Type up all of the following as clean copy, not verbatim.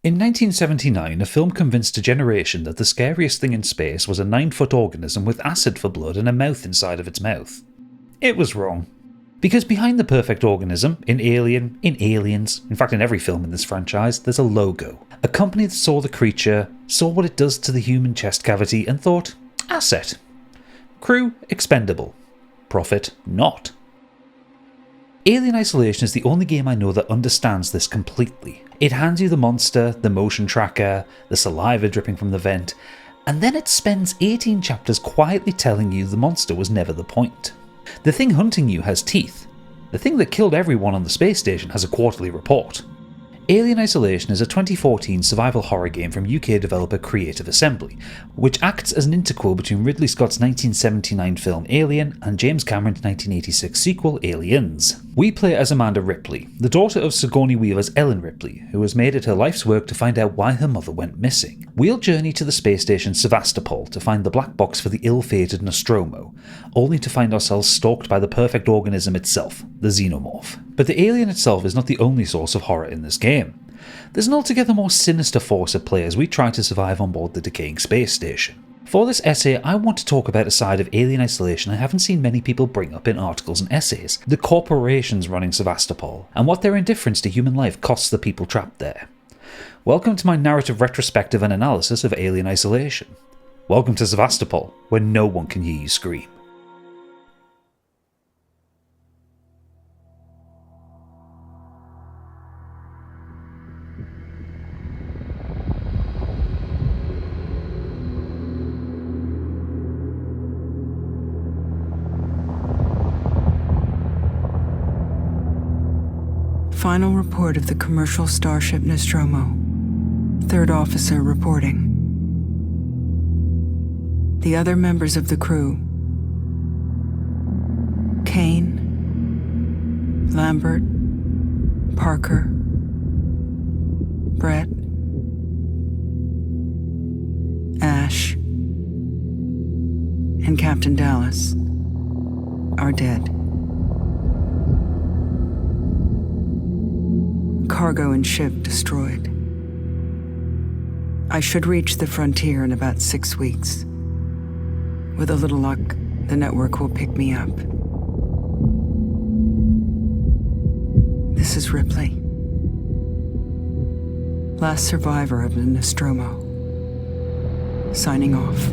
In 1979, a film convinced a generation that the scariest thing in space was a 9-foot organism with acid for blood and a mouth inside of its mouth. It was wrong. Because behind the perfect organism, in Alien, in Aliens, in fact in every film in this franchise, there's a logo. A company that saw the creature, saw what it does to the human chest cavity and thought, asset. Crew, expendable. Profit, not. Alien Isolation is the only game I know that understands this completely. It hands you the monster, the motion tracker, the saliva dripping from the vent, and then it spends 18 chapters quietly telling you the monster was never the point. The thing hunting you has teeth. The thing that killed everyone on the space station has a quarterly report. Alien Isolation is a 2014 survival horror game from UK developer Creative Assembly, which acts as an interquel between Ridley Scott's 1979 film Alien and James Cameron's 1986 sequel Aliens. We play as Amanda Ripley, the daughter of Sigourney Weaver's Ellen Ripley, who has made it her life's work to find out why her mother went missing. We'll journey to the space station Sevastopol to find the black box for the ill-fated Nostromo, only to find ourselves stalked by the perfect organism itself, the Xenomorph. But the alien itself is not the only source of horror in this game. There's an altogether more sinister force at play as we try to survive on board the decaying space station. For this essay, I want to talk about a side of Alien Isolation I haven't seen many people bring up in articles and essays: the corporations running Sevastopol, and what their indifference to human life costs the people trapped there. Welcome to my narrative retrospective and analysis of Alien Isolation. Welcome to Sevastopol, where no one can hear you scream. Final report of the commercial starship Nostromo. Third officer reporting. The other members of the crew: Kane, Lambert, Parker, Brett, Ash, and Captain Dallas are dead. Cargo and ship destroyed. I should reach the frontier in about 6 weeks. With a little luck, the network will pick me up. This is Ripley, last survivor of the Nostromo, signing off.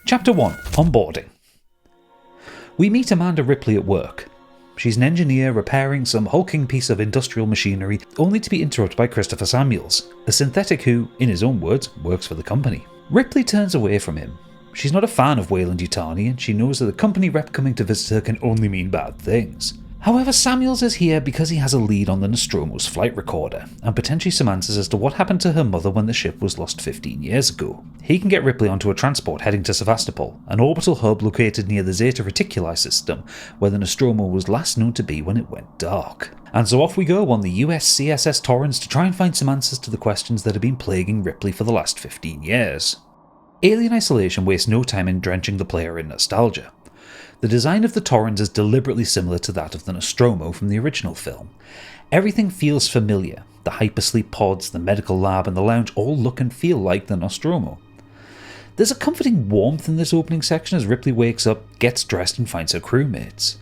Chapter 1. Onboarding. We meet Amanda Ripley at work. She's an engineer repairing some hulking piece of industrial machinery, only to be interrupted by Christopher Samuels, a synthetic who, in his own words, works for the company. Ripley turns away from him. She's not a fan of Weyland-Yutani, and she knows that the company rep coming to visit her can only mean bad things. However, Samuels is here because he has a lead on the Nostromo's flight recorder, and potentially some answers as to what happened to her mother when the ship was lost 15 years ago. He can get Ripley onto a transport heading to Sevastopol, an orbital hub located near the Zeta Reticuli system, where the Nostromo was last known to be when it went dark. And so off we go on the US CSS Torrens to try and find some answers to the questions that have been plaguing Ripley for the last 15 years. Alien Isolation wastes no time in drenching the player in nostalgia. The design of the Torrens is deliberately similar to that of the Nostromo from the original film. Everything feels familiar. The hypersleep pods, the medical lab and the lounge all look and feel like the Nostromo. There's a comforting warmth in this opening section as Ripley wakes up, gets dressed and finds her crewmates.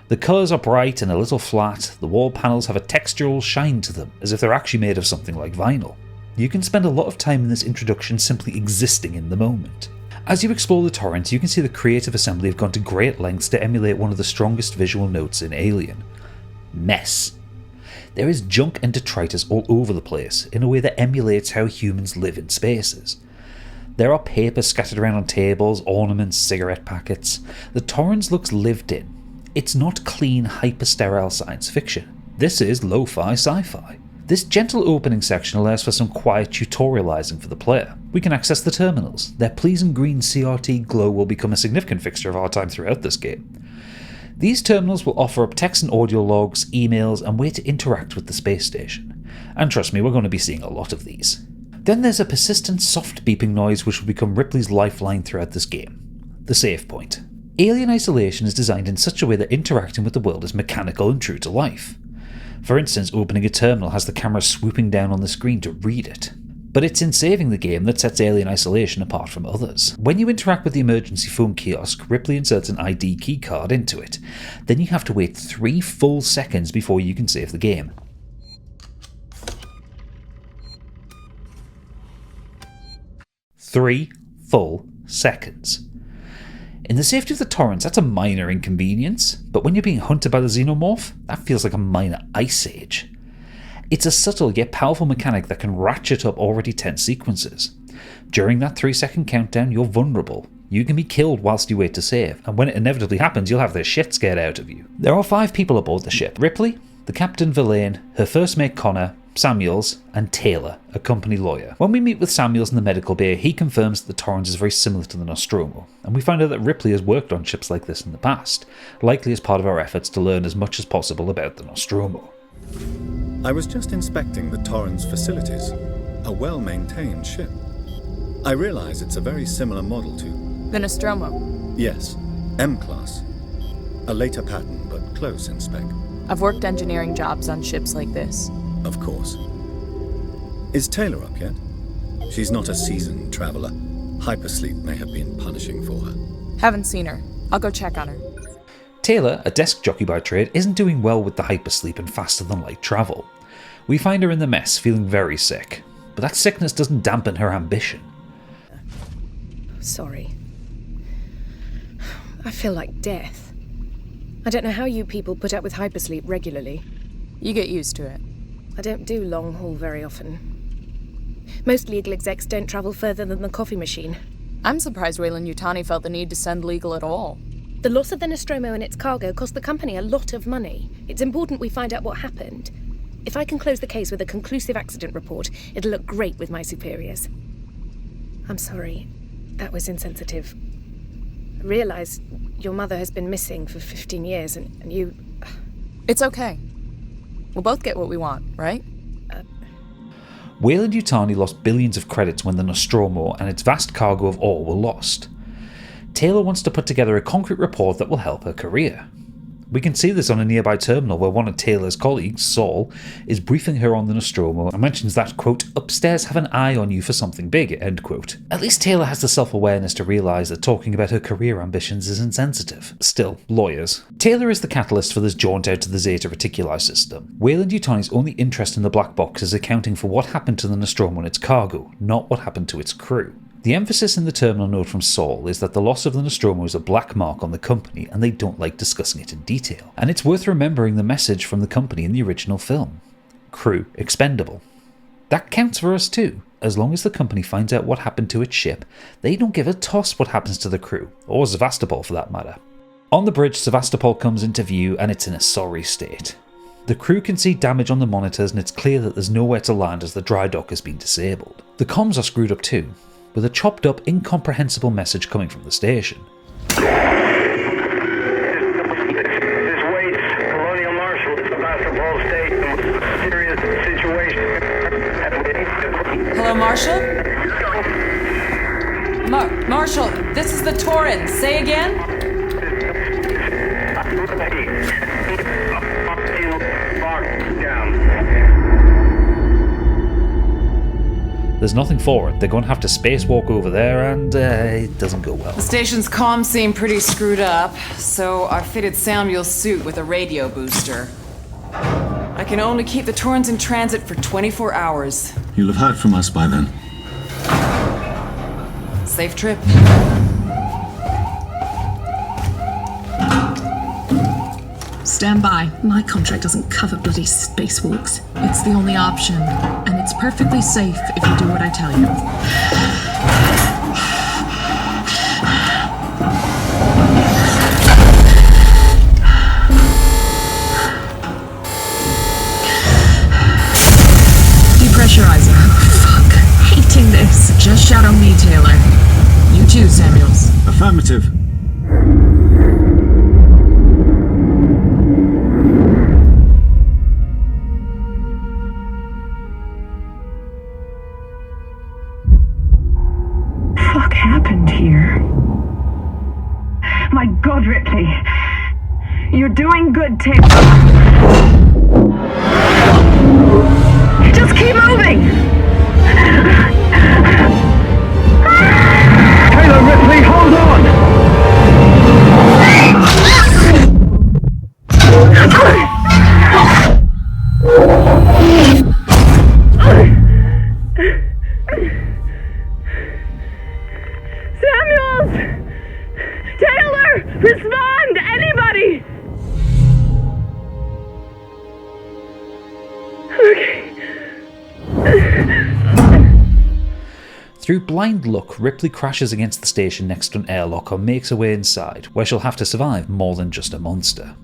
The colours are bright and a little flat, the wall panels have a textural shine to them, as if they're actually made of something like vinyl. You can spend a lot of time in this introduction simply existing in the moment. As you explore the Torrens, you can see the Creative Assembly have gone to great lengths to emulate one of the strongest visual notes in Alien: mess. There is junk and detritus all over the place, in a way that emulates how humans live in spaces. There are papers scattered around on tables, ornaments, cigarette packets. The Torrens looks lived in. It's not clean, hyper-sterile science fiction. This is lo-fi sci-fi. This gentle opening section allows for some quiet tutorializing for the player. We can access the terminals. Their pleasing green CRT glow will become a significant fixture of our time throughout this game. These terminals will offer up text and audio logs, emails, and way to interact with the space station. And trust me, we're going to be seeing a lot of these. Then there's a persistent soft beeping noise which will become Ripley's lifeline throughout this game. The save point. Alien isolation is designed in such a way that interacting with the world is mechanical and true to life. For instance, opening a terminal has the camera swooping down on the screen to read it. But it's in saving the game that sets Alien Isolation apart from others. When you interact with the emergency phone kiosk, Ripley inserts an ID key card into it. Then you have to wait 3 full seconds before you can save the game. Three full seconds. In the safety of the torrents, that's a minor inconvenience, but when you're being hunted by the Xenomorph, that feels like a minor ice age. It's a subtle yet powerful mechanic that can ratchet up already tense sequences. During that 3-second countdown, you're vulnerable. You can be killed whilst you wait to save, and when it inevitably happens, you'll have the shit scared out of you. There are 5 people aboard the ship: Ripley, the captain Verlaine, her first mate Connor, Samuels, and Taylor, a company lawyer. When we meet with Samuels in the medical bay, he confirms that the Torrens is very similar to the Nostromo, and we find out that Ripley has worked on ships like this in the past, likely as part of our efforts to learn as much as possible about the Nostromo. I was just inspecting the Torrens facilities, a well-maintained ship. I realize it's a very similar model to... The Nostromo? Yes, M-Class. A later pattern, but close in spec. I've worked engineering jobs on ships like this. Of course. Is Taylor up yet? She's not a seasoned traveler. Hypersleep may have been punishing for her. Haven't seen her. I'll go check on her. Taylor, a desk jockey by trade, isn't doing well with the hypersleep and faster-than-light travel. We find her in the mess, feeling very sick, but that sickness doesn't dampen her ambition. Sorry. I feel like death. I don't know how you people put up with hypersleep regularly. You get used to it. I don't do long haul very often. Most legal execs don't travel further than the coffee machine. I'm surprised Weyland-Yutani felt the need to send legal at all. The loss of the Nostromo and its cargo cost the company a lot of money. It's important we find out what happened. If I can close the case with a conclusive accident report, it'll look great with my superiors. I'm sorry. That was insensitive. I realize your mother has been missing for 15 years and you... It's okay. We'll both get what we want, right? Weyland-Yutani lost billions of credits when the Nostromo and its vast cargo of ore were lost. Taylor wants to put together a concrete report that will help her career. We can see this on a nearby terminal where one of Taylor's colleagues, Saul, is briefing her on the Nostromo and mentions that, quote, upstairs have an eye on you for something big, end quote. At least Taylor has the self-awareness to realise that talking about her career ambitions is insensitive. Still, lawyers. Taylor is the catalyst for this jaunt out to the Zeta Reticuli system. Weyland-Yutani's only interest in the black box is accounting for what happened to the Nostromo and its cargo, not what happened to its crew. The emphasis in the terminal note from Saul is that the loss of the Nostromo is a black mark on the company and they don't like discussing it in detail. And it's worth remembering the message from the company in the original film. Crew expendable. That counts for us too. As long as the company finds out what happened to its ship, they don't give a toss what happens to the crew, or Sevastopol for that matter. On the bridge, Sevastopol comes into view and it's in a sorry state. The crew can see damage on the monitors and it's clear that there's nowhere to land as the dry dock has been disabled. The comms are screwed up too, with a chopped up, incomprehensible message coming from the station. This waits Colonial Marshal to Sevastopol State. Serious situation. Hello, Marshal? Marshal, this is the Torrens. Say again? There's nothing for it. They're going to have to spacewalk over there, and it doesn't go well. The station's comms seem pretty screwed up, so I fitted Samuel's suit with a radio booster. I can only keep the Torrens in transit for 24 hours. You'll have heard from us by then. Safe trip. Stand by. My contract doesn't cover bloody spacewalks. It's the only option, and it's perfectly safe if you do what I tell you. Depressurizer. Fuck. Hating this. Just shout that on me, Taylor. You too, Samuels. Affirmative. Fuck happened here? My God, Ripley. You're doing good, Taylor. Just keep moving! Taylor, Ripley, hold on! Samuels! Taylor! Respond! Anybody! Okay. Through blind luck, Ripley crashes against the station next to an airlock and makes her way inside, where she'll have to survive more than just a monster.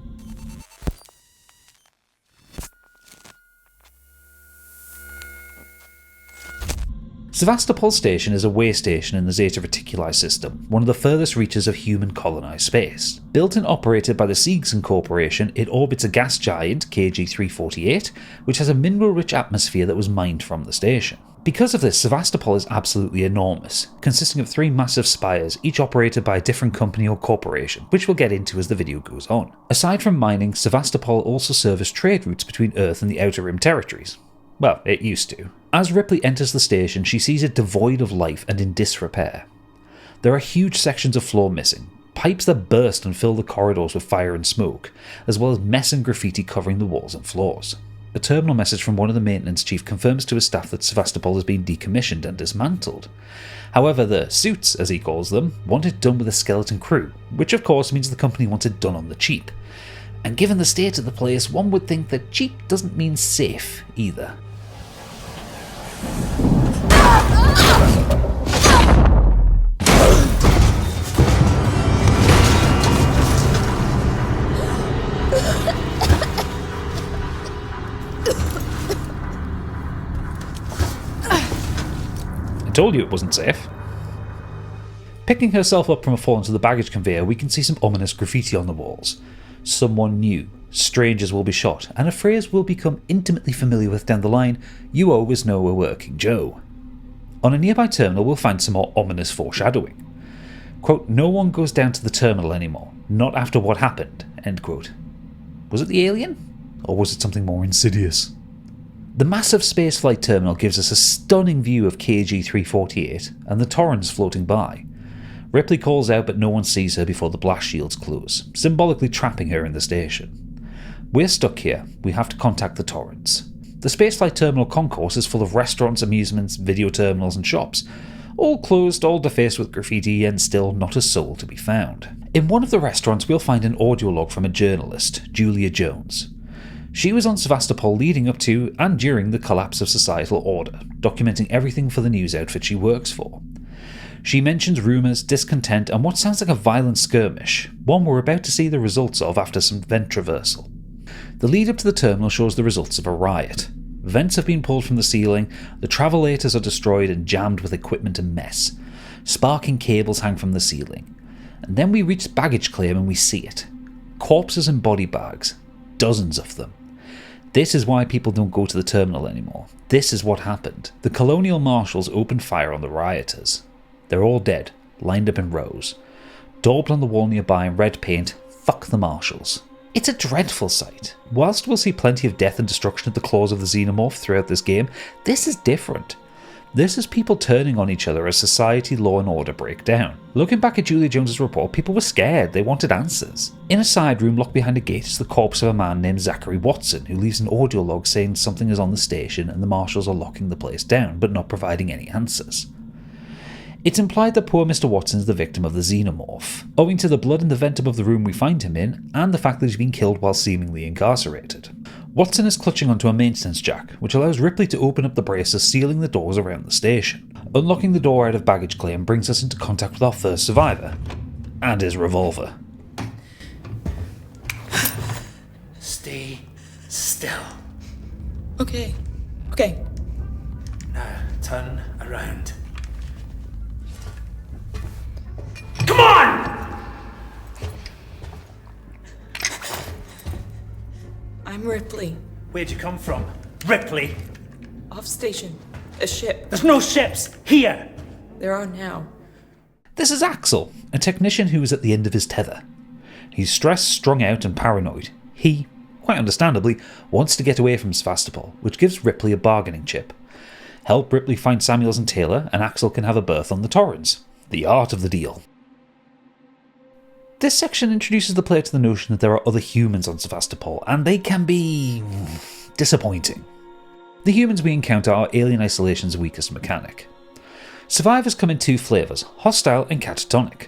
Sevastopol Station is a way station in the Zeta Reticuli system, one of the furthest reaches of human colonised space. Built and operated by the Seegson Corporation, it orbits a gas giant, KG-348, which has a mineral-rich atmosphere that was mined from the station. Because of this, Sevastopol is absolutely enormous, consisting of 3 massive spires, each operated by a different company or corporation, which we'll get into as the video goes on. Aside from mining, Sevastopol also serves trade routes between Earth and the Outer Rim territories. Well, it used to. As Ripley enters the station, she sees it devoid of life and in disrepair. There are huge sections of floor missing, pipes that burst and fill the corridors with fire and smoke, as well as mess and graffiti covering the walls and floors. A terminal message from one of the maintenance chief confirms to his staff that Sevastopol has been decommissioned and dismantled. However, the suits, as he calls them, want it done with a skeleton crew, which of course means the company wants it done on the cheap. And given the state of the place, one would think that cheap doesn't mean safe either. I told you it wasn't safe. Picking herself up from a fall into the baggage conveyor, we can see some ominous graffiti on the walls. Someone new, strangers will be shot, and a phrase we'll become intimately familiar with down the line, you always know a working Joe. On a nearby terminal we'll find some more ominous foreshadowing. Quote, no one goes down to the terminal anymore, not after what happened, end quote. Was it the alien? Or was it something more insidious? The massive spaceflight terminal gives us a stunning view of KG-348 and the Torrens floating by. Ripley calls out but no one sees her before the blast shields close, symbolically trapping her in the station. We're stuck here, we have to contact the Torrens. The spaceflight terminal concourse is full of restaurants, amusements, video terminals and shops, all closed, all defaced with graffiti and still not a soul to be found. In one of the restaurants we'll find an audio log from a journalist, Julia Jones. She was on Sevastopol leading up to and during the collapse of societal order, documenting everything for the news outfit she works for. She mentions rumours, discontent and what sounds like a violent skirmish, one we're about to see the results of after some vent traversal. The lead up to the terminal shows the results of a riot. Vents have been pulled from the ceiling, the travelators are destroyed and jammed with equipment and mess. Sparking cables hang from the ceiling. And then we reach baggage claim and we see it. Corpses and body bags. Dozens of them. This is why people don't go to the terminal anymore. This is what happened. The colonial marshals opened fire on the rioters. They're all dead, lined up in rows. Daubed on the wall nearby in red paint, fuck the marshals. It's a dreadful sight. Whilst we'll see plenty of death and destruction at the claws of the Xenomorph throughout this game, this is different. This is people turning on each other as society, law and order break down. Looking back at Julia Jones's report, people were scared, they wanted answers. In a side room locked behind a gate is the corpse of a man named Zachary Watson, who leaves an audio log saying something is on the station and the marshals are locking the place down, but not providing any answers. It's implied that poor Mr. Watson is the victim of the Xenomorph, owing to the blood in the vent above the room we find him in, and the fact that he's been killed while seemingly incarcerated. Watson is clutching onto a maintenance jack, which allows Ripley to open up the braces sealing the doors around the station. Unlocking the door out of baggage claim brings us into contact with our first survivor, and his revolver. Stay still. Okay. Now turn around. I'm Ripley. Where'd you come from? Ripley? Off station. A ship. There's no ships here! There are now. This is Axel, a technician who is at the end of his tether. He's stressed, strung out and paranoid. He, quite understandably, wants to get away from Sevastopol, which gives Ripley a bargaining chip. Help Ripley find Samuels and Taylor, and Axel can have a berth on the Torrens. The art of the deal. This section introduces the player to the notion that there are other humans on Sevastopol, and they can be disappointing. The humans we encounter are Alien Isolation's weakest mechanic. Survivors come in two flavours, hostile and catatonic.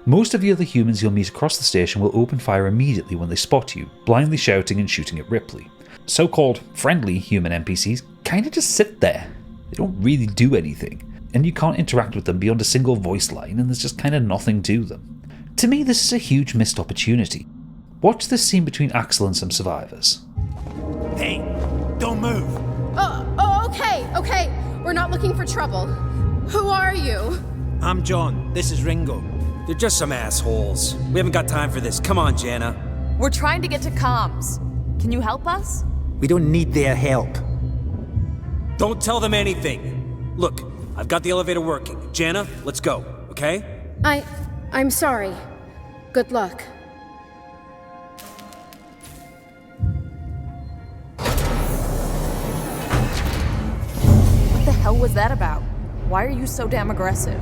Most of the other humans you'll meet across the station will open fire immediately when they spot you, blindly shouting and shooting at Ripley. So-called friendly human NPCs kinda just sit there. They don't really do anything, and you can't interact with them beyond a single voice line, and there's just kinda nothing to them. To me, this is a huge missed opportunity. Watch this scene between Axel and some survivors. Hey, don't move! Okay. We're not looking for trouble. Who are you? I'm John. This is Ringo. They're just some assholes. We haven't got time for this. Come on, Jana. We're trying to get to comms. Can you help us? We don't need their help. Don't tell them anything. Look, I've got the elevator working. Jana, let's go, okay? I'm sorry. Good luck. What the hell was that about? Why are you so damn aggressive?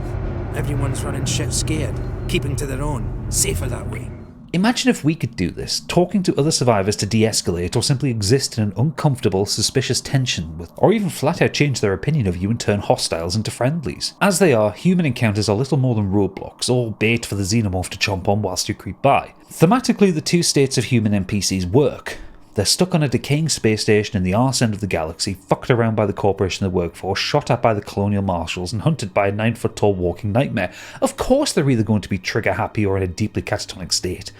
Everyone's running shit scared, keeping to their own. Safer that way. Imagine if we could do this, talking to other survivors to de-escalate or simply exist in an uncomfortable, suspicious tension with, or even flat out change their opinion of you and turn hostiles into friendlies. As they are, human encounters are little more than roadblocks, or bait for the Xenomorph to chomp on whilst you creep by. Thematically, the two states of human NPCs work. They're stuck on a decaying space station in the arse end of the galaxy, fucked around by the corporation they work for, shot at by the colonial marshals, and hunted by a 9-foot-tall walking nightmare. Of course they're either going to be trigger-happy or in a deeply catatonic state.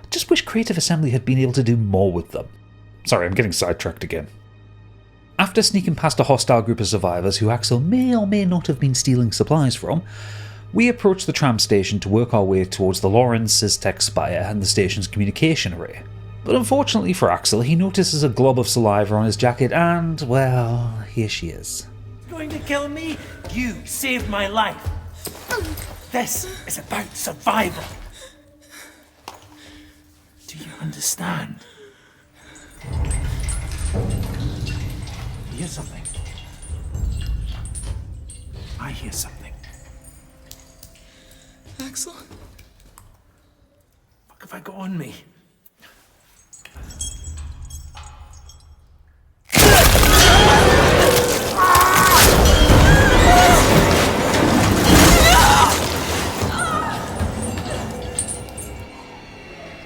I just wish Creative Assembly had been able to do more with them. Sorry, I'm getting sidetracked again. After sneaking past a hostile group of survivors who Axel may or may not have been stealing supplies from, we approach the tram station to work our way towards the Lawrence Systech spire and the station's communication array. But unfortunately for Axel, he notices a glob of saliva on his jacket and, well, here she is. Going to kill me? You saved my life. This is about survival. Do you understand? Hear something? I hear something. Axel? What have I got on me?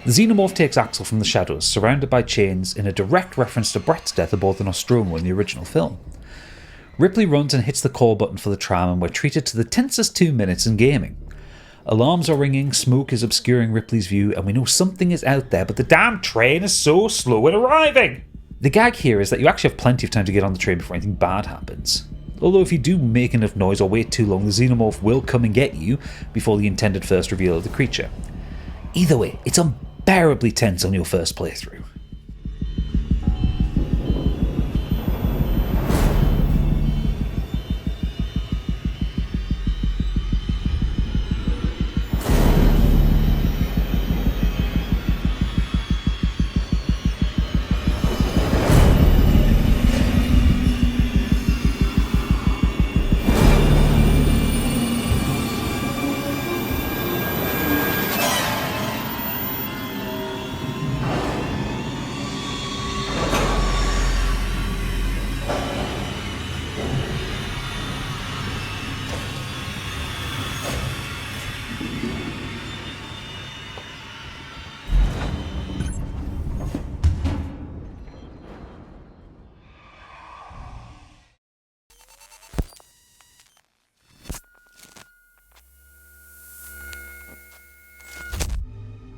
The Xenomorph takes Axel from the shadows, surrounded by chains, in a direct reference to Brett's death aboard the Nostromo in the original film. Ripley runs and hits the call button for the tram, and we're treated to the tensest 2 minutes in gaming. Alarms are ringing, smoke is obscuring Ripley's view, and we know something is out there, but the damn train is so slow in arriving! The gag here is that you actually have plenty of time to get on the train before anything bad happens. Although if you do make enough noise or wait too long, the Xenomorph will come and get you before the intended first reveal of the creature. Either way, it's unbearably tense on your first playthrough.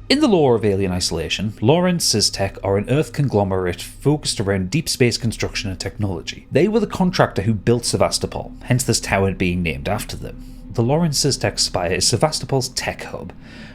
In the lore of Alien Isolation, Lawrence Systech are an Earth conglomerate focused around deep space construction and technology. They were the contractor who built Sevastopol, hence this tower being named after them. the Lawrence's Tech Spire is Sevastopol's tech hub,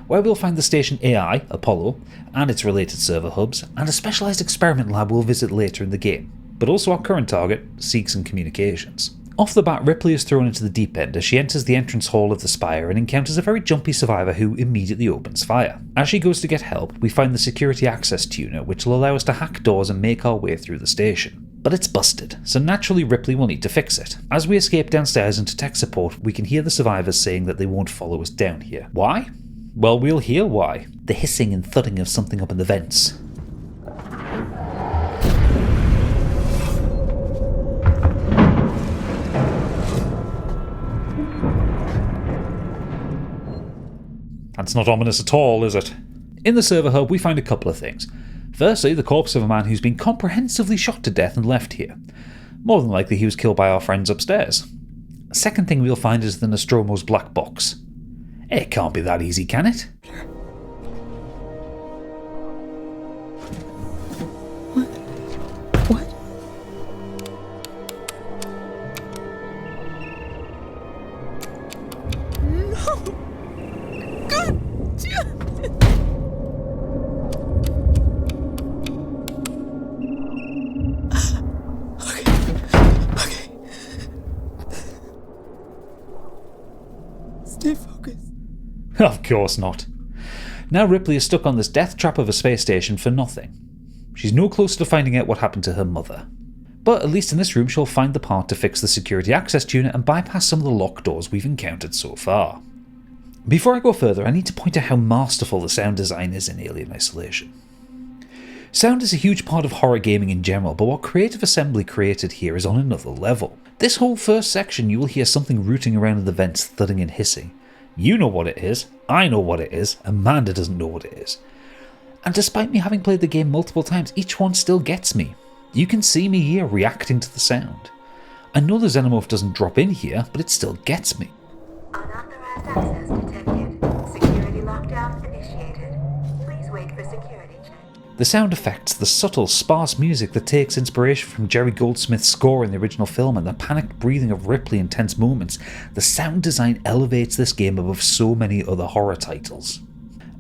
where we'll find the station AI, Apollo, and its related server hubs, and a specialised experiment lab we'll visit later in the game, but also our current target, Seegson Communications. Off the bat, Ripley is thrown into the deep end as she enters the entrance hall of the Spire and encounters a very jumpy survivor who immediately opens fire. As she goes to get help, we find the security access tuner, which will allow us to hack doors and make our way through the station. But it's busted, so naturally Ripley will need to fix it. As we escape downstairs into tech support, we can hear the survivors saying that they won't follow us down here. Why? Well, we'll hear why. The hissing and thudding of something up in the vents. That's not ominous at all, is it? In the server hub, we find a couple of things. Firstly, the corpse of a man who's been comprehensively shot to death and left here. More than likely he was killed by our friends upstairs. Second thing we'll find is the Nostromo's black box. It can't be that easy, can it? What? No! God damn it! Okay. Stay focused. Of course not. Now Ripley is stuck on this death trap of a space station for nothing. She's no closer to finding out what happened to her mother. But at least in this room she'll find the part to fix the security access tuner and bypass some of the locked doors we've encountered so far. Before I go further, I need to point out how masterful the sound design is in Alien Isolation. Sound is a huge part of horror gaming in general, but what Creative Assembly created here is on another level. This whole first section you will hear something rooting around in the vents, thudding and hissing. You know what it is, I know what it is, Amanda doesn't know what it is. And despite me having played the game multiple times, each one still gets me. You can see me here reacting to the sound. I know the Xenomorph doesn't drop in here, but it still gets me. Unauthorized access detected. Security lockdown initiated. Please wait for security check. The sound effects, the subtle, sparse music that takes inspiration from Jerry Goldsmith's score in the original film, and the panicked breathing of Ripley in tense moments, the sound design elevates this game above so many other horror titles.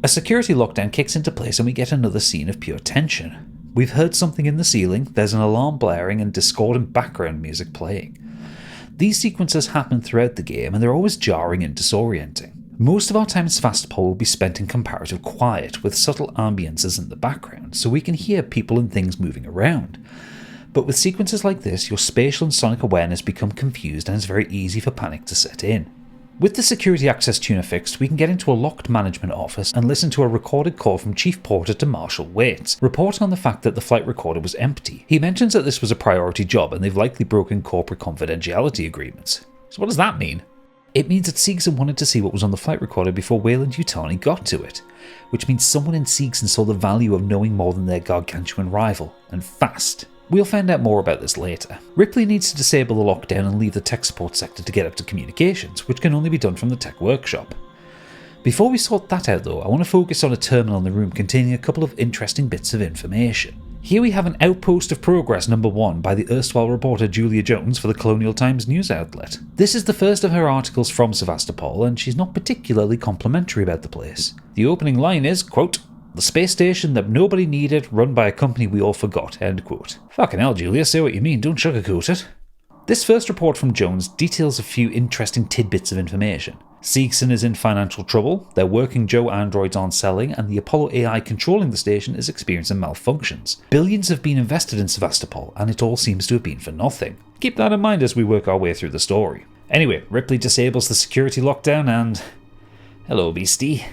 A security lockdown kicks into place and we get another scene of pure tension. We've heard something in the ceiling, there's an alarm blaring and discordant background music playing. These sequences happen throughout the game and they're always jarring and disorienting. Most of our time in Sevastopol will be spent in comparative quiet, with subtle ambiences in the background, so we can hear people and things moving around. But with sequences like this, your spatial and sonic awareness become confused and it's very easy for panic to set in. With the security access tuner fixed, we can get into a locked management office and listen to a recorded call from Chief Porter to Marshal Waits, reporting on the fact that the flight recorder was empty. He mentions that this was a priority job and they've likely broken corporate confidentiality agreements. So what does that mean? It means that Seegson wanted to see what was on the flight recorder before Weyland-Yutani got to it, which means someone in Seegson saw the value of knowing more than their gargantuan rival, and fast. We'll find out more about this later. Ripley needs to disable the lockdown and leave the tech support sector to get up to communications, which can only be done from the tech workshop. Before we sort that out though, I want to focus on a terminal in the room containing a couple of interesting bits of information. Here we have an outpost of progress number 1 by the erstwhile reporter Julia Jones for the Colonial Times news outlet. This is the first of her articles from Sevastopol, and she's not particularly complimentary about the place. The opening line is, quote, "The space station that nobody needed, run by a company we all forgot," end quote. Fucking hell, Julia, say what you mean, don't sugarcoat it. This first report from Jones details a few interesting tidbits of information. Seegson is in financial trouble, their working Joe androids aren't selling, and the Apollo AI controlling the station is experiencing malfunctions. Billions have been invested in Sevastopol, and it all seems to have been for nothing. Keep that in mind as we work our way through the story. Anyway, Ripley disables the security lockdown and... hello, beastie.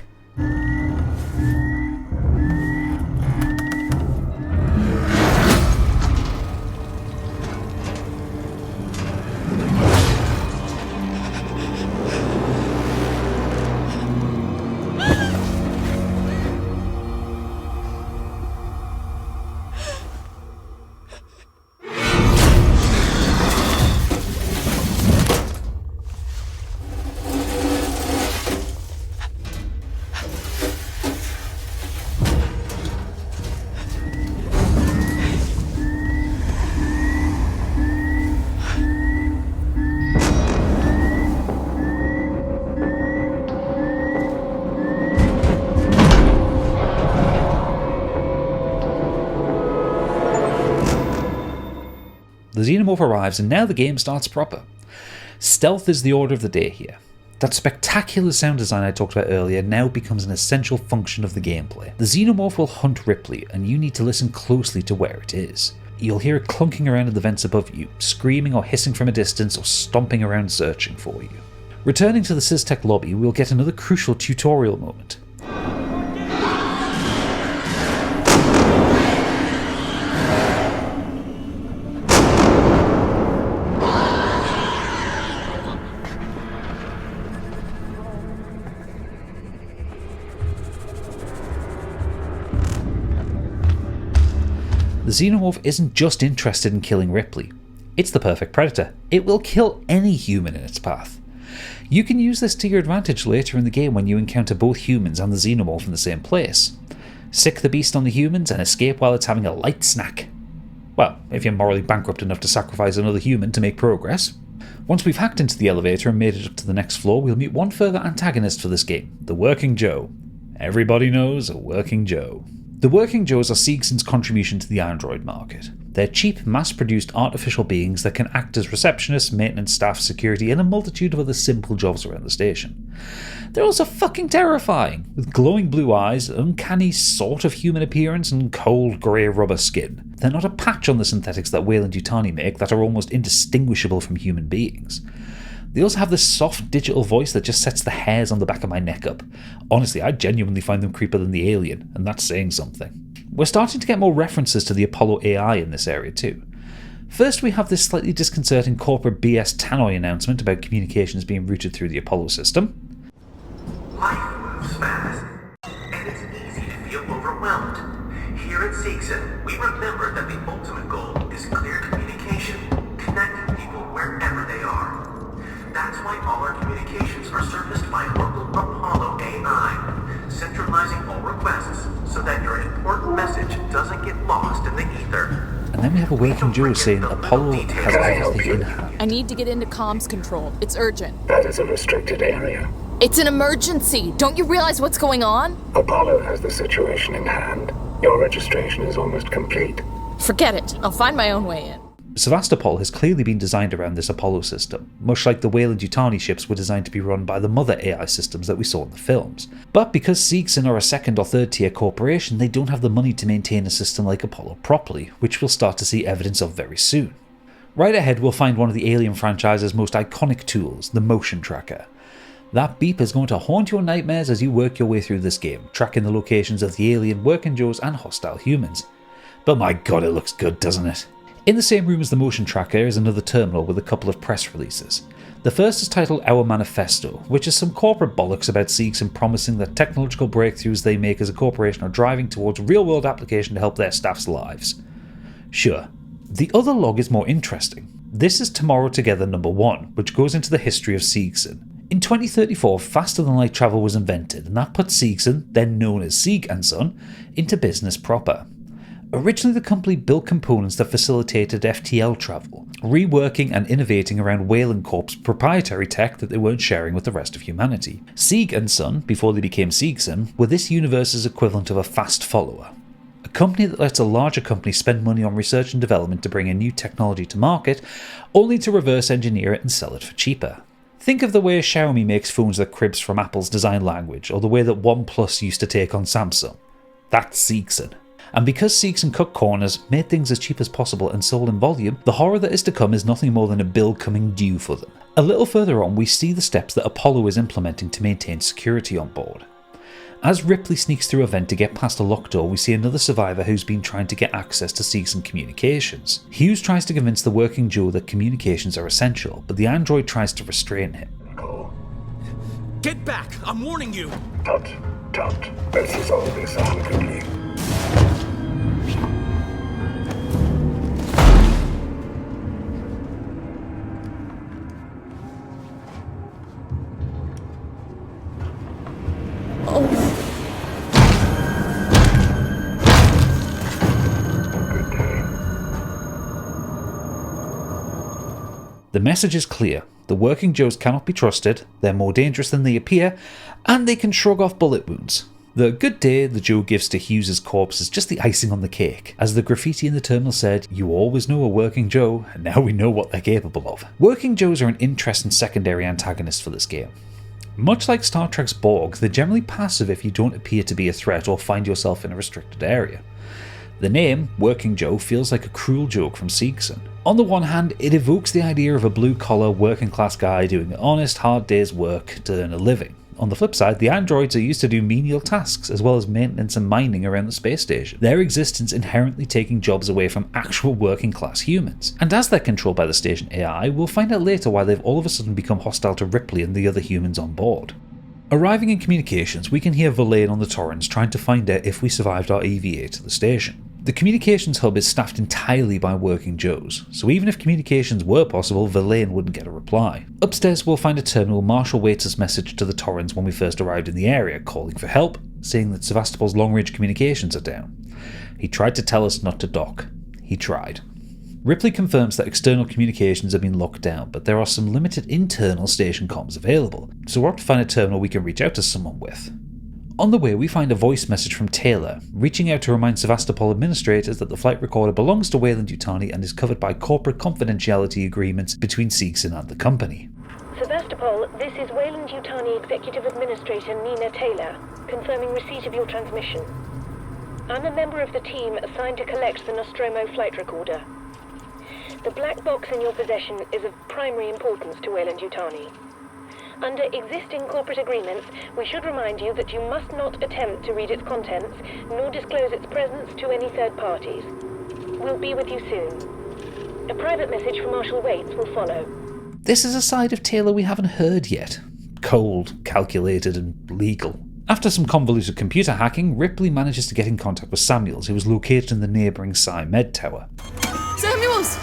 The Xenomorph arrives and now the game starts proper. Stealth is the order of the day here. That spectacular sound design I talked about earlier now becomes an essential function of the gameplay. The Xenomorph will hunt Ripley, and you need to listen closely to where it is. You'll hear it clunking around in the vents above you, screaming or hissing from a distance or stomping around searching for you. Returning to the SysTech lobby, we'll get another crucial tutorial moment. The Xenomorph isn't just interested in killing Ripley. It's the perfect predator. It will kill any human in its path. You can use this to your advantage later in the game when you encounter both humans and the Xenomorph in the same place. Sick the beast on the humans and escape while it's having a light snack. Well, if you're morally bankrupt enough to sacrifice another human to make progress. Once we've hacked into the elevator and made it up to the next floor, we'll meet one further antagonist for this game, the Working Joe. Everybody knows a Working Joe. The Working Joes are Seegson's contribution to the Android market. They're cheap, mass-produced artificial beings that can act as receptionists, maintenance staff, security, and a multitude of other simple jobs around the station. They're also fucking terrifying, with glowing blue eyes, uncanny sort of human appearance, and cold grey rubber skin. They're not a patch on the synthetics that Weyland-Yutani make that are almost indistinguishable from human beings. They also have this soft digital voice that just sets the hairs on the back of my neck up. Honestly, I genuinely find them creepier than the alien, and that's saying something. We're starting to get more references to the Apollo AI in this area too. First, we have this slightly disconcerting corporate BS Tannoy announcement about communications being routed through the Apollo system. Life moves fast, and it's easy to feel overwhelmed. Here at Seegson, we remember that the ultimate goal is clear communication, connecting people wherever they are. That's why all our communications are surfaced by local Apollo AI, centralizing all requests so that your important message doesn't get lost in the ether. And then we have a Working Joe saying Apollo has everything in hand. I need to get into comms control. It's urgent. That is a restricted area. It's an emergency. Don't you realize what's going on? Apollo has the situation in hand. Your registration is almost complete. Forget it. I'll find my own way in. Sevastopol has clearly been designed around this Apollo system, much like the Weyland-Yutani ships were designed to be run by the mother AI systems that we saw in the films. But because Seegson are a second or third tier corporation, they don't have the money to maintain a system like Apollo properly, which we'll start to see evidence of very soon. Right ahead we'll find one of the Alien franchise's most iconic tools, the motion tracker. That beep is going to haunt your nightmares as you work your way through this game, tracking the locations of the alien, Working Joes and hostile humans. But my god, it looks good, doesn't it? In the same room as the motion tracker is another terminal with a couple of press releases. The first is titled Our Manifesto, which is some corporate bollocks about Seegson promising that technological breakthroughs they make as a corporation are driving towards real-world application to help their staff's lives. Sure. The other log is more interesting. This is Tomorrow Together number 1, which goes into the history of Seegson. In 2034, faster-than-light travel was invented, and that put Seegson, then known as Seegson, into business proper. Originally, the company built components that facilitated FTL travel, reworking and innovating around Weyland-Corp's proprietary tech that they weren't sharing with the rest of humanity. Seegson, before they became Seegson, were this universe's equivalent of a fast follower. A company that lets a larger company spend money on research and development to bring a new technology to market, only to reverse engineer it and sell it for cheaper. Think of the way Xiaomi makes phones that cribs from Apple's design language, or the way that OnePlus used to take on Samsung. That's Seegson. And because Seegson cut corners, made things as cheap as possible and sold in volume, the horror that is to come is nothing more than a bill coming due for them. A little further on, we see the steps that Apollo is implementing to maintain security on board. As Ripley sneaks through a vent to get past a locked door, we see another survivor who's been trying to get access to Seegson communications. Hughes tries to convince the Working Joe that communications are essential, but the android tries to restrain him. Get back! I'm warning you! Tut. Let's resolve this amicably. The message is clear. The Working Joes cannot be trusted, they're more dangerous than they appear, and they can shrug off bullet wounds. The good day the Joe gives to Hughes's corpse is just the icing on the cake. As the graffiti in the terminal said, "You always know a working Joe, and now we know what they're capable of." Working Joes are an interesting secondary antagonist for this game. Much like Star Trek's Borg, they're generally passive if you don't appear to be a threat or find yourself in a restricted area. The name, Working Joe, feels like a cruel joke from Seegson. On the one hand, it evokes the idea of a blue-collar, working-class guy doing an honest, hard day's work to earn a living. On the flip side, the androids are used to do menial tasks, as well as maintenance and mining around the space station, their existence inherently taking jobs away from actual working-class humans. And as they're controlled by the station AI, we'll find out later why they've all of a sudden become hostile to Ripley and the other humans on board. Arriving in communications, we can hear Weyland on the Torrens trying to find out if we survived our EVA to the station. The communications hub is staffed entirely by working Joes, so even if communications were possible, Weyland wouldn't get a reply. Upstairs we'll find a terminal Marshall Waits' message to the Torrens when we first arrived in the area, calling for help, saying that Sevastopol's long-range communications are down. He tried to tell us not to dock. He tried. Ripley confirms that external communications have been locked down, but there are some limited internal station comms available, so we'll have to find a terminal we can reach out to someone with. On the way, we find a voice message from Taylor, reaching out to remind Sevastopol administrators that the flight recorder belongs to Weyland-Yutani and is covered by corporate confidentiality agreements between Seegson and the company. Sevastopol, this is Weyland-Yutani Executive Administrator Nina Taylor, confirming receipt of your transmission. I'm a member of the team assigned to collect the Nostromo flight recorder. The black box in your possession is of primary importance to Weyland-Yutani. Under existing corporate agreements, we should remind you that you must not attempt to read its contents, nor disclose its presence to any third parties. We'll be with you soon. A private message from Marshall Waits will follow. This is a side of Taylor we haven't heard yet. Cold, calculated, and legal. After some convoluted computer hacking, Ripley manages to get in contact with Samuels, who is located in the neighbouring Psi Med Tower. Samuels!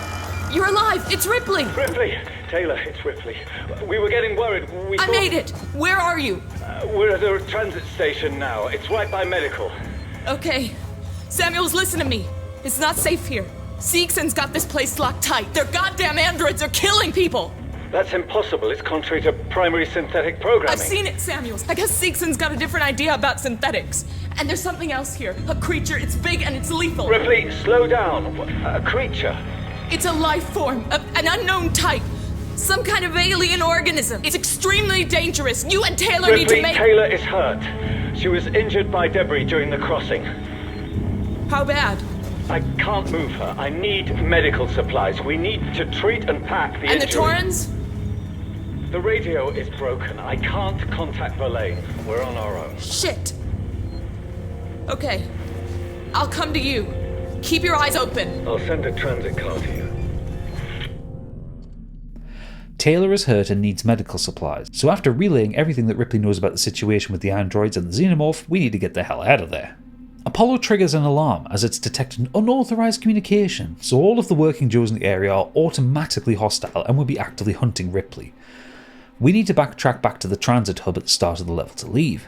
You're alive! It's Ripley! Ripley! Taylor, it's Ripley. We were getting worried. I made it! Where are you? We're at a transit station now. It's right by medical. Okay. Samuels, listen to me. It's not safe here. Seegson's got this place locked tight. Their goddamn androids are killing people! That's impossible. It's contrary to primary synthetic programming. I've seen it, Samuels. I guess Seegson's got a different idea about synthetics. And there's something else here. A creature. It's big and it's lethal. Ripley, slow down. A creature? It's a life form. An unknown type. Some kind of alien organism. It's extremely dangerous. You and Taylor Ripley, need to make... Taylor is hurt. She was injured by debris during the crossing. How bad? I can't move her. I need medical supplies. We need to treat and pack the injury. And the Torrens? The radio is broken. I can't contact Weyland. We're on our own. Shit. Okay. I'll come to you. Keep your eyes open. I'll send a transit car to you. Taylor is hurt and needs medical supplies, so after relaying everything that Ripley knows about the situation with the androids and the Xenomorph, we need to get the hell out of there. Apollo triggers an alarm as it's detected unauthorized communication, so all of the working Joes in the area are automatically hostile and will be actively hunting Ripley. We need to backtrack back to the transit hub at the start of the level to leave.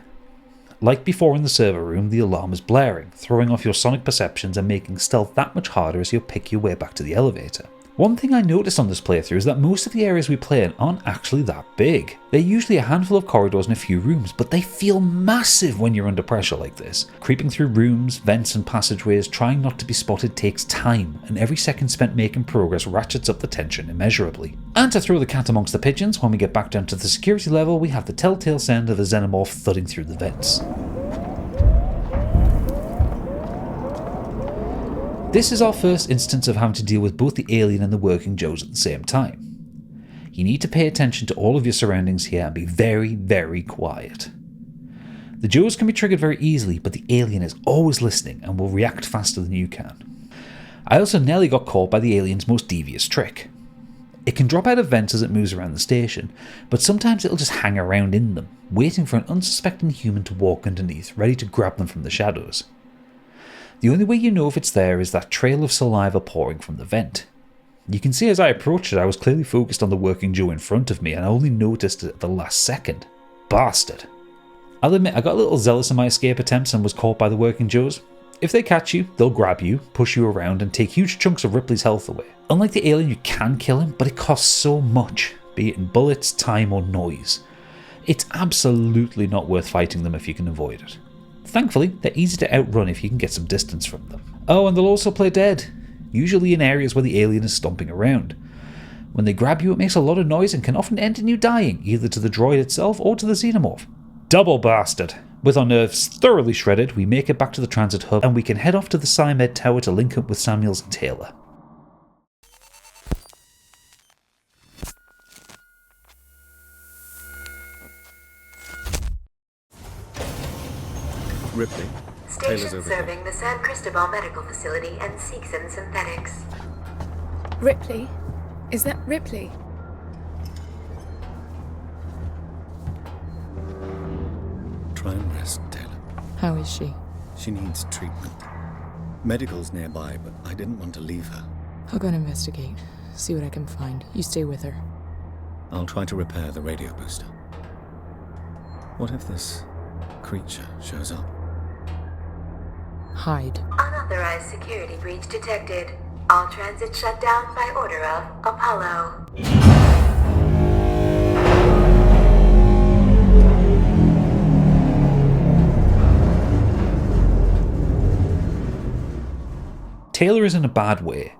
Like before in the server room, the alarm is blaring, throwing off your sonic perceptions and making stealth that much harder as you pick your way back to the elevator. One thing I noticed on this playthrough is that most of the areas we play in aren't actually that big. They're usually a handful of corridors and a few rooms, but they feel massive when you're under pressure like this. Creeping through rooms, vents and passageways, trying not to be spotted takes time, and every second spent making progress ratchets up the tension immeasurably. And to throw the cat amongst the pigeons, when we get back down to the security level, we have the telltale sound of a Xenomorph thudding through the vents. This is our first instance of having to deal with both the alien and the working Joes at the same time. You need to pay attention to all of your surroundings here and be very, very quiet. The Joes can be triggered very easily, but the alien is always listening and will react faster than you can. I also nearly got caught by the alien's most devious trick. It can drop out of vents as it moves around the station, but sometimes it'll just hang around in them, waiting for an unsuspecting human to walk underneath, ready to grab them from the shadows. The only way you know if it's there is that trail of saliva pouring from the vent. You can see as I approached it, I was clearly focused on the working Joe in front of me and I only noticed it at the last second. Bastard. I'll admit I got a little zealous in my escape attempts and was caught by the working Joes. If they catch you, they'll grab you, push you around and take huge chunks of Ripley's health away. Unlike the alien, you can kill him, but it costs so much, be it in bullets, time or noise. It's absolutely not worth fighting them if you can avoid it. Thankfully, they're easy to outrun if you can get some distance from them. Oh, and they'll also play dead, usually in areas where the alien is stomping around. When they grab you, it makes a lot of noise and can often end in you dying, either to the droid itself or to the Xenomorph. Double bastard! With our nerves thoroughly shredded, we make it back to the transit hub and we can head off to the Psymed Tower to link up with Samuels and Taylor. Ripley, Taylor's Station over there. serving the San Cristobal Medical Facility and Seegson Synthetics. Ripley? Is that Ripley? Try and rest, Taylor. How is she? She needs treatment. Medical's nearby, but I didn't want to leave her. I'll go and investigate. See what I can find. You stay with her. I'll try to repair the radio booster. What if this creature shows up? Hide. Unauthorized security breach detected. All transit shut down by order of Apollo. Taylor is in a bad way.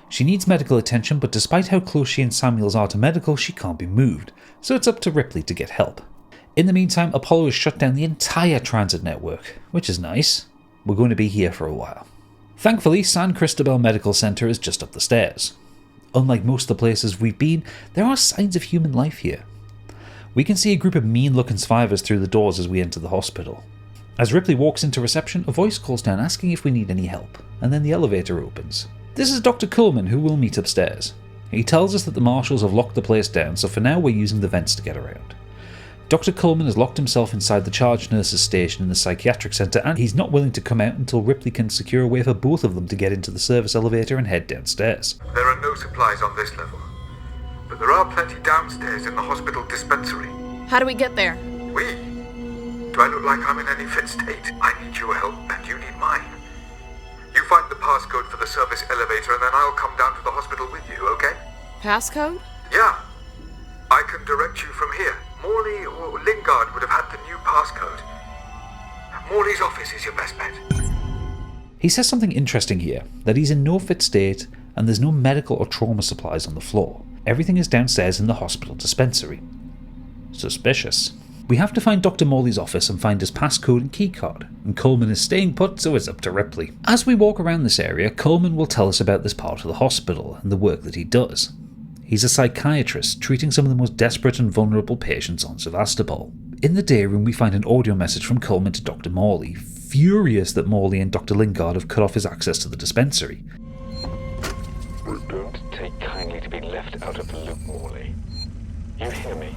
She needs medical attention, but despite how close she and Samuels are to medical, she can't be moved, so it's up to Ripley to get help. In the meantime, Apollo has shut down the entire transit network, which is nice. We're going to be here for a while. Thankfully, San Cristobal Medical Center is just up the stairs. Unlike most of the places we've been, there are signs of human life here. We can see a group of mean-looking survivors through the doors as we enter the hospital. As Ripley walks into reception, a voice calls down asking if we need any help, and then the elevator opens. This is Dr. Coleman, who we'll meet upstairs. He tells us that the marshals have locked the place down, so for now we're using the vents to get around. Dr. Coleman has locked himself inside the charge nurse's station in the psychiatric centre, and he's not willing to come out until Ripley can secure a way for both of them to get into the service elevator and head downstairs. There are no supplies on this level, but there are plenty downstairs in the hospital dispensary. How do we get there? Do I look like I'm in any fit state? I need your help and you need mine. You find the passcode for the service elevator and then I'll come down to the hospital with you, okay? Passcode? Yeah. I can direct you from here. Morley or Lingard would have had the new passcode. Morley's office is your best bet. He says something interesting here, that he's in no fit state and there's no medical or trauma supplies on the floor. Everything is downstairs in the hospital dispensary. Suspicious. We have to find Dr. Morley's office and find his passcode and keycard, and Coleman is staying put, so it's up to Ripley. As we walk around this area, Coleman will tell us about this part of the hospital and the work that he does. He's a psychiatrist, treating some of the most desperate and vulnerable patients on Sevastopol. In the day room, we find an audio message from Coleman to Dr. Morley, furious that Morley and Dr. Lingard have cut off his access to the dispensary. Don't take kindly to be left out of the loop, Morley. You hear me?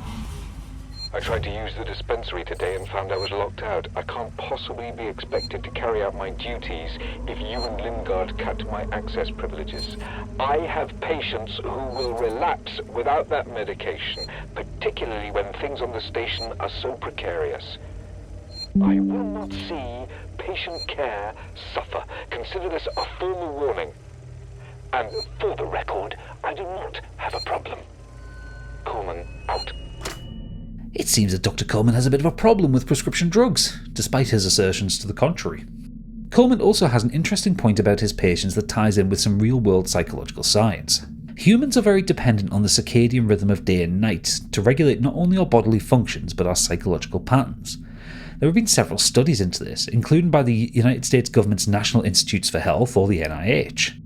I tried to use the dispensary today and found I was locked out. I can't possibly be expected to carry out my duties if you and Lingard cut my access privileges. I have patients who will relapse without that medication, particularly when things on the station are so precarious. I will not see patient care suffer. Consider this a formal warning. And for the record, I do not have a problem. Coleman, out. It seems that Dr. Coleman has a bit of a problem with prescription drugs, despite his assertions to the contrary. Coleman also has an interesting point about his patients that ties in with some real-world psychological science. Humans are very dependent on the circadian rhythm of day and night to regulate not only our bodily functions but our psychological patterns. There have been several studies into this, including by the United States government's National Institutes for Health, or the NIH.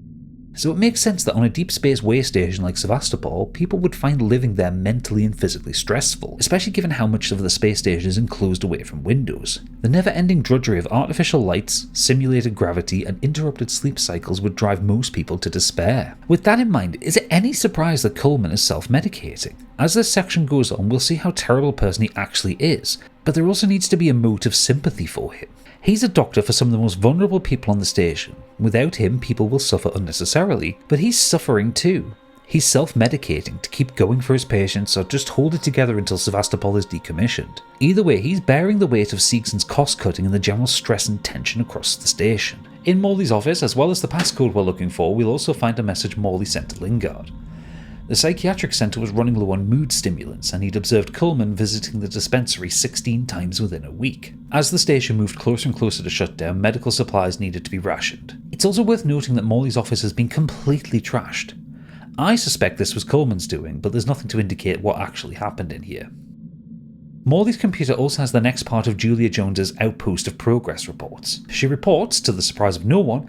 So it makes sense that on a deep space way station like Sevastopol, people would find living there mentally and physically stressful, especially given how much of the space station is enclosed away from windows. The never-ending drudgery of artificial lights, simulated gravity, and interrupted sleep cycles would drive most people to despair. With that in mind, is it any surprise that Coleman is self-medicating? As this section goes on, we'll see how terrible a person he actually is, but there also needs to be a mote of sympathy for him. He's a doctor for some of the most vulnerable people on the station. Without him, people will suffer unnecessarily, but he's suffering too. He's self-medicating to keep going for his patients or just hold it together until Sevastopol is decommissioned. Either way, he's bearing the weight of Seegson's cost-cutting and the general stress and tension across the station. In Morley's office, as well as the passcode we're looking for, we'll also find a message Morley sent to Lingard. The psychiatric centre was running low on mood stimulants, and he'd observed Coleman visiting the dispensary 16 times within a week. As the station moved closer and closer to shutdown, medical supplies needed to be rationed. It's also worth noting that Morley's office has been completely trashed. I suspect this was Coleman's doing, but there's nothing to indicate what actually happened in here. Morley's computer also has the next part of Julia Jones's outpost of progress reports. She reports, to the surprise of no one,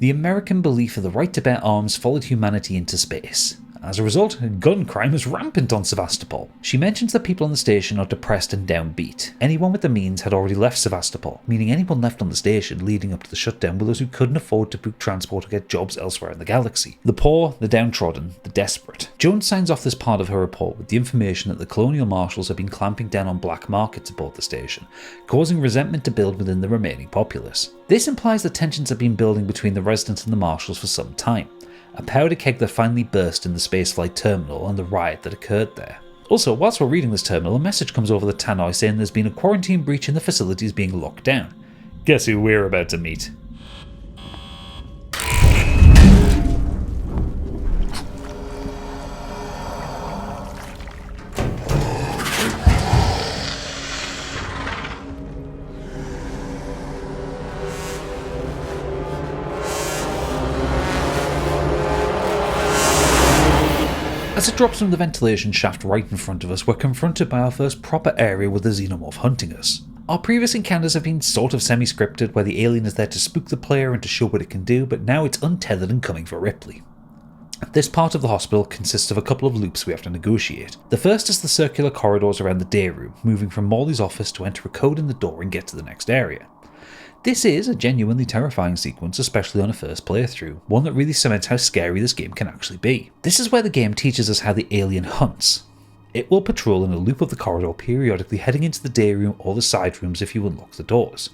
the American belief of the right to bear arms followed humanity into space. As a result, gun crime is rampant on Sevastopol. She mentions that people on the station are depressed and downbeat. Anyone with the means had already left Sevastopol, meaning anyone left on the station leading up to the shutdown were those who couldn't afford to book transport or get jobs elsewhere in the galaxy. The poor, the downtrodden, the desperate. Jones signs off this part of her report with the information that the colonial marshals have been clamping down on black markets aboard the station, causing resentment to build within the remaining populace. This implies that tensions have been building between the residents and the marshals for some time. A powder keg that finally burst in the spaceflight terminal and the riot that occurred there. Also, whilst we're reading this terminal, a message comes over the tannoy saying there's been a quarantine breach and the facilities being locked down. Guess who we're about to meet? As it drops from the ventilation shaft right in front of us, we're confronted by our first proper area with the Xenomorph hunting us. Our previous encounters have been sort of semi-scripted, where the alien is there to spook the player and to show what it can do, but now it's untethered and coming for Ripley. This part of the hospital consists of a couple of loops we have to negotiate. The first is the circular corridors around the day room, moving from Morley's office to enter a code in the door and get to the next area. This is a genuinely terrifying sequence, especially on a first playthrough, one that really cements how scary this game can actually be. This is where the game teaches us how the alien hunts. It will patrol in a loop of the corridor, periodically heading into the day room or the side rooms if you unlock the doors.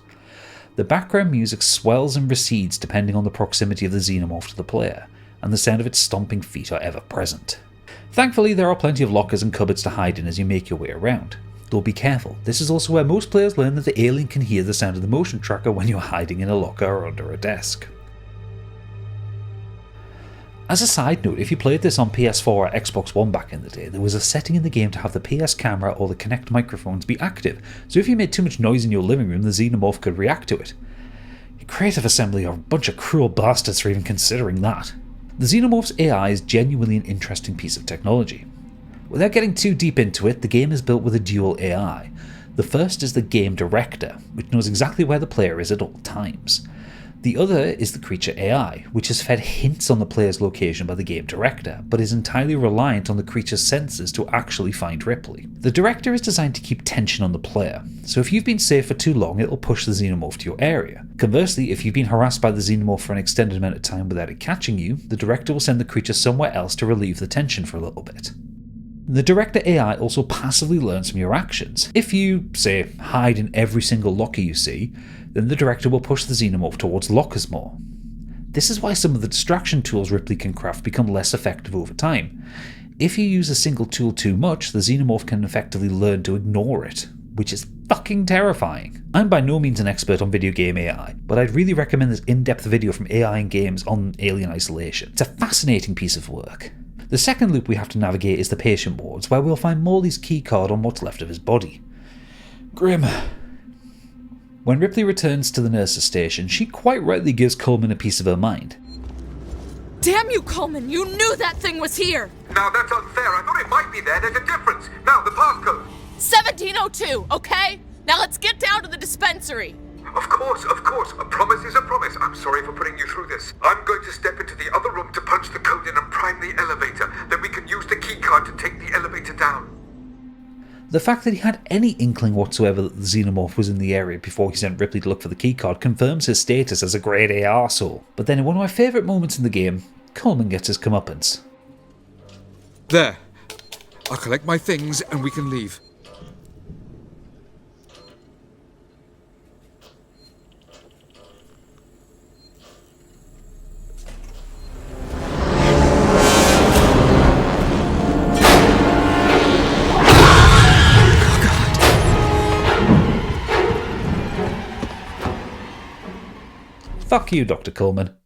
The background music swells and recedes depending on the proximity of the Xenomorph to the player, and the sound of its stomping feet are ever present. Thankfully, there are plenty of lockers and cupboards to hide in as you make your way around. Though be careful, this is also where most players learn that the alien can hear the sound of the motion tracker when you're hiding in a locker or under a desk. As a side note, if you played this on PS4 or Xbox One back in the day, there was a setting in the game to have the PS camera or the Kinect microphones be active, so if you made too much noise in your living room, the Xenomorph could react to it. Creative Assembly are a bunch of cruel bastards for even considering that. The Xenomorph's AI is genuinely an interesting piece of technology. Without getting too deep into it, the game is built with a dual AI. The first is the game director, which knows exactly where the player is at all times. The other is the creature AI, which is fed hints on the player's location by the game director, but is entirely reliant on the creature's senses to actually find Ripley. The director is designed to keep tension on the player, so if you've been safe for too long, it'll push the Xenomorph to your area. Conversely, if you've been harassed by the Xenomorph for an extended amount of time without it catching you, the director will send the creature somewhere else to relieve the tension for a little bit. The director AI also passively learns from your actions. If you, say, hide in every single locker you see, then the director will push the Xenomorph towards lockers more. This is why some of the distraction tools Ripley can craft become less effective over time. If you use a single tool too much, the Xenomorph can effectively learn to ignore it, which is fucking terrifying. I'm by no means an expert on video game AI, but I'd really recommend this in-depth video from AI in games on alien isolation. It's a fascinating piece of work. The second loop we have to navigate is the patient wards, where we'll find Morley's keycard on what's left of his body. Grim. When Ripley returns to the nurse's station, she quite rightly gives Coleman a piece of her mind. Damn you, Coleman! You knew that thing was here! Now that's unfair. I thought it might be there. There's a difference. Now, the passcode. 1702, okay? Now let's get down to the dispensary. Of course. A promise is a promise. I'm sorry for putting you through this. I'm going to step into the other room to punch the code in and prime the elevator. Then we can use the keycard to take the elevator down. The fact that he had any inkling whatsoever that the Xenomorph was in the area before he sent Ripley to look for the keycard confirms his status as a grade A arsehole. But then in one of my favourite moments in the game, Coleman gets his comeuppance. There. I'll collect my things and we can leave. Fuck you, Dr. Coleman.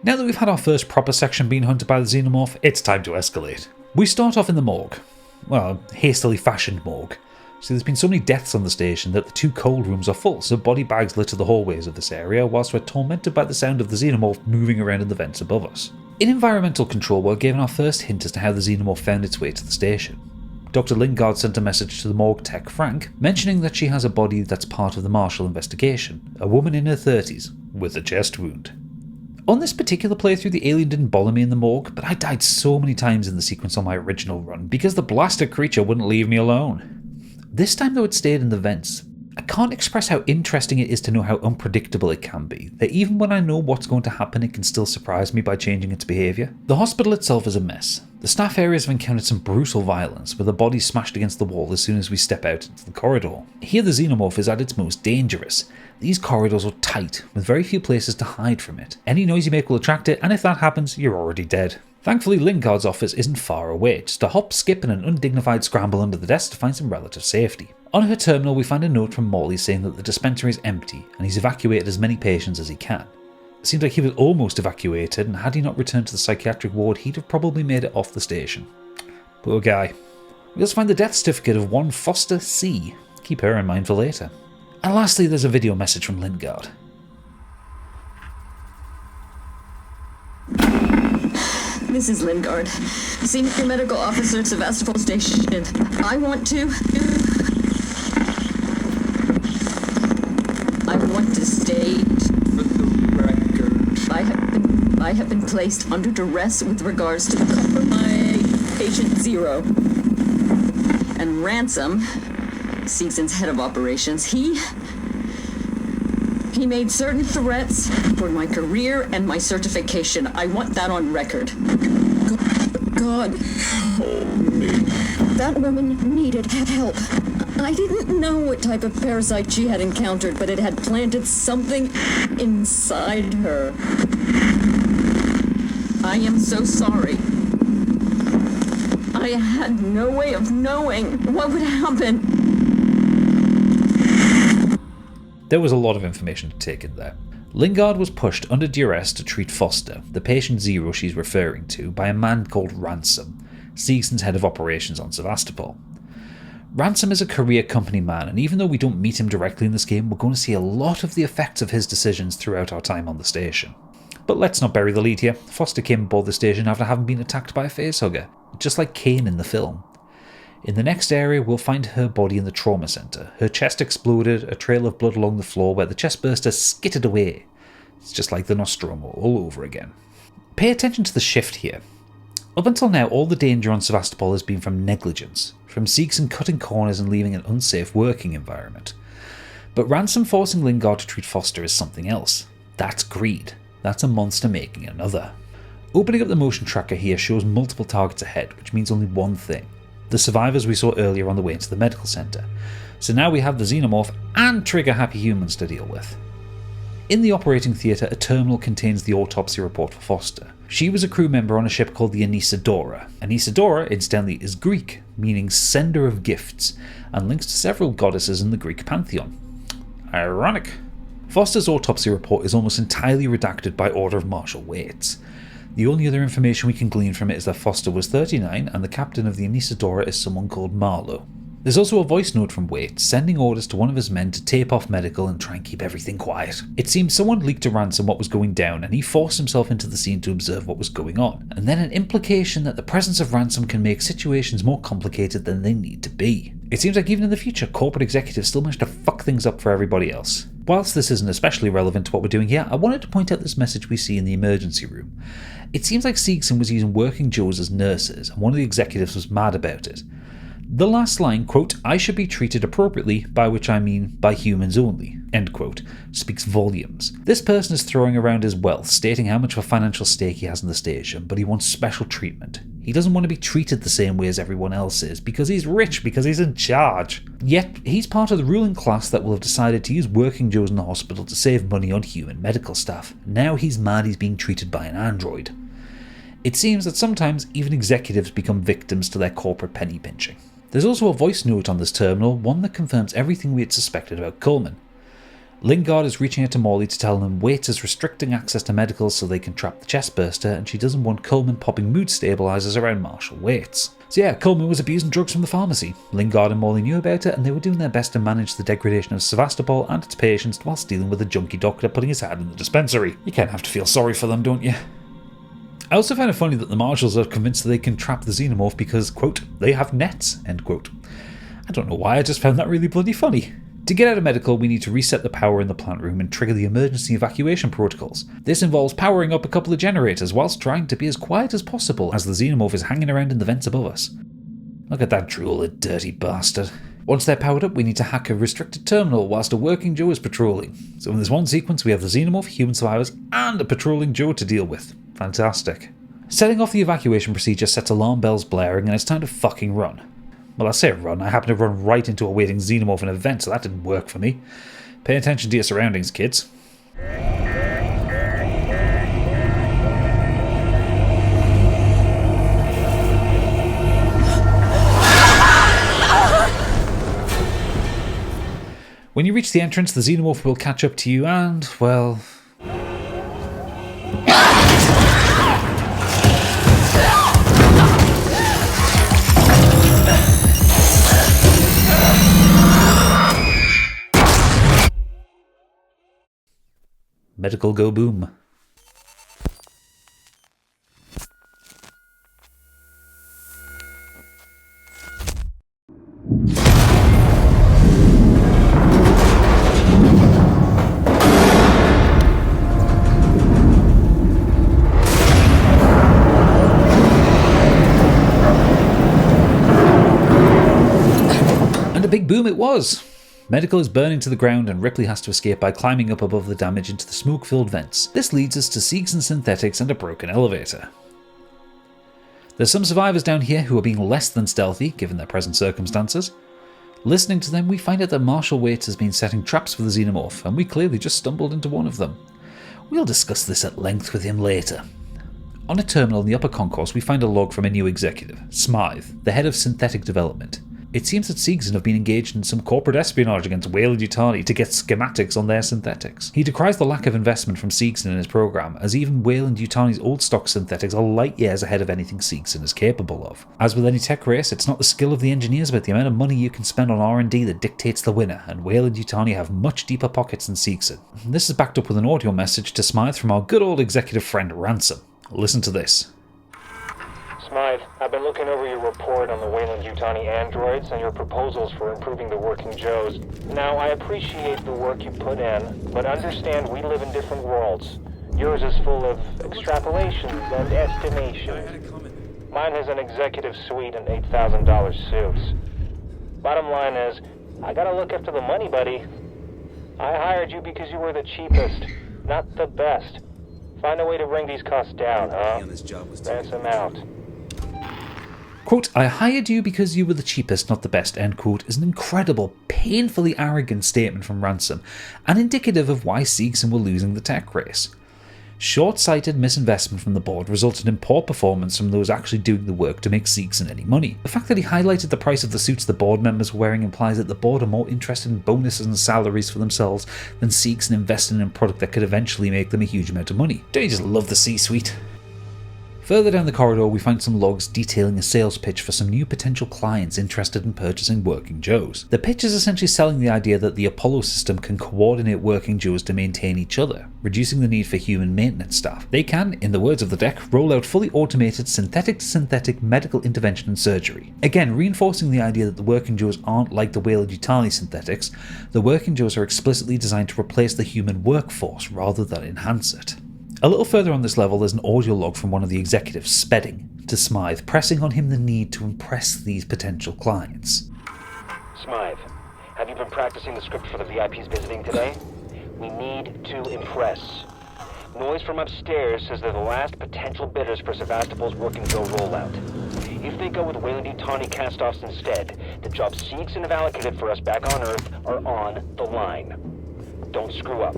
Now that we've had our first proper section being hunted by the Xenomorph, it's time to escalate. We start off in the morgue. Well, hastily fashioned morgue. So there's been so many deaths on the station that the 2 cold rooms are full, so body bags litter the hallways of this area, whilst we're tormented by the sound of the Xenomorph moving around in the vents above us. In environmental control, we're given our first hint as to how the Xenomorph found its way to the station. Dr. Lingard sent a message to the morgue tech Frank, mentioning that she has a body that's part of the Marshall investigation, a woman in her 30s, with a chest wound. On this particular playthrough, the alien didn't bother me in the morgue, but I died so many times in the sequence on my original run because the blasted creature wouldn't leave me alone. This time though it stayed in the vents. I can't express how interesting it is to know how unpredictable it can be, that even when I know what's going to happen it can still surprise me by changing its behaviour. The hospital itself is a mess. The staff areas have encountered some brutal violence, with a body smashed against the wall as soon as we step out into the corridor. Here the Xenomorph is at its most dangerous. These corridors are tight, with very few places to hide from it. Any noise you make will attract it, and if that happens, you're already dead. Thankfully, Lingard's office isn't far away, just a hop, skip and an undignified scramble under the desk to find some relative safety. On her terminal we find a note from Morley saying that the dispensary is empty and he's evacuated as many patients as he can. It seems like he was almost evacuated, and had he not returned to the psychiatric ward he'd have probably made it off the station. Poor guy. We also find the death certificate of one Foster C. Keep her in mind for later. And lastly there's a video message from Lingard. This is Lingard, Senior Medical Officer at Sevastopol Station. I want to state for the record. I have been placed under duress with regards to the compromised patient 0. And Ransom, Seegson's head of operations, he made certain threats for my career and my certification. I want that on record. God, help me. That woman needed help. I didn't know what type of parasite she had encountered, but it had planted something inside her. I am so sorry. I had no way of knowing what would happen. There was a lot of information to take in there. Lingard was pushed under duress to treat Foster, the patient 0 she's referring to, by a man called Ransom, Seegson's head of operations on Sevastopol. Ransom is a career company man, and even though we don't meet him directly in this game, we're going to see a lot of the effects of his decisions throughout our time on the station. But let's not bury the lead here. Foster came aboard the station after having been attacked by a facehugger, just like Kane in the film. In the next area, we'll find her body in the trauma centre. Her chest exploded, a trail of blood along the floor where the chestburster skittered away. It's just like the Nostromo all over again. Pay attention to the shift here. Up until now, all the danger on Sevastopol has been from negligence, from Seegson cutting corners and leaving an unsafe working environment. But Ransom forcing Lingard to treat Foster is something else. That's greed. That's a monster making another. Opening up the motion tracker here shows multiple targets ahead, which means only one thing. The survivors we saw earlier on the way into the medical centre. So now we have the Xenomorph and trigger-happy humans to deal with. In the operating theatre, a terminal contains the autopsy report for Foster. She was a crew member on a ship called the Anisadora. Anisadora, incidentally, is Greek, meaning sender of gifts, and links to several goddesses in the Greek pantheon. Ironic. Foster's autopsy report is almost entirely redacted by order of Marshal Waits. The only other information we can glean from it is that Foster was 39 and the captain of the Anisadora is someone called Marlowe. There's also a voice note from Waits sending orders to one of his men to tape off medical and try and keep everything quiet. It seems someone leaked to Ransom what was going down and he forced himself into the scene to observe what was going on, and then an implication that the presence of Ransom can make situations more complicated than they need to be. It seems like even in the future, corporate executives still manage to fuck things up for everybody else. Whilst this isn't especially relevant to what we're doing here, I wanted to point out this message we see in the emergency room. It seems like Seegson was using working Joes as nurses, and one of the executives was mad about it. The last line, quote, "I should be treated appropriately, by which I mean by humans only," end quote, speaks volumes. This person is throwing around his wealth, stating how much of a financial stake he has in the station, but he wants special treatment. He doesn't want to be treated the same way as everyone else is, because he's rich, because he's in charge. Yet, he's part of the ruling class that will have decided to use working Joes in the hospital to save money on human medical staff. Now he's mad he's being treated by an android. It seems that sometimes even executives become victims to their corporate penny pinching. There's also a voice note on this terminal, one that confirms everything we had suspected about Coleman. Lingard is reaching out to Morley to tell them Waits is restricting access to medicals so they can trap the chestburster, and she doesn't want Coleman popping mood stabilizers around Marshal Waits. So yeah, Coleman was abusing drugs from the pharmacy. Lingard and Morley knew about it, and they were doing their best to manage the degradation of Sevastopol and its patients whilst dealing with a junkie doctor putting his head in the dispensary. You kind of have to feel sorry for them, don't you? I also find it funny that the Marshals are convinced that they can trap the Xenomorph because, quote, they have nets, end quote. I don't know why, I just found that really bloody funny. To get out of medical, we need to reset the power in the plant room and trigger the emergency evacuation protocols. This involves powering up a couple of generators whilst trying to be as quiet as possible as the Xenomorph is hanging around in the vents above us. Look at that drool, the dirty bastard. Once they're powered up, we need to hack a restricted terminal whilst a working Joe is patrolling. So in this one sequence, we have the Xenomorph, human survivors, and a patrolling Joe to deal with. Fantastic. Setting off the evacuation procedure sets alarm bells blaring, and it's time to fucking run. Well, I say run, I happen to run right into a waiting Xenomorph in a vent, so that didn't work for me. Pay attention to your surroundings, kids. When you reach the entrance, the Xenomorph will catch up to you and, well... Medical go boom. And a big boom it was. Medical is burning to the ground and Ripley has to escape by climbing up above the damage into the smoke-filled vents. This leads us to Seegson synthetics and a broken elevator. There's some survivors down here who are being less than stealthy, given their present circumstances. Listening to them, we find out that Marshal Waits has been setting traps for the Xenomorph, and we clearly just stumbled into one of them. We'll discuss this at length with him later. On a terminal in the upper concourse, we find a log from a new executive, Smythe, the head of synthetic development. It seems that Seegson have been engaged in some corporate espionage against Weyland-Yutani to get schematics on their synthetics. He decries the lack of investment from Seegson in his program, as even Weyland-Yutani's old stock synthetics are light years ahead of anything Seegson is capable of. As with any tech race, it's not the skill of the engineers but the amount of money you can spend on R&D that dictates the winner, and Weyland-Yutani have much deeper pockets than Seegson. This is backed up with an audio message to Smythe from our good old executive friend Ransom. Listen to this. Smythe, I've been looking over your report on the Weyland-Yutani androids and your proposals for improving the working Joes. Now, I appreciate the work you put in, but understand we live in different worlds. Yours is full of extrapolations and estimations. Mine has an executive suite and $8,000 suits. Bottom line is, I gotta look after the money, buddy. I hired you because you were the cheapest, not the best. Find a way to bring these costs down, huh? Ransom out. Quote, I hired you because you were the cheapest, not the best, end quote, is an incredible, painfully arrogant statement from Ransom, and indicative of why Seegson were losing the tech race. Short-sighted misinvestment from the board resulted in poor performance from those actually doing the work to make Seegson any money. The fact that he highlighted the price of the suits the board members were wearing implies that the board are more interested in bonuses and salaries for themselves than Seegson investing in a product that could eventually make them a huge amount of money. Don't you just love the C-suite? Further down the corridor, we find some logs detailing a sales pitch for some new potential clients interested in purchasing working Joes. The pitch is essentially selling the idea that the Apollo system can coordinate working Joes to maintain each other, reducing the need for human maintenance staff. They can, in the words of the deck, roll out fully automated synthetic-to-synthetic medical intervention and surgery. Again, reinforcing the idea that the working Joes aren't like the Weyland-Yutani synthetics. The working Joes are explicitly designed to replace the human workforce rather than enhance it. A little further on this level, there's an audio log from one of the executives, Spedding, to Smythe, pressing on him the need to impress these potential clients. Smythe, have you been practicing the script for the VIPs visiting today? We need to impress. Noise from upstairs says they're the last potential bidders for Sevastopol's working Joe rollout. If they go with Weyland-Yutani cast-offs instead, the jobs Seegson have allocated for us back on Earth are on the line. Don't screw up.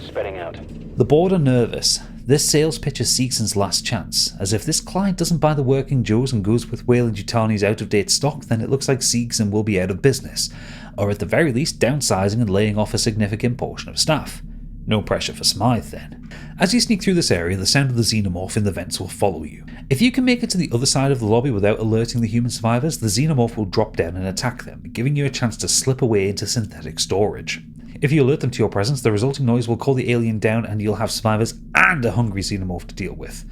Spedding out. The board are nervous. This sales pitch is Seegson's last chance, as if this client doesn't buy the working Joes and goes with Weyland-Yutani's out-of-date stock, then it looks like Seegson will be out of business, or at the very least downsizing and laying off a significant portion of staff. No pressure for Smythe then. As you sneak through this area, the sound of the Xenomorph in the vents will follow you. If you can make it to the other side of the lobby without alerting the human survivors, the Xenomorph will drop down and attack them, giving you a chance to slip away into synthetic storage. If you alert them to your presence, the resulting noise will call the alien down and you'll have survivors and a hungry Xenomorph to deal with.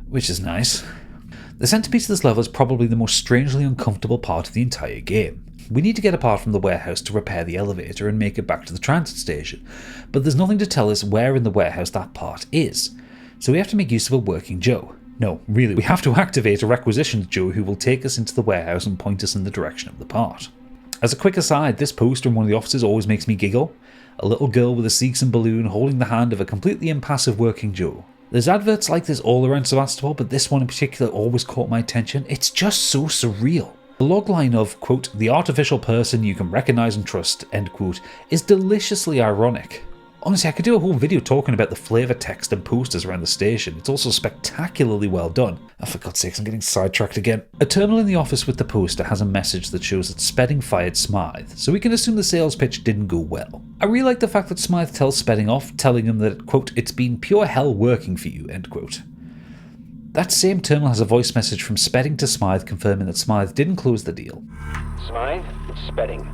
Which is nice. The centerpiece of this level is probably the most strangely uncomfortable part of the entire game. We need to get apart from the warehouse to repair the elevator and make it back to the transit station, but there's nothing to tell us where in the warehouse that part is, so we have to make use of a working Joe. No, really, we have to activate a requisitioned Joe who will take us into the warehouse and point us in the direction of the part. As a quick aside, this poster in one of the offices always makes me giggle. A little girl with a Seegson balloon holding the hand of a completely impassive working Joe. There's adverts like this all around Sevastopol, but this one in particular always caught my attention. It's just so surreal. The logline of, quote, the artificial person you can recognise and trust, end quote, is deliciously ironic. Honestly, I could do a whole video talking about the flavour text and posters around the station. It's also spectacularly well done. Oh, for God's sakes, I'm getting sidetracked again. A terminal in the office with the poster has a message that shows that Spedding fired Smythe, so we can assume the sales pitch didn't go well. I really like the fact that Smythe tells Spedding off, telling him that, quote, it's been pure hell working for you, end quote. That same terminal has a voice message from Spedding to Smythe confirming that Smythe didn't close the deal. Smythe, it's Spedding.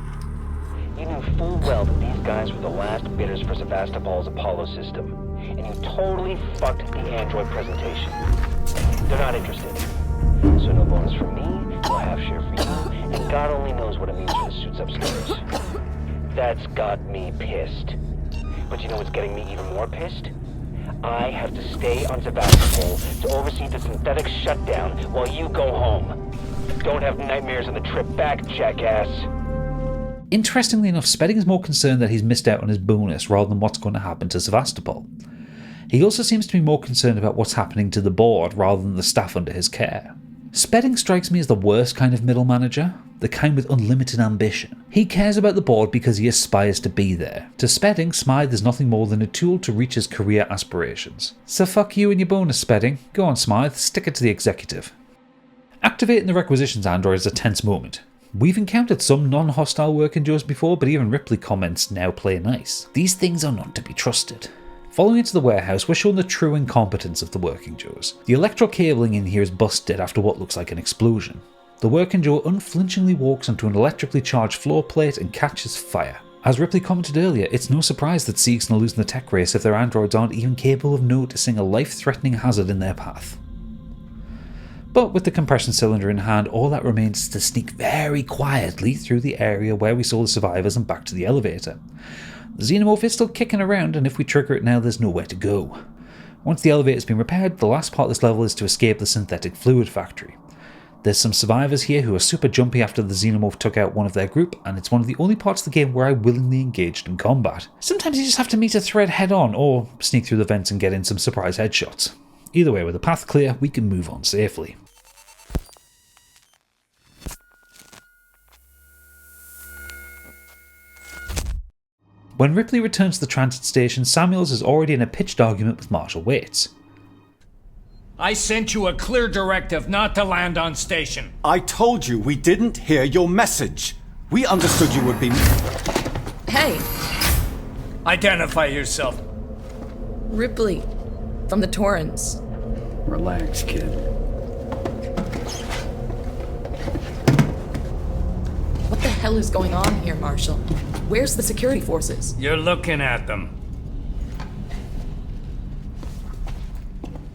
You knew full well that these guys were the last bidders for Sevastopol's Apollo system, and you totally fucked the android presentation. They're not interested. So no bonus for me, no half share for you, and God only knows what it means for the suits upstairs. That's got me pissed. But you know what's getting me even more pissed? I have to stay on Sevastopol to oversee the synthetic shutdown while you go home. Don't have nightmares on the trip back, jackass. Interestingly enough, Spedding is more concerned that he's missed out on his bonus rather than what's going to happen to Sevastopol. He also seems to be more concerned about what's happening to the board rather than the staff under his care. Spedding strikes me as the worst kind of middle manager, the kind with unlimited ambition. He cares about the board because he aspires to be there. To Spedding, Smythe is nothing more than a tool to reach his career aspirations. So fuck you and your bonus, Spedding. Go on, Smythe, stick it to the executive. Activating the requisitions android is a tense moment. We've encountered some non-hostile working Joes before, but even Ripley comments, now play nice. These things are not to be trusted. Following into the warehouse, we're shown the true incompetence of the working Joes. The electrical cabling in here is busted after what looks like an explosion. The working Joe unflinchingly walks onto an electrically charged floor plate and catches fire. As Ripley commented earlier, it's no surprise that Seegson are losing the tech race if their androids aren't even capable of noticing a life-threatening hazard in their path. But with the compression cylinder in hand, all that remains is to sneak very quietly through the area where we saw the survivors and back to the elevator. The Xenomorph is still kicking around, and if we trigger it now, there's nowhere to go. Once the elevator's been repaired, the last part of this level is to escape the synthetic fluid factory. There's some survivors here who are super jumpy after the Xenomorph took out one of their group, and it's one of the only parts of the game where I willingly engaged in combat. Sometimes you just have to meet a threat head on, or sneak through the vents and get in some surprise headshots. Either way, with the path clear, we can move on safely. When Ripley returns to the transit station, Samuels is already in a pitched argument with Marshal Waits. I sent you a clear directive not to land on station. I told you we didn't hear your message. We understood you would be... Hey! Identify yourself. Ripley, from the Torrens. Relax, kid. What the hell is going on here, Marshal? Where's the security forces? You're looking at them.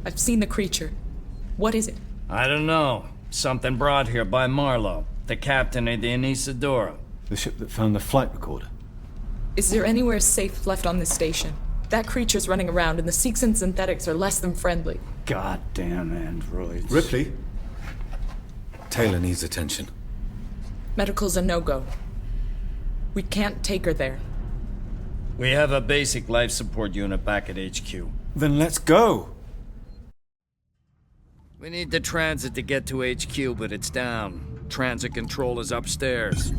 I've seen the creature. What is it? I don't know. Something brought here by Marlowe, the captain of the Isadora. The ship that found the flight recorder. Is there anywhere safe left on this station? That creature's running around and the Seegson synthetics are less than friendly. Goddamn androids. Ripley? Taylor needs attention. Medical's a no-go. We can't take her there. We have a basic life support unit back at HQ. Then let's go! We need the transit to get to HQ, but it's down. Transit control is upstairs.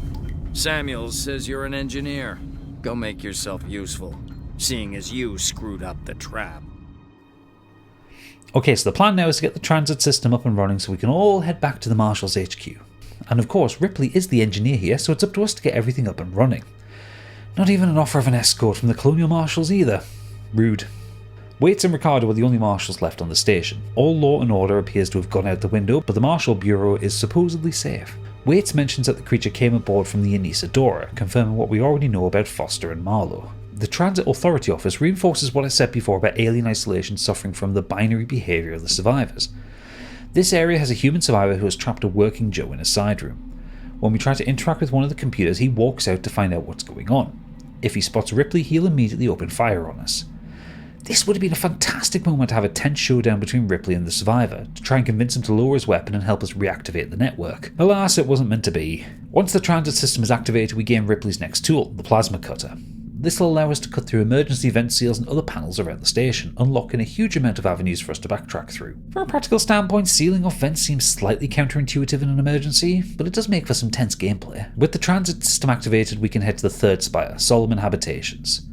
Samuels says you're an engineer. Go make yourself useful, seeing as you screwed up the trap. Okay, so the plan now is to get the transit system up and running so we can all head back to the Marshal's HQ. And of course, Ripley is the engineer here, so it's up to us to get everything up and running. Not even an offer of an escort from the Colonial Marshals either. Rude. Waits and Ricardo are the only marshals left on the station. All law and order appears to have gone out the window, but the Marshal Bureau is supposedly safe. Waits mentions that the creature came aboard from the Anesidora, confirming what we already know about Foster and Marlowe. The Transit Authority Office reinforces what I said before about alien isolation suffering from the binary behaviour of the survivors. This area has a human survivor who has trapped a working Joe in a side room. When we try to interact with one of the computers, he walks out to find out what's going on. If he spots Ripley, he'll immediately open fire on us. This would have been a fantastic moment to have a tense showdown between Ripley and the survivor, to try and convince him to lower his weapon and help us reactivate the network. Alas, it wasn't meant to be. Once the transit system is activated, we gain Ripley's next tool, the plasma cutter. This will allow us to cut through emergency vent seals and other panels around the station, unlocking a huge amount of avenues for us to backtrack through. From a practical standpoint, sealing off vents seems slightly counterintuitive in an emergency, but it does make for some tense gameplay. With the transit system activated, we can head to the third spire, Solomon Habitations.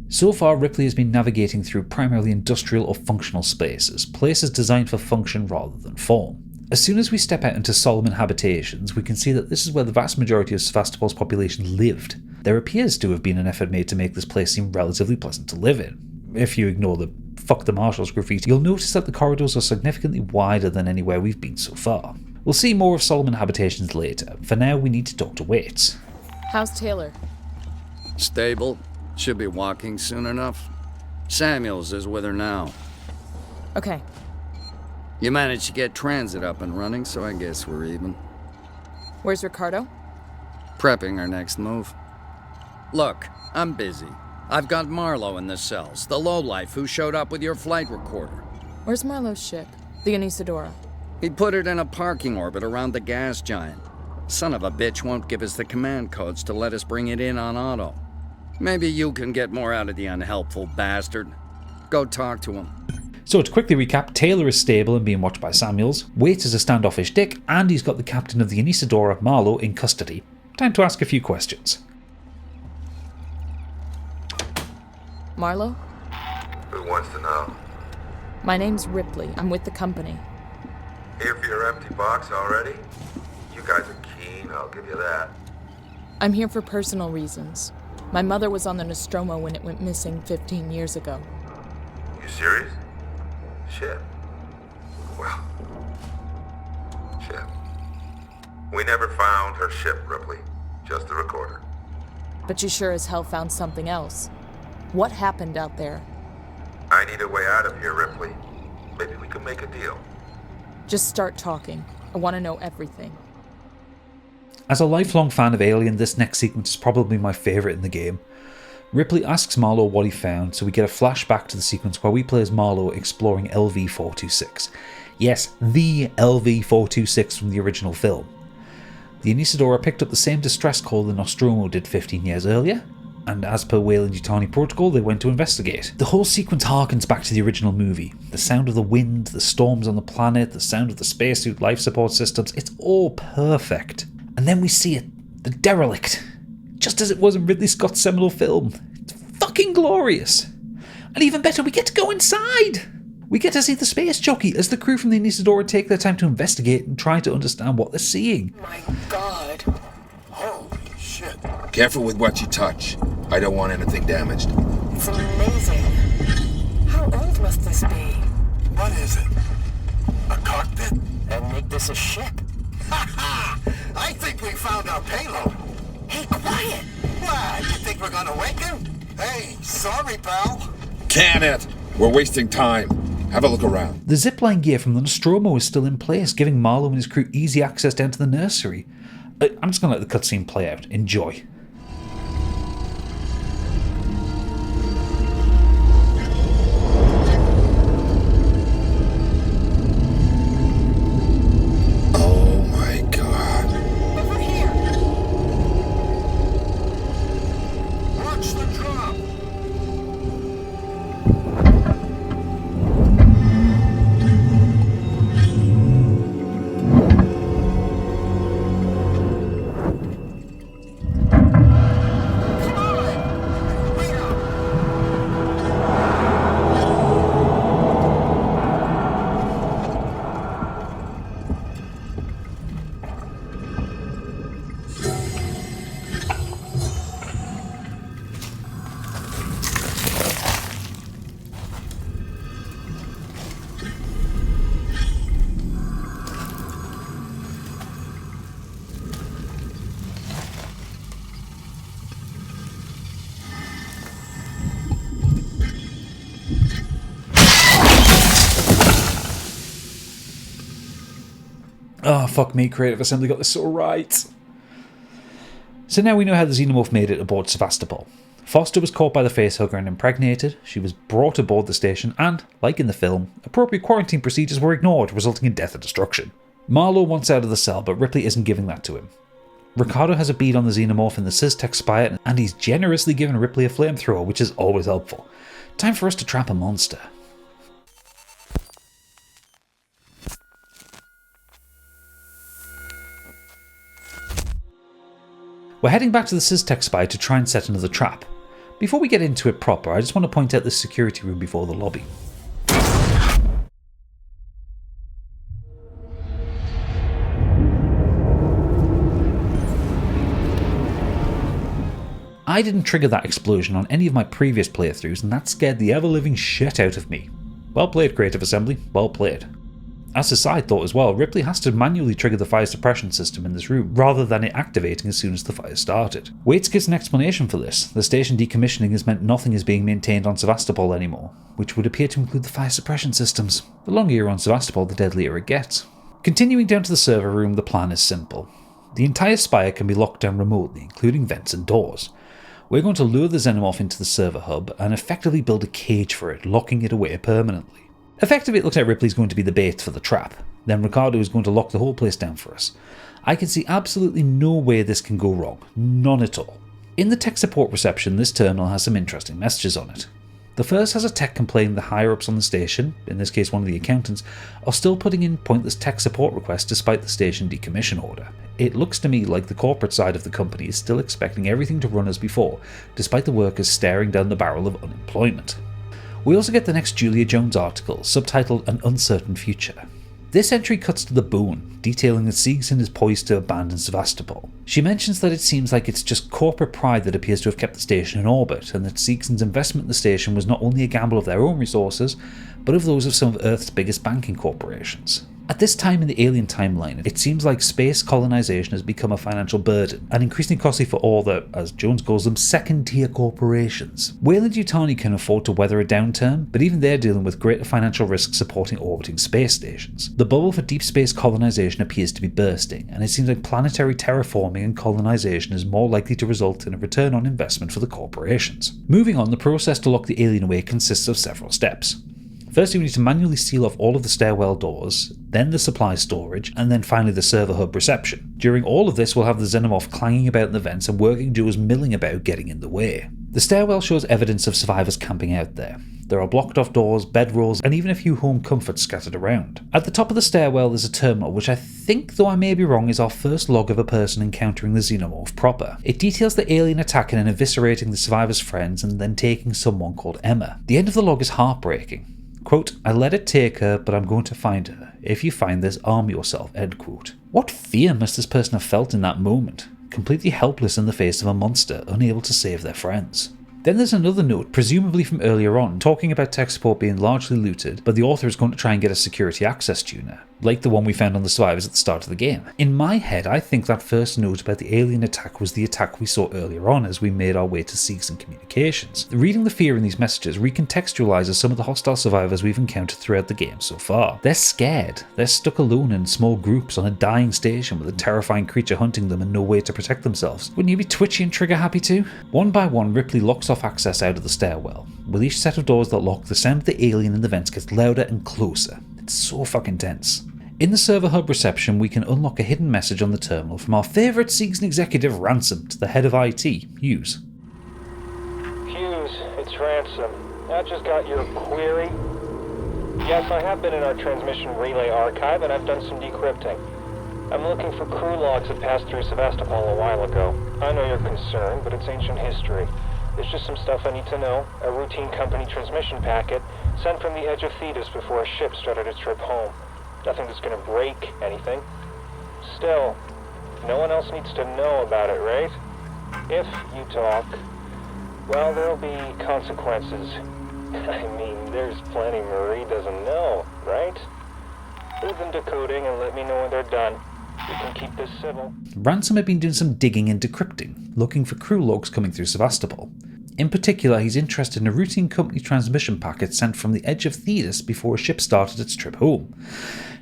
So far, Ripley has been navigating through primarily industrial or functional spaces, places designed for function rather than form. As soon as we step out into Solomon Habitations, we can see that this is where the vast majority of Sevastopol's population lived. There appears to have been an effort made to make this place seem relatively pleasant to live in. If you ignore the "fuck the Marshals" graffiti, you'll notice that the corridors are significantly wider than anywhere we've been so far. We'll see more of Solomon Habitations later. For now, we need to talk to Waits. How's Taylor? Stable. Should be walking soon enough. Samuels is with her now. Okay. You managed to get transit up and running, so I guess we're even. Where's Ricardo? Prepping our next move. Look, I'm busy. I've got Marlowe in the cells, the lowlife who showed up with your flight recorder. Where's Marlowe's ship? The Anesidora. He put it in a parking orbit around the gas giant. Son of a bitch won't give us the command codes to let us bring it in on auto. Maybe you can get more out of the unhelpful bastard. Go talk to him. So to quickly recap, Taylor is stable and being watched by Samuels, Waits is a standoffish dick, and he's got the captain of the Anesidora, Marlowe, in custody. Time to ask a few questions. Marlowe? Who wants to know? My name's Ripley. I'm with the company. Here for your empty box already? You guys are keen, I'll give you that. I'm here for personal reasons. My mother was on the Nostromo when it went missing 15 years ago. You serious? Shit. Well. Shit. We never found her ship, Ripley. Just the recorder. But you sure as hell found something else. What happened out there? I need a way out of here, Ripley. Maybe we can make a deal. Just start talking. I want to know everything. As a lifelong fan of Alien, this next sequence is probably my favourite in the game. Ripley asks Marlowe what he found, so we get a flashback to the sequence where we play as Marlowe exploring LV-426. Yes, the LV-426 from the original film. The Anesidora picked up the same distress call the Nostromo did 15 years earlier, and as per Weyland-Yutani protocol, they went to investigate. The whole sequence harkens back to the original movie. The sound of the wind, the storms on the planet, the sound of the spacesuit life support systems, it's all perfect. And then we see it, the derelict, just as it was in Ridley Scott's seminal film. It's fucking glorious. And even better, we get to go inside. We get to see the space jockey as the crew from the Anesidora take their time to investigate and try to understand what they're seeing. My God. Holy shit. Careful with what you touch. I don't want anything damaged. It's amazing. How old must this be? What is it? A cockpit? And make this a ship? Ha ha! I think we found our payload. Hey, quiet! What? You think we're gonna wake him? Hey, sorry, pal. Can it? We're wasting time. Have a look around. The zipline gear from the Nostromo is still in place, giving Marlowe and his crew easy access down to the nursery. I'm just going to let the cutscene play out. Enjoy. Oh my God. Over here. Watch the drop. Oh, fuck me, Creative Assembly got this so right. So now we know how the Xenomorph made it aboard Sevastopol. Foster was caught by the facehugger and impregnated, she was brought aboard the station, and, like in the film, appropriate quarantine procedures were ignored, resulting in death and destruction. Marlowe wants out of the cell, but Ripley isn't giving that to him. Ricardo has a bead on the Xenomorph in the Syztech spire, and he's generously given Ripley a flamethrower, which is always helpful. Time for us to trap a monster. We're heading back to the Syztech spire to try and set another trap. Before we get into it proper, I just want to point out this security room before the lobby. I didn't trigger that explosion on any of my previous playthroughs, and that scared the ever-living shit out of me. Well played, Creative Assembly, well played. As a side thought as well, Ripley has to manually trigger the fire suppression system in this room, rather than it activating as soon as the fire started. Waits gives an explanation for this. The station decommissioning has meant nothing is being maintained on Sevastopol anymore, which would appear to include the fire suppression systems. The longer you're on Sevastopol, the deadlier it gets. Continuing down to the server room, the plan is simple. The entire spire can be locked down remotely, including vents and doors. We're going to lure the Xenomorph into the server hub and effectively build a cage for it, locking it away permanently. Effectively, it looks like Ripley's going to be the bait for the trap. Then Ricardo is going to lock the whole place down for us. I can see absolutely no way this can go wrong. None at all. In the tech support reception, this terminal has some interesting messages on it. The first has a tech complaining the higher-ups on the station, in this case one of the accountants, are still putting in pointless tech support requests despite the station decommission order. It looks to me like the corporate side of the company is still expecting everything to run as before, despite the workers staring down the barrel of unemployment. We also get the next Julia Jones article, subtitled An Uncertain Future. This entry cuts to the bone, detailing that Seegson is poised to abandon Sevastopol. She mentions that it seems like it's just corporate pride that appears to have kept the station in orbit, and that Seegson's investment in the station was not only a gamble of their own resources, but of those of some of Earth's biggest banking corporations. At this time in the alien timeline, it seems like space colonization has become a financial burden, and increasingly costly for all the, as Jones calls them, second-tier corporations. Weyland-Yutani can afford to weather a downturn, but even they're dealing with greater financial risk supporting orbiting space stations. The bubble for deep space colonization appears to be bursting, and it seems like planetary terraforming and colonization is more likely to result in a return on investment for the corporations. Moving on, the process to lock the alien away consists of several steps. Firstly, we need to manually seal off all of the stairwell doors, then the supply storage, and then finally the server hub reception. During all of this, we'll have the Xenomorph clanging about in the vents and working duos milling about getting in the way. The stairwell shows evidence of survivors camping out there. There are blocked off doors, bedrolls, and even a few home comforts scattered around. At the top of the stairwell there's a terminal, which I think, though I may be wrong, is our first log of a person encountering the Xenomorph proper. It details the alien attacking and eviscerating the survivors' friends and then taking someone called Emma. The end of the log is heartbreaking. Quote, I let it take her, but I'm going to find her. If you find this, arm yourself, end quote. What fear must this person have felt in that moment? Completely helpless in the face of a monster, unable to save their friends. Then there's another note, presumably from earlier on, talking about tech support being largely looted, but the author is going to try and get a security access tuner, like the one we found on the survivors at the start of the game. In my head, I think that first note about the alien attack was the attack we saw earlier on as we made our way to Seegson Communications. Reading the fear in these messages recontextualizes some of the hostile survivors we've encountered throughout the game so far. They're scared. They're stuck alone in small groups on a dying station with a terrifying creature hunting them and no way to protect themselves. Wouldn't you be twitchy and trigger happy too? One by one, Ripley locks off access out of the stairwell. With each set of doors that lock, the sound of the alien in the vents gets louder and closer. It's so fucking tense. In the server hub reception, we can unlock a hidden message on the terminal from our favourite Seegson executive, Ransom, to the head of IT, Hughes. Hughes, it's Ransom. I just got your query. Yes, I have been in our transmission relay archive and I've done some decrypting. I'm looking for crew logs that passed through Sevastopol a while ago. I know you're concerned, but it's ancient history. There's just some stuff I need to know. A routine company transmission packet sent from the edge of Thetis before a ship started its trip home. Nothing that's gonna break anything. Still, no one else needs to know about it, right? If you talk, well, there'll be consequences. I mean, there's plenty Marie doesn't know, right? Do them decoding and let me know when they're done. We can keep this civil. Ransom had been doing some digging and decrypting, looking for crew logs coming through Sevastopol. In particular, he's interested in a routine company transmission packet sent from the edge of Thetis before a ship started its trip home.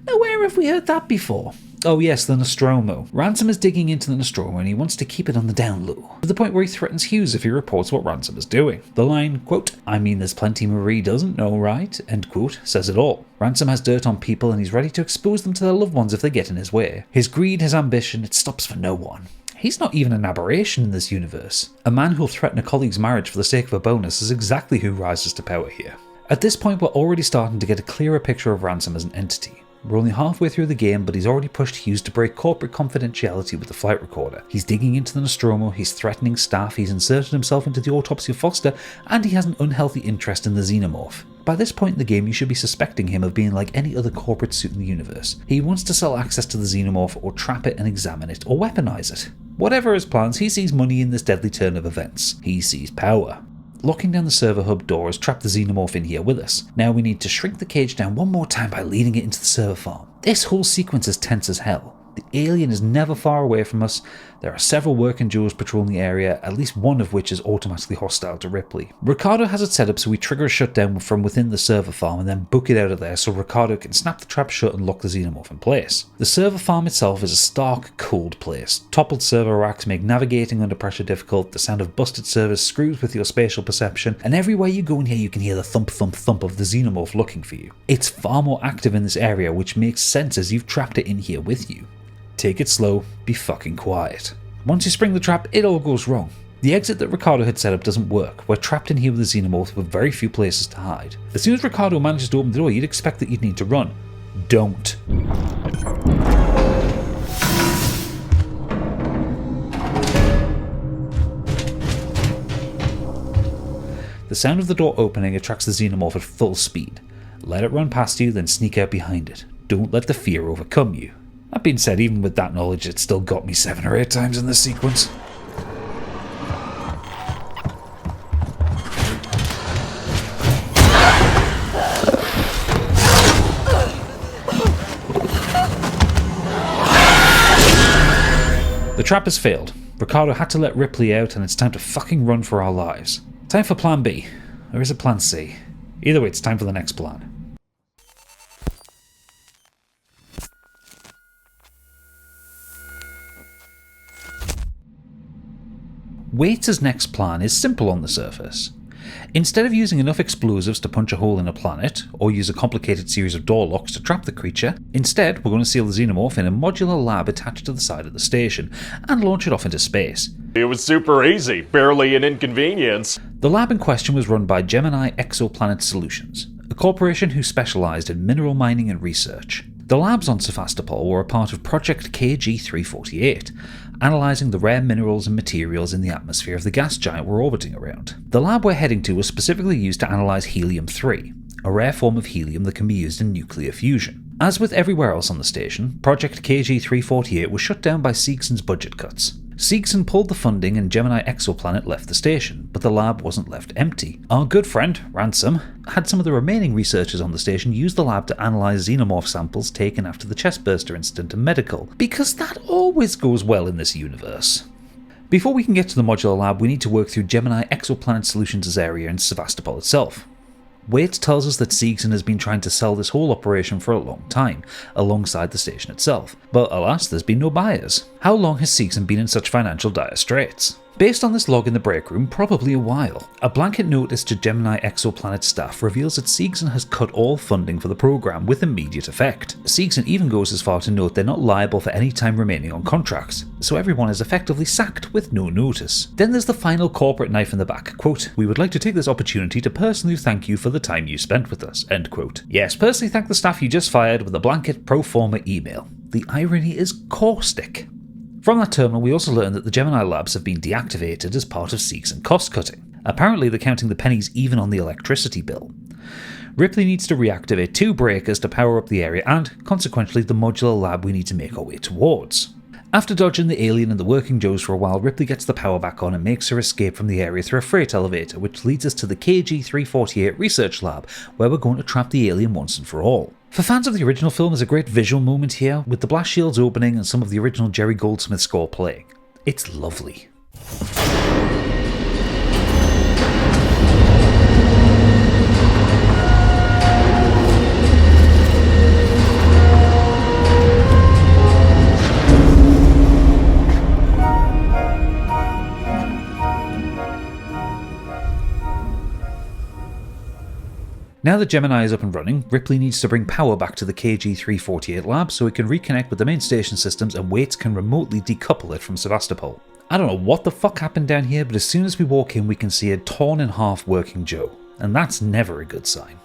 Now, where have we heard that before? Oh yes, the Nostromo. Ransom is digging into the Nostromo and he wants to keep it on the down low, to the point where he threatens Hughes if he reports what Ransom is doing. The line, quote, "I mean there's plenty Marie doesn't know, right?" end quote, says it all. Ransom has dirt on people and he's ready to expose them to their loved ones if they get in his way. His greed, his ambition, it stops for no one. He's not even an aberration in this universe. A man who'll threaten a colleague's marriage for the sake of a bonus is exactly who rises to power here. At this point, we're already starting to get a clearer picture of Ransom as an entity. We're only halfway through the game, but he's already pushed Hughes to break corporate confidentiality with the flight recorder. He's digging into the Nostromo, he's threatening staff, he's inserted himself into the autopsy of Foster, and he has an unhealthy interest in the Xenomorph. By this point in the game, you should be suspecting him of being like any other corporate suit in the universe. He wants to sell access to the Xenomorph, or trap it and examine it, or weaponize it. Whatever his plans, he sees money in this deadly turn of events. He sees power. Locking down the server hub door has trapped the Xenomorph in here with us. Now we need to shrink the cage down one more time by leading it into the server farm. This whole sequence is tense as hell. The alien is never far away from us. There are several working Joes patrolling the area, at least one of which is automatically hostile to Ripley. Ricardo has it set up so we trigger a shutdown from within the server farm and then book it out of there so Ricardo can snap the trap shut and lock the Xenomorph in place. The server farm itself is a stark, cold place. Toppled server racks make navigating under pressure difficult, the sound of busted servers screws with your spatial perception, and everywhere you go in here you can hear the thump thump thump of the Xenomorph looking for you. It's far more active in this area, which makes sense as you've trapped it in here with you. Take it slow, be fucking quiet. Once you spring the trap, it all goes wrong. The exit that Ricardo had set up doesn't work. We're trapped in here with the Xenomorph with very few places to hide. As soon as Ricardo manages to open the door, you'd expect that you'd need to run. Don't. The sound of the door opening attracts the Xenomorph at full speed. Let it run past you, then sneak out behind it. Don't let the fear overcome you. That being said, even with that knowledge, it still got me 7 or 8 times in this sequence. The trap has failed. Ricardo had to let Ripley out and it's time to fucking run for our lives. Time for plan B. Or is it plan C? Either way, it's time for the next plan. Waits' next plan is simple on the surface. Instead of using enough explosives to punch a hole in a planet, or use a complicated series of door locks to trap the creature, instead we're going to seal the Xenomorph in a modular lab attached to the side of the station, and launch it off into space. It was super easy, barely an inconvenience. The lab in question was run by Gemini Exoplanet Solutions, a corporation who specialised in mineral mining and research. The labs on Sevastopol were a part of Project KG-348, analysing the rare minerals and materials in the atmosphere of the gas giant we're orbiting around. The lab we're heading to was specifically used to analyse helium-3, a rare form of helium that can be used in nuclear fusion. As with everywhere else on the station, Project KG-348 was shut down by Seegson's budget cuts. Seegson pulled the funding and Gemini Exoplanet left the station, but the lab wasn't left empty. Our good friend, Ransom, had some of the remaining researchers on the station use the lab to analyse xenomorph samples taken after the chestburster incident in medical, because that always goes well in this universe. Before we can get to the modular lab, we need to work through Gemini Exoplanet Solutions' area in Sevastopol itself. Waits tells us that Seegson has been trying to sell this whole operation for a long time, alongside the station itself, but alas, there's been no buyers. How long has Seegson been in such financial dire straits? Based on this log in the break room, probably a while. A blanket notice to Gemini Exoplanet staff reveals that Seegson has cut all funding for the program with immediate effect. Seegson even goes as far to note they're not liable for any time remaining on contracts, so everyone is effectively sacked with no notice. Then there's the final corporate knife in the back, quote, "We would like to take this opportunity to personally thank you for the time you spent with us," end quote. Yes, personally thank the staff you just fired with a blanket pro forma email. The irony is caustic. From that terminal, we also learned that the Gemini labs have been deactivated as part of Seegson cost cutting. Apparently they're counting the pennies even on the electricity bill. Ripley needs to reactivate 2 breakers to power up the area and, consequently, the modular lab we need to make our way towards. After dodging the alien and the working Joes for a while, Ripley gets the power back on and makes her escape from the area through a freight elevator, which leads us to the KG-348 research lab, where we're going to trap the alien once and for all. For fans of the original film, there's a great visual moment here, with the blast shields opening and some of the original Jerry Goldsmith score playing. It's lovely. Now that Gemini is up and running, Ripley needs to bring power back to the KG-348 lab so it can reconnect with the main station systems and Waits can remotely decouple it from Sevastopol. I don't know what the fuck happened down here, but as soon as we walk in we can see a torn in half working Joe, and that's never a good sign.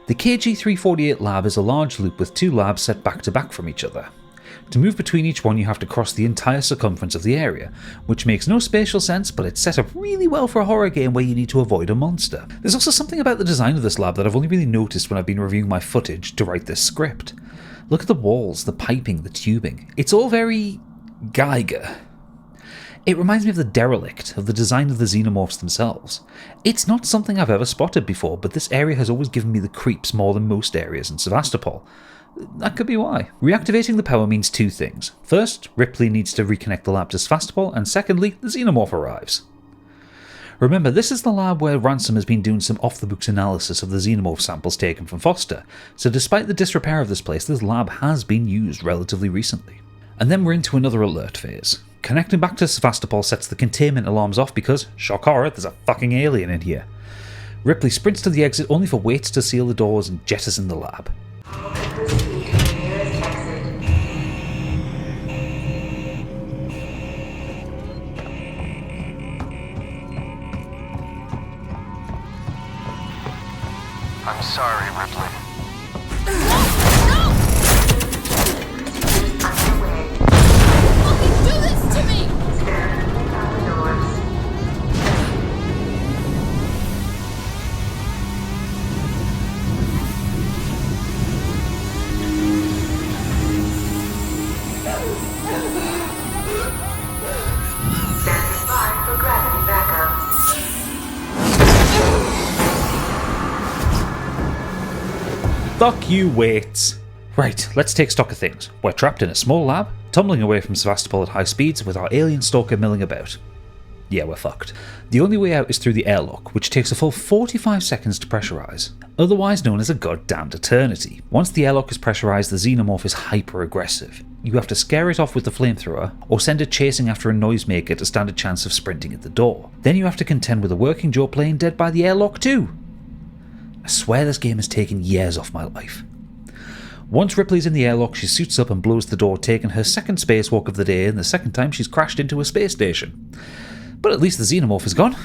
The KG-348 lab is a large loop with 2 labs set back to back from each other. To move between each one you have to cross the entire circumference of the area, which makes no spatial sense, but it's set up really well for a horror game where you need to avoid a monster. There's also something about the design of this lab that I've only really noticed when I've been reviewing my footage to write this script. Look at the walls, the piping, the tubing. It's all very Geiger. It reminds me of the derelict, of the design of the xenomorphs themselves. It's not something I've ever spotted before, but this area has always given me the creeps more than most areas in Sevastopol. That could be why. Reactivating the power means 2 things. First, Ripley needs to reconnect the lab to Sevastopol, and secondly, the xenomorph arrives. Remember, this is the lab where Ransom has been doing some off-the-books analysis of the xenomorph samples taken from Foster, so despite the disrepair of this place, this lab has been used relatively recently. And then we're into another alert phase. Connecting back to Sevastopol sets the containment alarms off because, shock horror, there's a fucking alien in here. Ripley sprints to the exit only for Waits to seal the doors and jettison the lab. I'm sorry, Ripley. Do this to me! Standing by for gravity backup. Fuck you, Waits. Right, let's take stock of things. We're trapped in a small lab, tumbling away from Sevastopol at high speeds with our alien stalker milling about. Yeah, we're fucked. The only way out is through the airlock, which takes a full 45 seconds to pressurise, otherwise known as a goddamned eternity. Once the airlock is pressurised, the xenomorph is hyper-aggressive. You have to scare it off with the flamethrower, or send it chasing after a noisemaker to stand a chance of sprinting at the door. Then you have to contend with a working Joe playing dead by the airlock too. I swear this game has taken years off my life. Once Ripley's in the airlock, she suits up and blows the door, taking her second spacewalk of the day and the second time she's crashed into a space station. But at least the xenomorph is gone.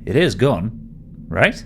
It is gone, right?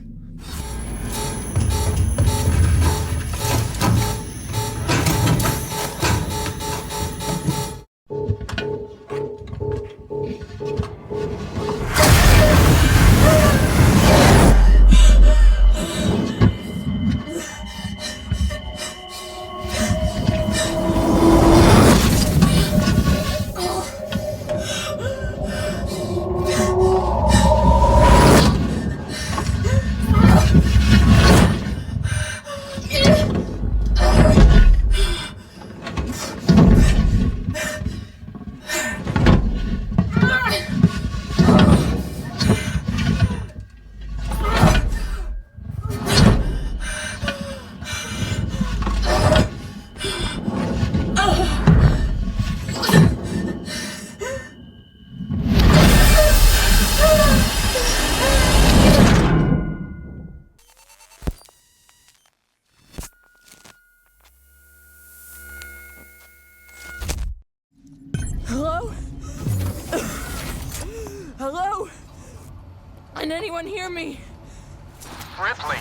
Hello? Hello? Can anyone hear me? Ripley,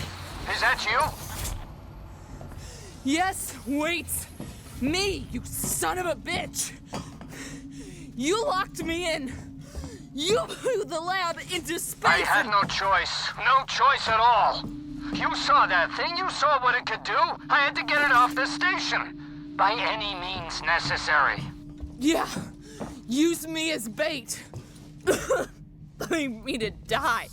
is that you? Yes, wait. Me, you son of a bitch. You locked me in. You blew the lab into space. I had no choice. No choice at all. You saw that thing. You saw what it could do. I had to get it off the station. By any means necessary. Yeah. Use me as bait. Leave me to die.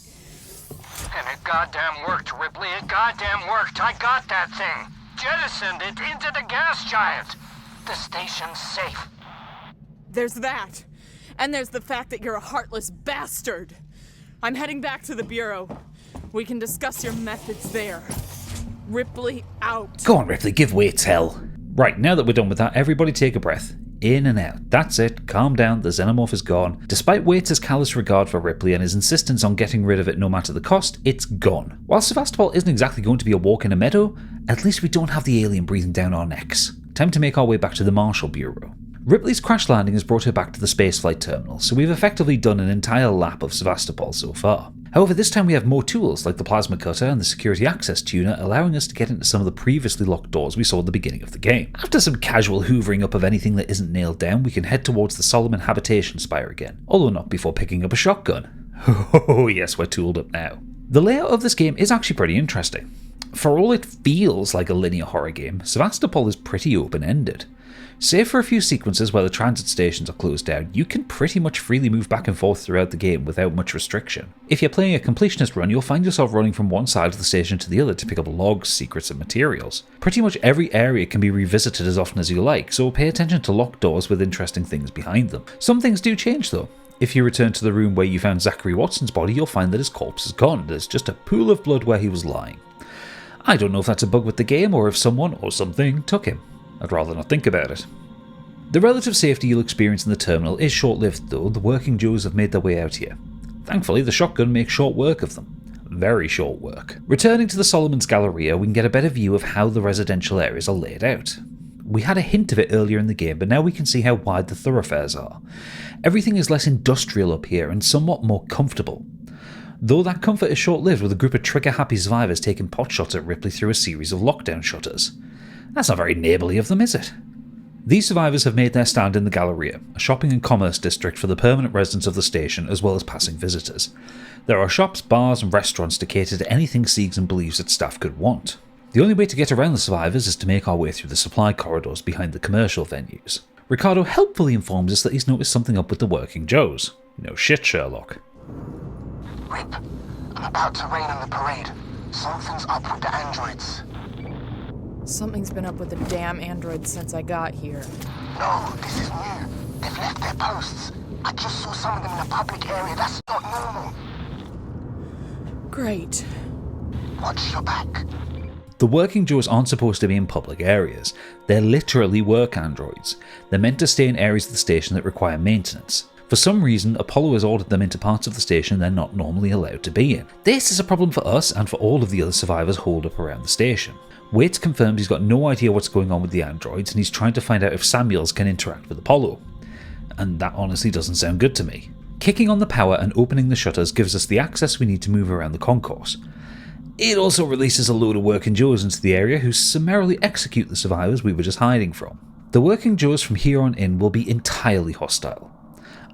And it goddamn worked, Ripley. It goddamn worked. I got that thing. Jettisoned it into the gas giant. The station's safe. There's that. And there's the fact that you're a heartless bastard. I'm heading back to the Bureau. We can discuss your methods there. Ripley out. Go on, Ripley, give Waits hell. Right, now that we're done with that, everybody take a breath. in and out. That's it, calm down, the Xenomorph is gone. Despite Waits' callous regard for Ripley and his insistence on getting rid of it no matter the cost, it's gone. While Sevastopol isn't exactly going to be a walk in a meadow, at least we don't have the alien breathing down our necks. Time to make our way back to the Marshal Bureau. Ripley's crash landing has brought her back to the spaceflight terminal, so we've effectively done an entire lap of Sevastopol so far. However, this time we have more tools, like the plasma cutter and the security access tuner, allowing us to get into some of the previously locked doors we saw at the beginning of the game. After some casual hoovering up of anything that isn't nailed down, we can head towards the Solomon habitation spire again, although not before picking up a shotgun. Oh yes, we're tooled up now. The layout of this game is actually pretty interesting. For all it feels like a linear horror game, Sevastopol is pretty open-ended. Save for a few sequences where the transit stations are closed down, you can pretty much freely move back and forth throughout the game without much restriction. If you're playing a completionist run, you'll find yourself running from one side of the station to the other to pick up logs, secrets and materials. Pretty much every area can be revisited as often as you like, so pay attention to locked doors with interesting things behind them. Some things do change though. If you return to the room where you found Zachary Watson's body, you'll find that his corpse is gone. There's just a pool of blood where he was lying. I don't know if that's a bug with the game or if someone or something took him. I'd rather not think about it. The relative safety you'll experience in the terminal is short-lived though. The working Joes have made their way out here. Thankfully, the shotgun makes short work of them. Very short work. Returning to the Solomon's Galleria, we can get a better view of how the residential areas are laid out. We had a hint of it earlier in the game, but now we can see how wide the thoroughfares are. Everything is less industrial up here and somewhat more comfortable. Though that comfort is short-lived, with a group of trigger-happy survivors taking potshots at Ripley through a series of lockdown shutters. That's not very neighbourly of them, is it? These survivors have made their stand in the Galleria, a shopping and commerce district for the permanent residents of the station as well as passing visitors. There are shops, bars and restaurants to cater to anything Seegson believes its staff could want. The only way to get around the survivors is to make our way through the supply corridors behind the commercial venues. Ricardo helpfully informs us that he's noticed something up with the working Joes. No shit, Sherlock. Rip, I'm about to rain on the parade. Something's up with the androids. Something's been up with the damn androids since I got here. No, this is new. They've left their posts. I just saw some of them in a public area. That's not normal. Great. Watch your back. The working Joes aren't supposed to be in public areas. They're literally work androids. They're meant to stay in areas of the station that require maintenance. For some reason, Apollo has ordered them into parts of the station they're not normally allowed to be in. This is a problem for us and for all of the other survivors holed up around the station. Waits confirmed he's got no idea what's going on with the androids and he's trying to find out if Samuels can interact with Apollo. And that honestly doesn't sound good to me. Kicking on the power and opening the shutters gives us the access we need to move around the concourse. It also releases a load of working Joes into the area who summarily execute the survivors we were just hiding from. The working Joes from here on in will be entirely hostile.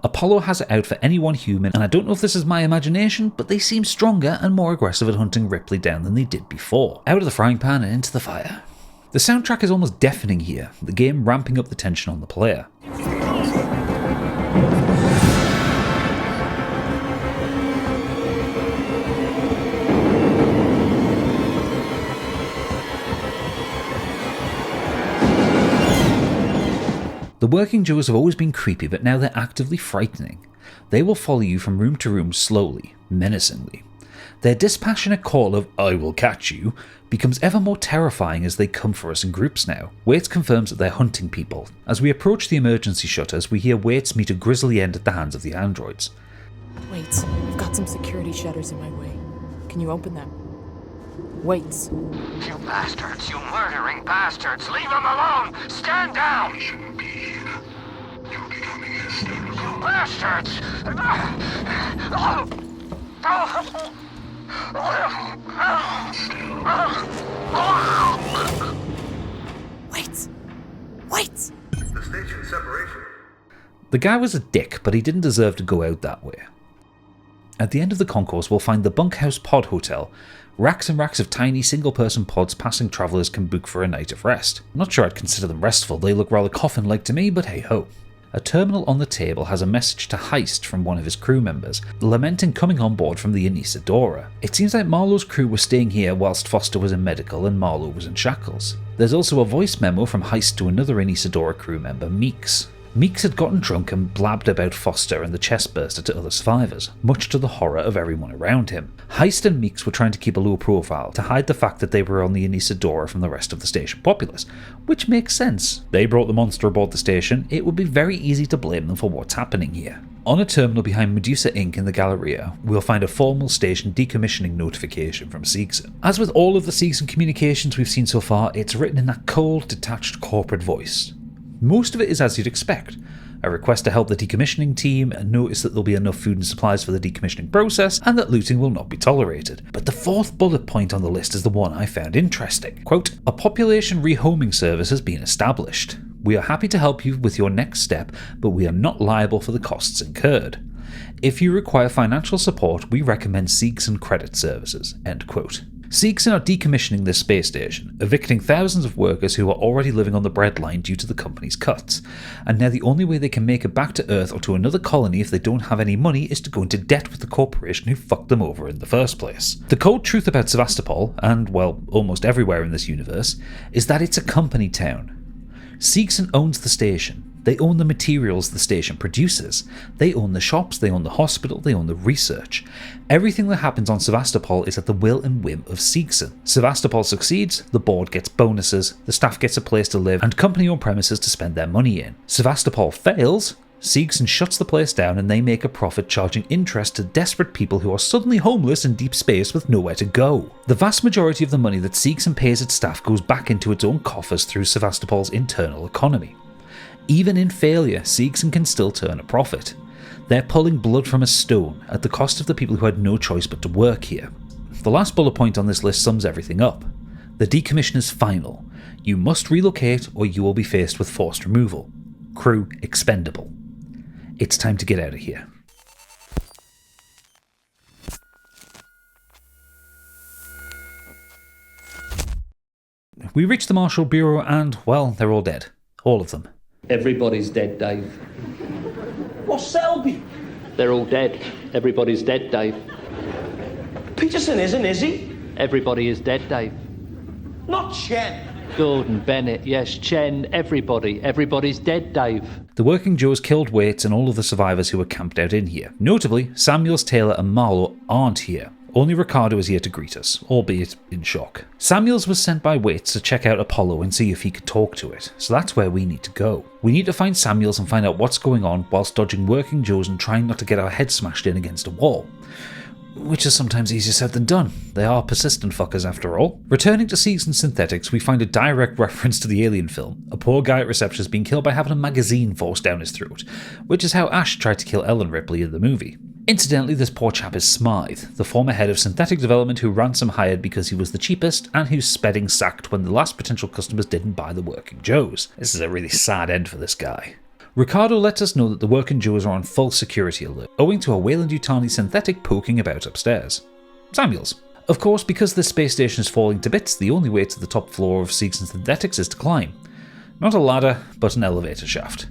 Apollo has it out for any one human, and I don't know if this is my imagination, but they seem stronger and more aggressive at hunting Ripley down than they did before. Out of the frying pan and into the fire. The soundtrack is almost deafening here, the game ramping up the tension on the player. The working Joes have always been creepy, but now they're actively frightening. They will follow you from room to room slowly, menacingly. Their dispassionate call of "I will catch you" becomes ever more terrifying as they come for us in groups now. Waits confirms that they're hunting people. As we approach the emergency shutters, we hear Waits meet a grisly end at the hands of the androids. Wait, I've got some security shutters in my way. Can you open them? Waits. You bastards, you murdering bastards! Leave him alone! Stand down! You shouldn't be here. You're becoming hysterical. You bastards! Wait! Wait! The station separation. The guy was a dick, but he didn't deserve to go out that way. At the end of the concourse, we'll find the Bunkhouse Pod Hotel. Racks and racks of tiny single-person pods passing travellers can book for a night of rest. I'm not sure I'd consider them restful, they look rather coffin-like to me, but hey-ho. A terminal on the table has a message to Heist from one of his crew members, lamenting coming on board from the Anesidora. It seems like Marlowe's crew was staying here whilst Foster was in medical and Marlowe was in shackles. There's also a voice memo from Heist to another Anesidora crew member, Meeks. Meeks had gotten drunk and blabbed about Foster and the chestburster to other survivors, much to the horror of everyone around him. Heist and Meeks were trying to keep a low profile to hide the fact that they were on the Anesidora from the rest of the station populace, which makes sense. They brought the monster aboard the station, it would be very easy to blame them for what's happening here. On a terminal behind Medusa Inc. in the Galleria, we'll find a formal station decommissioning notification from Seegson. As with all of the Seegson communications we've seen so far, it's written in that cold, detached corporate voice. Most of it is as you'd expect. A request to help the decommissioning team, and notice that there'll be enough food and supplies for the decommissioning process, and that looting will not be tolerated. But the fourth bullet point on the list is the one I found interesting. Quote, "A population rehoming service has been established. We are happy to help you with your next step, but we are not liable for the costs incurred. If you require financial support, we recommend Seegson Credit Services." End quote. Seegson are decommissioning this space station, evicting thousands of workers who are already living on the breadline due to the company's cuts, and now the only way they can make it back to Earth or to another colony if they don't have any money is to go into debt with the corporation who fucked them over in the first place. The cold truth about Sevastopol, and well, almost everywhere in this universe, is that it's a company town. Seegson owns the station. They own the materials the station produces. They own the shops, they own the hospital, they own the research. Everything that happens on Sevastopol is at the will and whim of Seegson. Sevastopol succeeds, the board gets bonuses, the staff gets a place to live, and company-owned premises to spend their money in. Sevastopol fails, Seegson shuts the place down and they make a profit charging interest to desperate people who are suddenly homeless in deep space with nowhere to go. The vast majority of the money that Seegson pays its staff goes back into its own coffers through Sevastopol's internal economy. Even in failure, Seegson can still turn a profit. They're pulling blood from a stone at the cost of the people who had no choice but to work here. The last bullet point on this list sums everything up. The decommission is final. You must relocate or you will be faced with forced removal. Crew expendable. It's time to get out of here. We reach the Marshall Bureau and, well, they're all dead. All of them. Everybody's dead, Dave. What's Selby? They're all dead. Everybody's dead, Dave. Peterson isn't, is he? Everybody is dead, Dave. Not Chen. Gordon, Bennett, yes, Chen, everybody. Everybody's dead, Dave. The Working Joes killed Waits and all of the survivors who were camped out in here. Notably, Samuels, Taylor and Marlowe aren't here. Only Ricardo is here to greet us, albeit in shock. Samuels was sent by Waits to check out Apollo and see if he could talk to it, so that's where we need to go. We need to find Samuels and find out what's going on whilst dodging Working Joes and trying not to get our heads smashed in against a wall. Which is sometimes easier said than done. They are persistent fuckers after all. Returning to Seegson Synthetics, we find a direct reference to the Alien film. A poor guy at reception is being killed by having a magazine forced down his throat, which is how Ash tried to kill Ellen Ripley in the movie. Incidentally, this poor chap is Smythe, the former head of synthetic development who Ransom hired because he was the cheapest and who Spedding sacked when the last potential customers didn't buy the Working Joes. This is a really sad end for this guy. Ricardo lets us know that the Working Joes are on full security alert, owing to a Weyland-Yutani synthetic poking about upstairs. Samuels. Of course, because this space station is falling to bits, the only way to the top floor of Seegson Synthetics is to climb. Not a ladder, but an elevator shaft.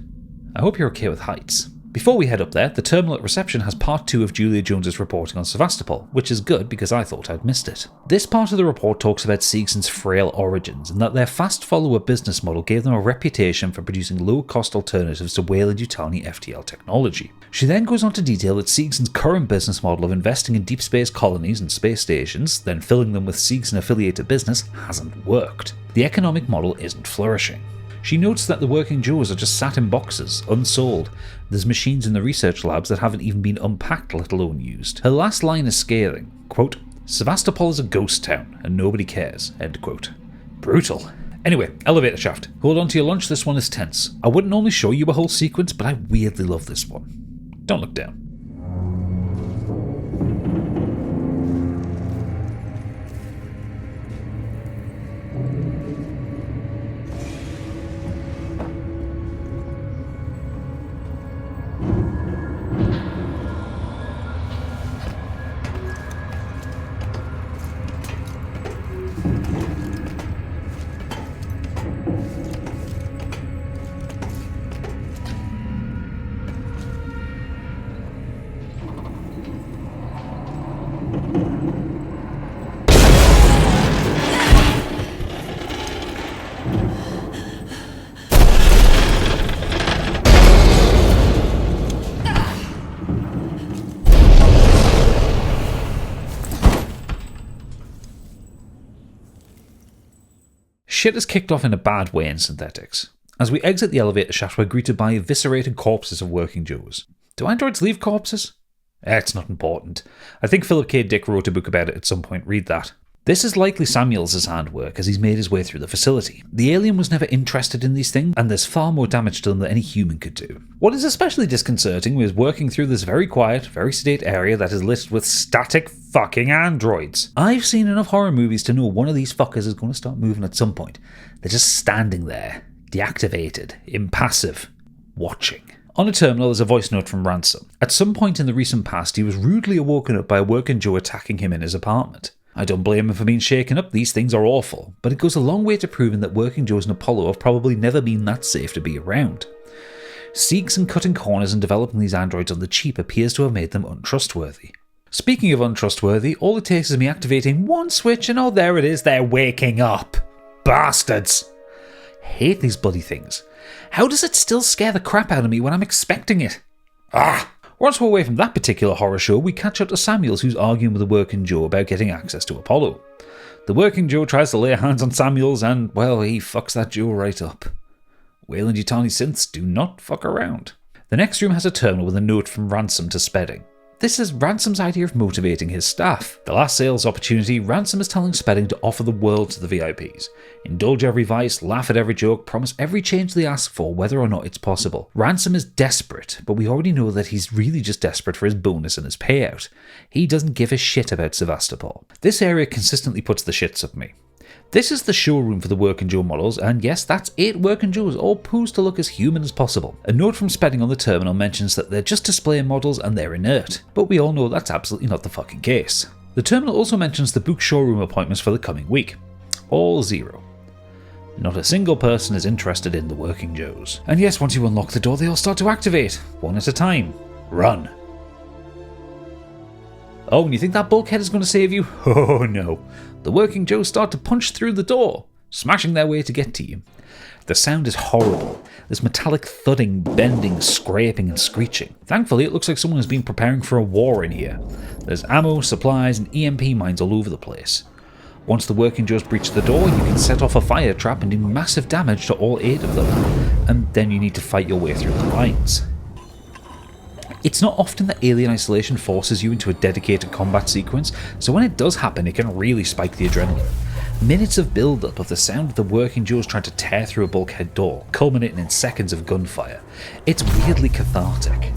I hope you're okay with heights. Before we head up there, the terminal at reception has part 2 of Julia Jones's reporting on Sevastopol, which is good because I thought I'd missed it. This part of the report talks about Seegson's frail origins and that their fast follower business model gave them a reputation for producing low-cost alternatives to Weyland-Yutani FTL technology. She then goes on to detail that Seegson's current business model of investing in deep space colonies and space stations, then filling them with Seegson-affiliated business, hasn't worked. The economic model isn't flourishing. She notes that the Working Joes are just sat in boxes, unsold. There's machines in the research labs that haven't even been unpacked, let alone used. Her last line is scathing. Quote, "Sevastopol is a ghost town, and nobody cares." End quote. Brutal. Anyway, elevator shaft. Hold on to your lunch, this one is tense. I wouldn't normally show you a whole sequence, but I weirdly love this one. Don't look down. Shit is kicked off in a bad way in synthetics. As we exit the elevator shaft, we're greeted by eviscerated corpses of working Joes. Do androids leave corpses? It's not important. I think Philip K. Dick wrote a book about it at some point, read that. This is likely Samuels' handwork as he's made his way through the facility. The alien was never interested in these things, and there's far more damage to them than any human could do. What is especially disconcerting is working through this very quiet, very sedate area that is littered with static fucking androids. I've seen enough horror movies to know one of these fuckers is going to start moving at some point. They're just standing there, deactivated, impassive, watching. On a terminal, there's a voice note from Ransom. At some point in the recent past, he was rudely awoken up by a working Joe attacking him in his apartment. I don't blame him for being shaken up, these things are awful, but it goes a long way to proving that working Joes and Apollo have probably never been that safe to be around. Seegson cutting corners and developing these androids on the cheap appears to have made them untrustworthy. Speaking of untrustworthy, all it takes is me activating one switch and oh there it is, they're waking up. Bastards! Hate these bloody things. How does it still scare the crap out of me when I'm expecting it? Once we're away from that particular horror show, we catch up to Samuels, who's arguing with the working Joe about getting access to Apollo. The working Joe tries to lay hands on Samuels and, well, he fucks that Joe right up. Weyland-Yutani synths do not fuck around. The next room has a terminal with a note from Ransom to Spedding. This is Ransom's idea of motivating his staff. The last sales opportunity, Ransom is telling Spedding to offer the world to the VIPs. Indulge every vice, laugh at every joke, promise every change they ask for, whether or not it's possible. Ransom is desperate, but we already know that he's really just desperate for his bonus and his payout. He doesn't give a shit about Sevastopol. This area consistently puts the shits up me. This is the showroom for the Working Joe models, and yes, that's 8 Working Joes, all posed to look as human as possible. A note from Spedding on the terminal mentions that they're just display models and they're inert, but we all know that's absolutely not the fucking case. The terminal also mentions the book showroom appointments for the coming week. All 0. Not a single person is interested in the Working Joes. And yes, once you unlock the door, they all start to activate, one at a time. Run. Oh, and you think that bulkhead is going to save you? Oh no. The Working Joes start to punch through the door, smashing their way to get to you. The sound is horrible. There's metallic thudding, bending, scraping and screeching. Thankfully, it looks like someone has been preparing for a war in here. There's ammo, supplies and EMP mines all over the place. Once the Working Joes breach the door, you can set off a fire trap and do massive damage to all 8 of them. And then you need to fight your way through the lines. It's not often that Alien Isolation forces you into a dedicated combat sequence, so when it does happen it can really spike the adrenaline. Minutes of build-up of the sound of the Working Joes trying to tear through a bulkhead door, culminating in seconds of gunfire. It's weirdly cathartic.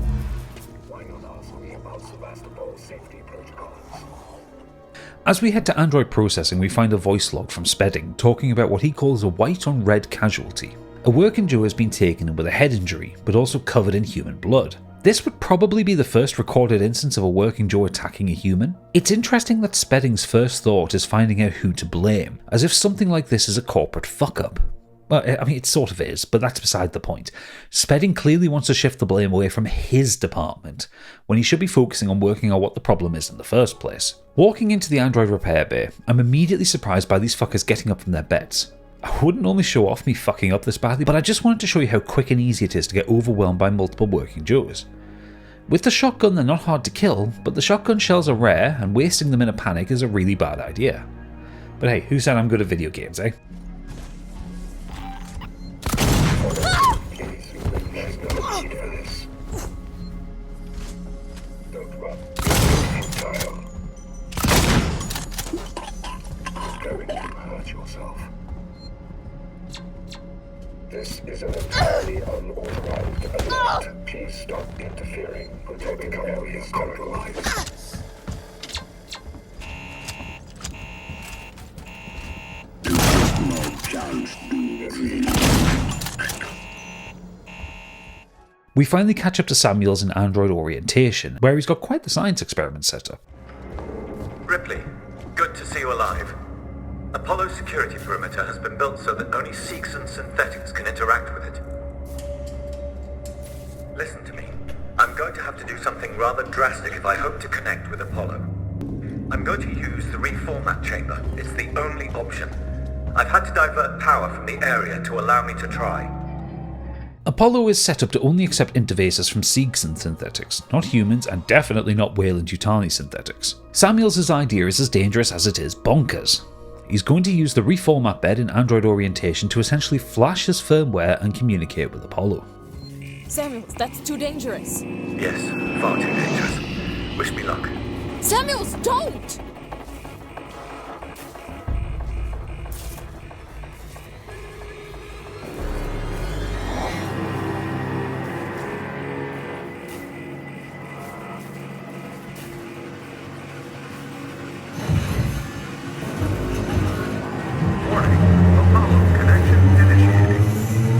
As we head to Android processing, we find a voice log from Spedding talking about what he calls a white on red casualty. A Working Joe has been taken with a head injury, but also covered in human blood. This would probably be the first recorded instance of a Working Joe attacking a human. It's interesting that Spedding's first thought is finding out who to blame, as if something like this is a corporate fuck-up. Well, I mean, it sort of is, but that's beside the point. Spedding clearly wants to shift the blame away from his department, when he should be focusing on working out what the problem is in the first place. Walking into the Android repair bay, I'm immediately surprised by these fuckers getting up from their beds. I wouldn't normally show off me fucking up this badly, but I just wanted to show you how quick and easy it is to get overwhelmed by multiple Working Joes. With the shotgun, they're not hard to kill, but the shotgun shells are rare, and wasting them in a panic is a really bad idea. But hey, who said I'm good at video games, eh? This is an entirely unauthorized alert. Please stop interfering. Protecting our area is compromised. No chance We finally catch up to Samuels in Android orientation, where he's got quite the science experiment set up. Ripley, good to see you alive. Apollo's security perimeter has been built so that only Seegson synthetics can interact with it. Listen to me. I'm going to have to do something rather drastic if I hope to connect with Apollo. I'm going to use the reformat chamber. It's the only option. I've had to divert power from the area to allow me to try. Apollo is set up to only accept interfaces from Seegson synthetics, not humans and definitely not Weyland-Yutani synthetics. Samuels' idea is as dangerous as it is bonkers. He's going to use the reformat bed in Android orientation to essentially flash his firmware and communicate with Apollo. Samuels, that's too dangerous. Yes, far too dangerous. Wish me luck. Samuels, don't!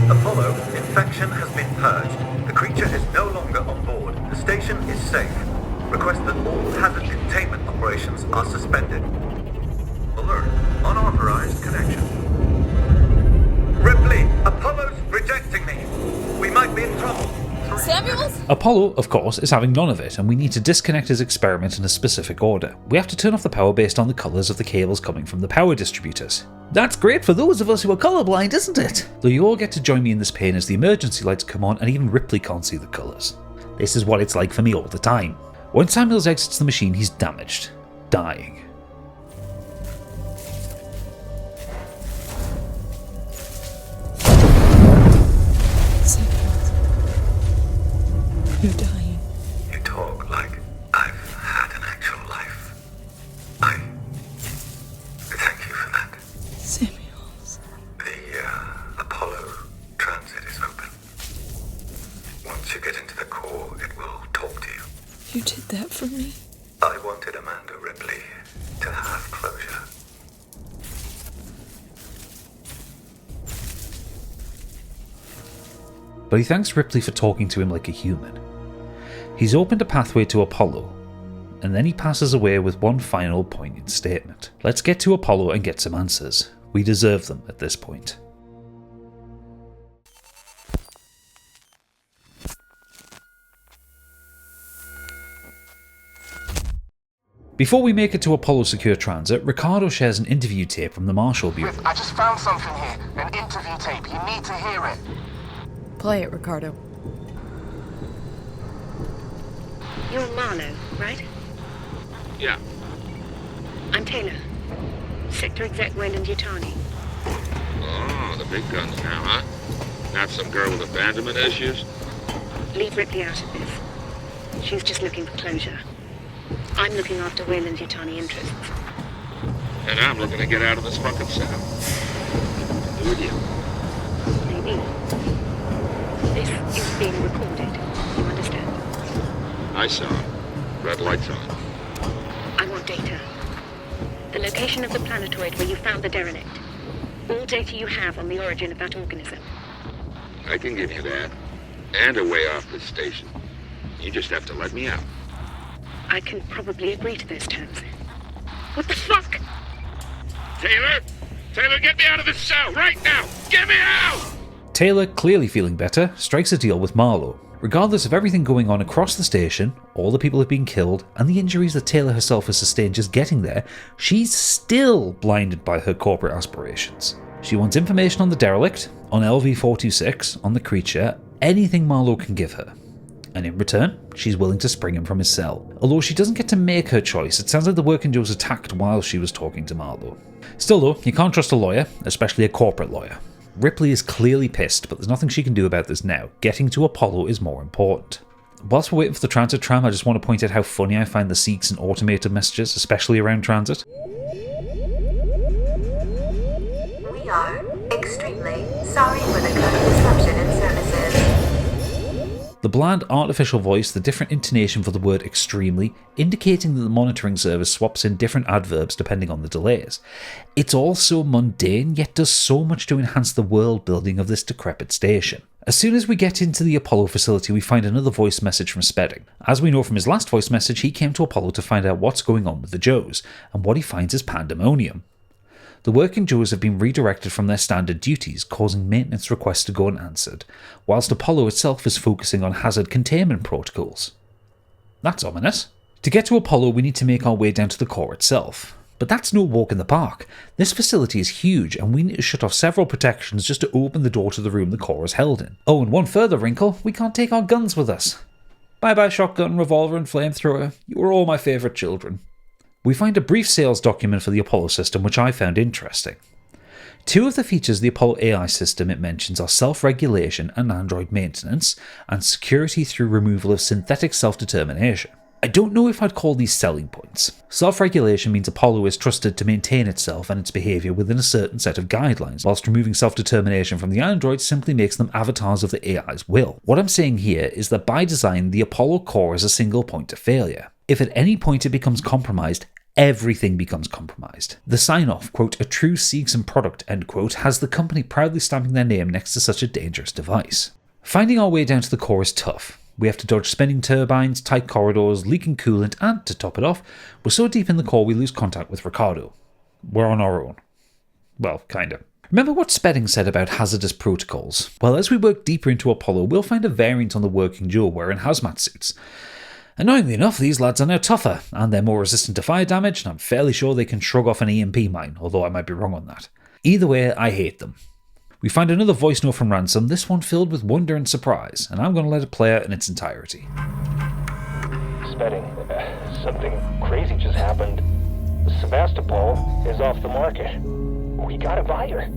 Apollo, infection has been purged. The creature is no longer on board. The station is safe. Request that all hazard containment operations are suspended. Alert. Unauthorized connection. Ripley, Apollo's rejecting me. We might be in trouble. Samuels? Apollo, of course, is having none of it, and we need to disconnect his experiment in a specific order. We have to turn off the power based on the colours of the cables coming from the power distributors. That's great for those of us who are colourblind, isn't it? Though you all get to join me in this pain as the emergency lights come on and even Ripley can't see the colours. This is what it's like for me all the time. When Samuels exits the machine, he's damaged, dying. You're dying. You talk like I've had an actual life. I thank you for that. Samuels. The Apollo transit is open. Once you get into the core, it will talk to you. You did that for me? I wanted Amanda Ripley to have closure. But he thanks Ripley for talking to him like a human. He's opened a pathway to Apollo, and then he passes away with one final poignant statement. Let's get to Apollo and get some answers. We deserve them at this point. Before we make it to Apollo Secure Transit, Ricardo shares an interview tape from the Marshall Bureau. I just found something here, an interview tape. You need to hear it. Play it, Ricardo. You're Marlowe, right? Yeah. I'm Taylor. Sector Exec Weyland-Yutani. Oh, the big guns now, huh? Not some girl with abandonment issues? Leave Ripley out of this. She's just looking for closure. I'm looking after Weyland-Yutani interests. And I'm looking to get out of this fucking cell. Who are you? Maybe. This is being recorded. You understand? I saw it. Red lights on. I want data. The location of the planetoid where you found the derelict. All data you have on the origin of that organism. I can give you that. And a way off this station. You just have to let me out. I can probably agree to those terms. What the fuck? Taylor! Taylor, get me out of this cell right now! Get me out! Taylor, clearly feeling better, strikes a deal with Marlowe. Regardless of everything going on across the station, all the people have been killed, and the injuries that Taylor herself has sustained just getting there, she's still blinded by her corporate aspirations. She wants information on the derelict, on LV-426, on the creature, anything Marlowe can give her. And in return, she's willing to spring him from his cell. Although she doesn't get to make her choice, it sounds like the Working Joe was attacked while she was talking to Marlowe. Still though, you can't trust a lawyer, especially a corporate lawyer. Ripley is clearly pissed, but there's nothing she can do about this now. Getting to Apollo is more important. Whilst we're waiting for the transit tram, I just want to point out how funny I find the Seegson automated messages, especially around transit. We are extremely sorry for the current disruption in services. The bland artificial voice, the different intonation for the word extremely, indicating that the monitoring service swaps in different adverbs depending on the delays. It's all so mundane, yet does so much to enhance the world building of this decrepit station. As soon as we get into the Apollo facility, we find another voice message from Spedding. As we know from his last voice message, he came to Apollo to find out what's going on with the Joes, and what he finds is pandemonium. The Working Joes have been redirected from their standard duties, causing maintenance requests to go unanswered, whilst Apollo itself is focusing on hazard containment protocols. That's ominous. To get to Apollo, we need to make our way down to the core itself. But that's no walk in the park. This facility is huge, and we need to shut off several protections just to open the door to the room the core is held in. Oh, and one further wrinkle, we can't take our guns with us. Bye bye shotgun, revolver and flamethrower. You were all my favourite children. We find a brief sales document for the Apollo system, which I found interesting. Two of the features of the Apollo AI system it mentions are self-regulation and android maintenance, and security through removal of synthetic self-determination. I don't know if I'd call these selling points. Self-regulation means Apollo is trusted to maintain itself and its behaviour within a certain set of guidelines, whilst removing self-determination from the androids simply makes them avatars of the AI's will. What I'm saying here is that by design, the Apollo core is a single point of failure. If at any point it becomes compromised, everything becomes compromised. The sign-off, quote, a true Seegson product, end quote, has the company proudly stamping their name next to such a dangerous device. Finding our way down to the core is tough. We have to dodge spinning turbines, tight corridors, leaking coolant, and, to top it off, we're so deep in the core we lose contact with Ricardo. We're on our own. Well, kinda. Remember what Spedding said about hazardous protocols? Well, as we work deeper into Apollo, we'll find a variant on the working Joe wearing hazmat suits. Annoyingly enough, these lads are now tougher, and they're more resistant to fire damage, and I'm fairly sure they can shrug off an EMP mine, although I might be wrong on that. Either way, I hate them. We find another voice note from Ransom, this one filled with wonder and surprise, and I'm going to let it play out in its entirety. Spedding, something crazy just happened. Sevastopol is off the market. We got a buyer.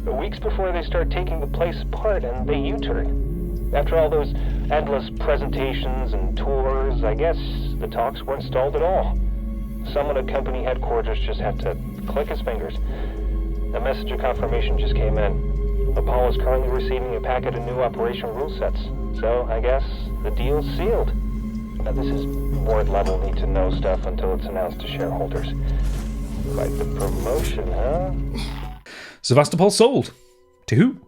Weeks before they start taking the place apart, and they U-turn. After all those endless presentations and tours, I guess the talks weren't stalled at all. Someone at company headquarters just had to click his fingers. A message of confirmation just came in. Apollo is currently receiving a packet of new operation rule sets, so I guess the deal's sealed. Now this is board-level need-to-know stuff until it's announced to shareholders. Quite the promotion, huh? Sevastopol sold. To who?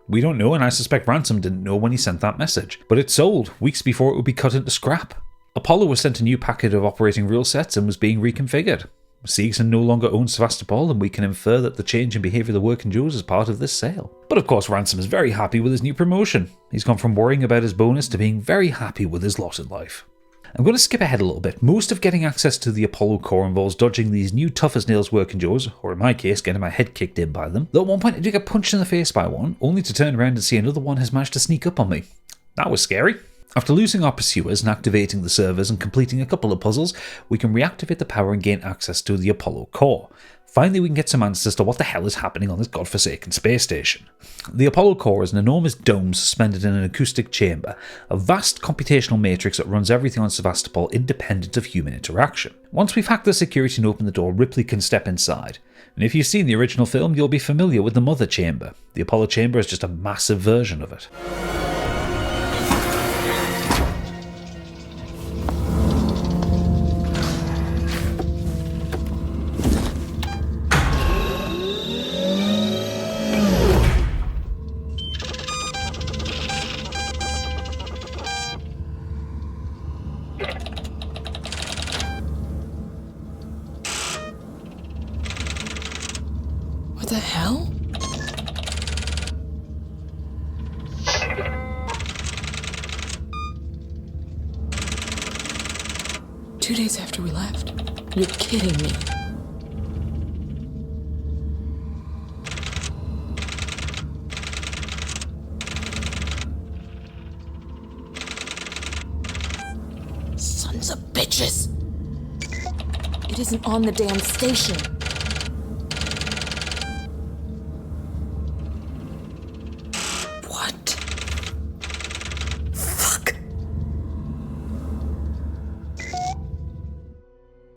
We don't know, and I suspect Ransom didn't know when he sent that message. But it sold, weeks before it would be cut into scrap. Apollo was sent a new packet of operating rule sets and was being reconfigured. Seegson no longer owns Sevastopol, and we can infer that the change in behaviour of the working Joes is part of this sale. But of course Ransom is very happy with his new promotion. He's gone from worrying about his bonus to being very happy with his lot in life. I'm going to skip ahead a little bit. Most of getting access to the Apollo core involves dodging these new tough-as-nails working Joes, or in my case, getting my head kicked in by them. Though at one point I do get punched in the face by one, only to turn around and see another one has managed to sneak up on me. That was scary. After losing our pursuers and activating the servers and completing a couple of puzzles, we can reactivate the power and gain access to the Apollo core. Finally, we can get some answers to what the hell is happening on this godforsaken space station. The Apollo core is an enormous dome suspended in an acoustic chamber, a vast computational matrix that runs everything on Sevastopol independent of human interaction. Once we've hacked the security and opened the door, Ripley can step inside. And if you've seen the original film, you'll be familiar with the Mother Chamber. The Apollo chamber is just a massive version of it. What the hell? Two days after we left? You're kidding me. Sons of bitches! It isn't on the damn station.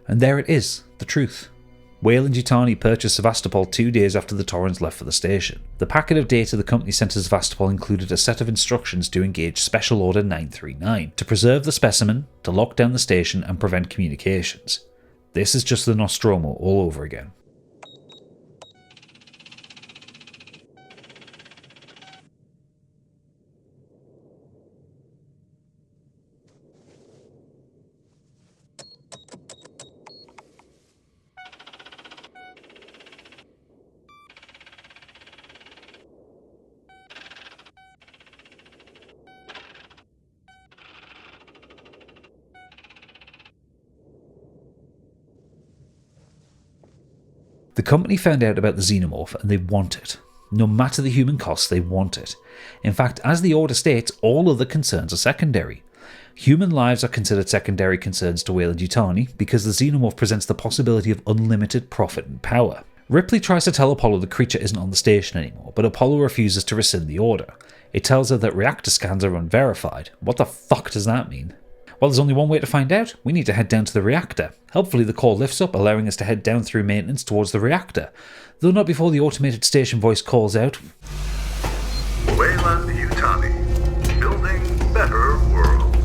And there it is, the truth. Weyland-Yutani purchased Sevastopol 2 days after the Torrens left for the station. The packet of data the company sent to Sevastopol included a set of instructions to engage Special Order 939, to preserve the specimen, to lock down the station and prevent communications. This is just the Nostromo all over again. The company found out about the Xenomorph and they want it. No matter the human cost, they want it. In fact, as the order states, all other concerns are secondary. Human lives are considered secondary concerns to Weyland-Yutani because the Xenomorph presents the possibility of unlimited profit and power. Ripley tries to tell Apollo the creature isn't on the station anymore, but Apollo refuses to rescind the order. It tells her that reactor scans are unverified. What the fuck does that mean? Well, there's only one way to find out. We need to head down to the reactor. Helpfully, the core lifts up, allowing us to head down through maintenance towards the reactor. Though not before the automated station voice calls out, Weyland-Yutani, building better worlds.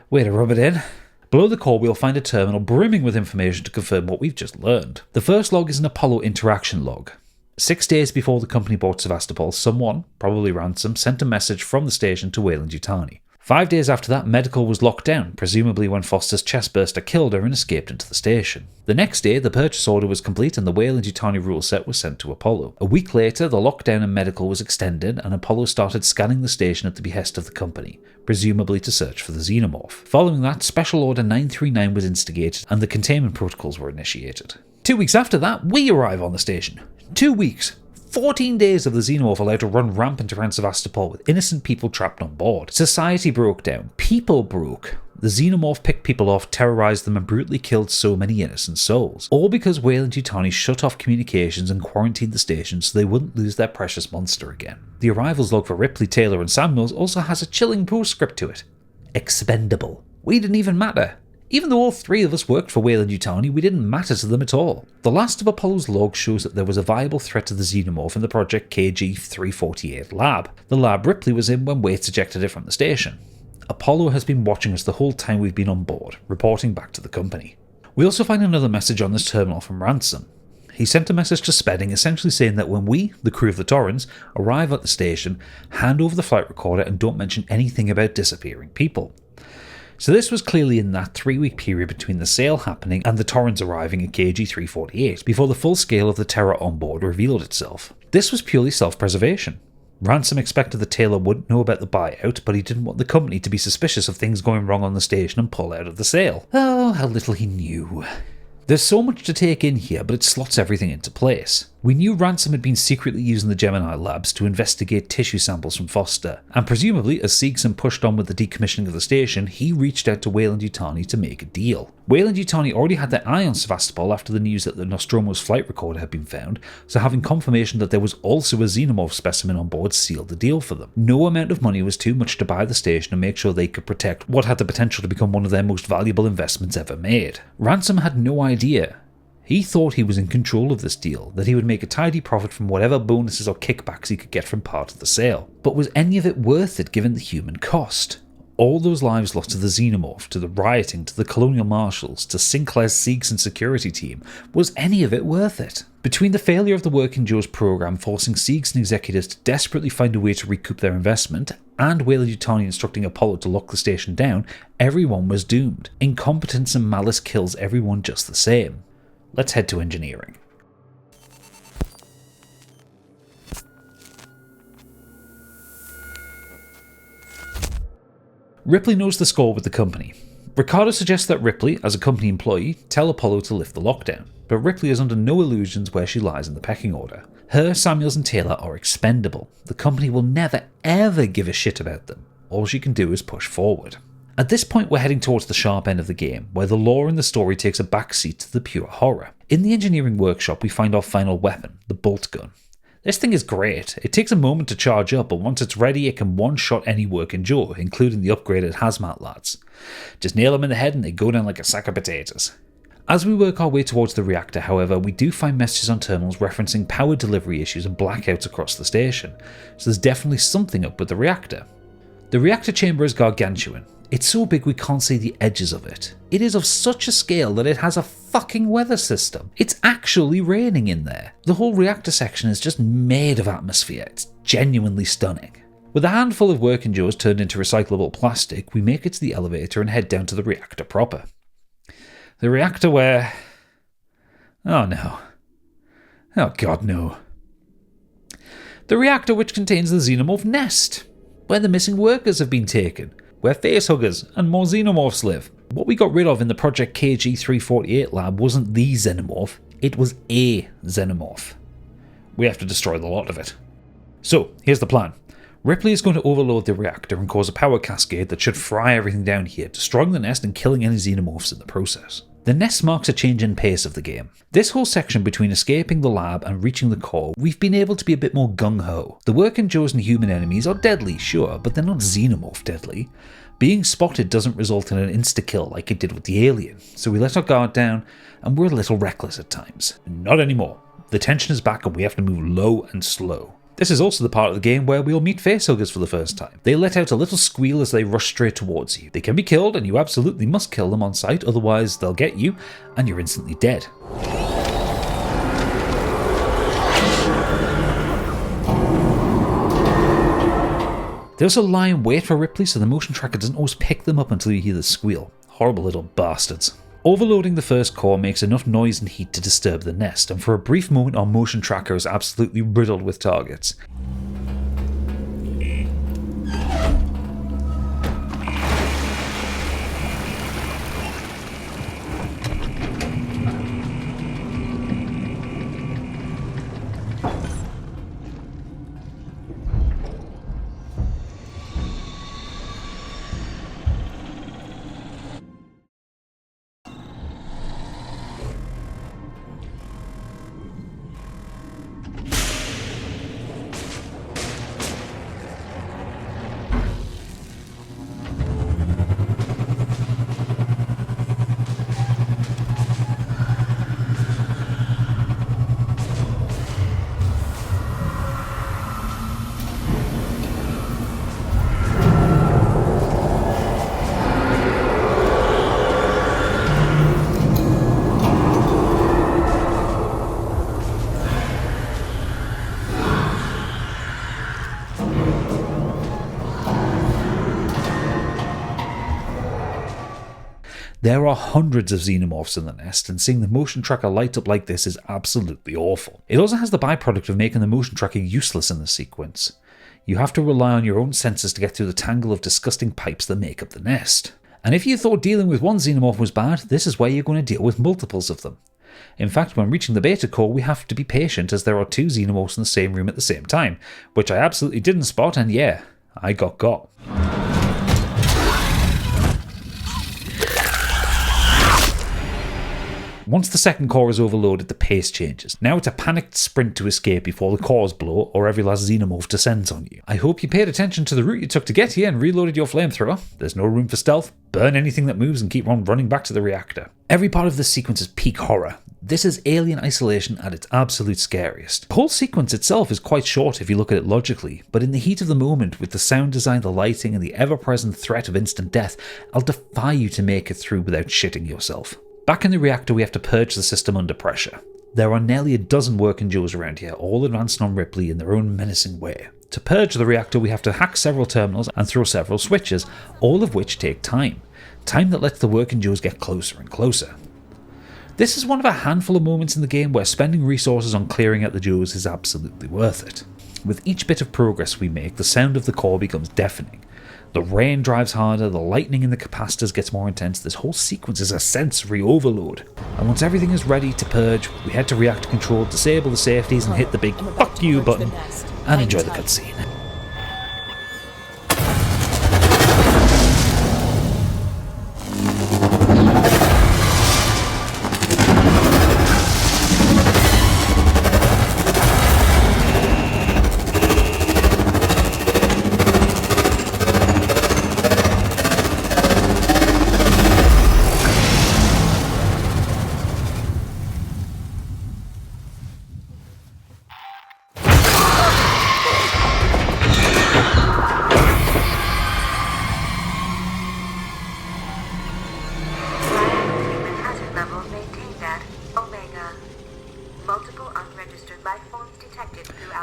Way to rub it in. Below the core, we'll find a terminal brimming with information to confirm what we've just learned. The first log is an Apollo interaction log. 6 days before the company bought Sevastopol, someone, probably Ransom, sent a message from the station to Weyland-Yutani. 5 days after that, medical was locked down, presumably when Foster's chestburster killed her and escaped into the station. The next day, the purchase order was complete and the Weyland-Yutani rule set was sent to Apollo. A week later, the lockdown and medical was extended and Apollo started scanning the station at the behest of the company, presumably to search for the Xenomorph. Following that, Special Order 939 was instigated and the containment protocols were initiated. 2 weeks after that, we arrive on the station. 2 weeks. 14 days of the Xenomorph allowed to run rampant around Sevastopol with innocent people trapped on board. Society broke down. People broke. The Xenomorph picked people off, terrorized them, and brutally killed so many innocent souls. All because Weyland-Yutani shut off communications and quarantined the station so they wouldn't lose their precious monster again. The arrivals log for Ripley, Taylor, and Samuels also has a chilling postscript to it. Expendable. We didn't even matter. Even though all three of us worked for Weyland-Yutani, we didn't matter to them at all. The last of Apollo's logs shows that there was a viable threat to the Xenomorph in the Project KG-348 lab, the lab Ripley was in when Waits ejected it from the station. Apollo has been watching us the whole time we've been on board, reporting back to the company. We also find another message on this terminal from Ransom. He sent a message to Spedding essentially saying that when we, the crew of the Torrens, arrive at the station, hand over the flight recorder and don't mention anything about disappearing people. So this was clearly in that 3-week period between the sale happening and the Torrens arriving at KG-348, before the full scale of the terror on board revealed itself. This was purely self-preservation. Ransom expected that Taylor wouldn't know about the buyout, but he didn't want the company to be suspicious of things going wrong on the station and pull out of the sale. Oh, how little he knew. There's so much to take in here, but it slots everything into place. We knew Ransom had been secretly using the Gemini labs to investigate tissue samples from Foster, and presumably as Seegson pushed on with the decommissioning of the station, he reached out to Weyland-Yutani to make a deal. Weyland-Yutani already had their eye on Sevastopol after the news that the Nostromo's flight recorder had been found, so having confirmation that there was also a Xenomorph specimen on board sealed the deal for them. No amount of money was too much to buy the station and make sure they could protect what had the potential to become one of their most valuable investments ever made. Ransom had no idea. He thought he was in control of this deal, that he would make a tidy profit from whatever bonuses or kickbacks he could get from part of the sale. But was any of it worth it given the human cost? All those lives lost to the Xenomorph, to the rioting, to the Colonial Marshals, to Sinclair's Seegson security team, was any of it worth it? Between the failure of the Working Joe's program forcing Seegson executives to desperately find a way to recoup their investment, and Weyland-Yutani instructing Apollo to lock the station down, everyone was doomed. Incompetence and malice kills everyone just the same. Let's head to engineering. Ripley knows the score with the company. Ricardo suggests that Ripley, as a company employee, tell Apollo to lift the lockdown, but Ripley is under no illusions where she lies in the pecking order. Her, Samuels and Taylor are expendable. The company will never ever give a shit about them. All she can do is push forward. At this point, we're heading towards the sharp end of the game, where the lore in the story takes a backseat to the pure horror. In the engineering workshop, we find our final weapon, the bolt gun. This thing is great. It takes a moment to charge up, but once it's ready, it can one-shot any Working Joe, including the upgraded hazmat lads. Just nail them in the head and they go down like a sack of potatoes. As we work our way towards the reactor, however, we do find messages on terminals referencing power delivery issues and blackouts across the station, so there's definitely something up with the reactor. The reactor chamber is gargantuan. It's so big we can't see the edges of it. It is of such a scale that it has a fucking weather system. It's actually raining in there. The whole reactor section is just made of atmosphere. It's genuinely stunning. With a handful of Working Joes turned into recyclable plastic, we make it to the elevator and head down to the reactor proper. The reactor where... Oh no. Oh god no. The reactor which contains the Xenomorph nest, where the missing workers have been taken, where facehuggers and more Xenomorphs live. What we got rid of in the Project KG-348 lab wasn't the Xenomorph, it was a Xenomorph. We have to destroy the lot of it. So, here's the plan. Ripley is going to overload the reactor and cause a power cascade that should fry everything down here, destroying the nest and killing any xenomorphs in the process. The nest marks a change in pace of the game. This whole section between escaping the lab and reaching the core, we've been able to be a bit more gung-ho. The working Joes and human enemies are deadly, sure, but they're not xenomorph deadly. Being spotted doesn't result in an insta-kill like it did with the alien, so we let our guard down, and we're a little reckless at times. Not anymore. The tension is back and we have to move low and slow. This is also the part of the game where we'll meet facehuggers for the first time. They let out a little squeal as they rush straight towards you. They can be killed, and you absolutely must kill them on sight, otherwise they'll get you, and you're instantly dead. They also lie in wait for Ripley, so the motion tracker doesn't always pick them up until you hear the squeal. Horrible little bastards. Overloading the first core makes enough noise and heat to disturb the nest, and for a brief moment our motion tracker is absolutely riddled with targets. There are hundreds of xenomorphs in the nest, and seeing the motion tracker light up like this is absolutely awful. It also has the byproduct of making the motion tracker useless in this sequence. You have to rely on your own senses to get through the tangle of disgusting pipes that make up the nest. And if you thought dealing with one xenomorph was bad, this is where you're going to deal with multiples of them. In fact, when reaching the beta core, we have to be patient as there are two xenomorphs in the same room at the same time, which I absolutely didn't spot, and yeah, I got. Once the second core is overloaded, the pace changes. Now it's a panicked sprint to escape before the cores blow or every last xenomorph descends on you. I hope you paid attention to the route you took to get here and reloaded your flamethrower. There's no room for stealth. Burn anything that moves and keep on running back to the reactor. Every part of this sequence is peak horror. This is alien isolation at its absolute scariest. The whole sequence itself is quite short if you look at it logically, but in the heat of the moment, with the sound design, the lighting, and the ever-present threat of instant death, I'll defy you to make it through without shitting yourself. Back in the reactor, we have to purge the system under pressure. There are nearly a dozen working Joes around here, all advancing on Ripley in their own menacing way. To purge the reactor, we have to hack several terminals and throw several switches, all of which take time. Time that lets the working Joes get closer and closer. This is one of a handful of moments in the game where spending resources on clearing out the Joes is absolutely worth it. With each bit of progress we make, the sound of the core becomes deafening. The rain drives harder, the lightning in the capacitors gets more intense, this whole sequence is a sensory overload. And once everything is ready to purge, we head to reactor control, disable the safeties and hit the big fuck you button and enjoy the cutscene.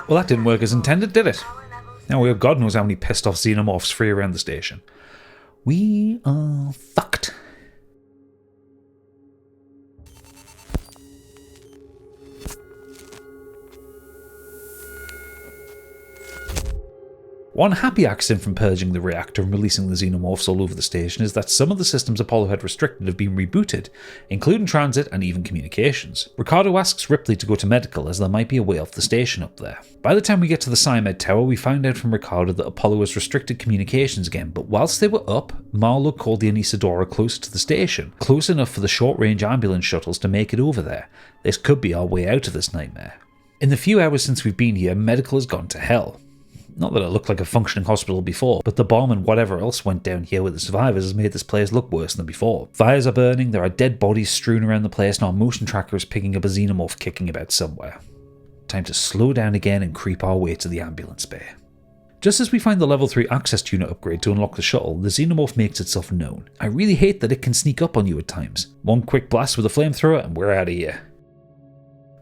Well, that didn't work as intended, did it? Now we have God knows how many pissed off xenomorphs free around the station. We are fucked. One happy accident from purging the reactor and releasing the xenomorphs all over the station is that some of the systems Apollo had restricted have been rebooted, including transit and even communications. Ricardo asks Ripley to go to medical as there might be a way off the station up there. By the time we get to the Scimed Tower, we find out from Ricardo that Apollo has restricted communications again, but whilst they were up, Marlowe called the Anesidora closer to the station, close enough for the short-range ambulance shuttles to make it over there. This could be our way out of this nightmare. In the few hours since we've been here, medical has gone to hell. Not that it looked like a functioning hospital before, but the bomb and whatever else went down here with the survivors has made this place look worse than before. Fires are burning, there are dead bodies strewn around the place, and our motion tracker is picking up a xenomorph kicking about somewhere. Time to slow down again and creep our way to the ambulance bay. Just as we find the level 3 access tuner upgrade to unlock the shuttle, the xenomorph makes itself known. I really hate that it can sneak up on you at times. One quick blast with a flamethrower and we're out of here.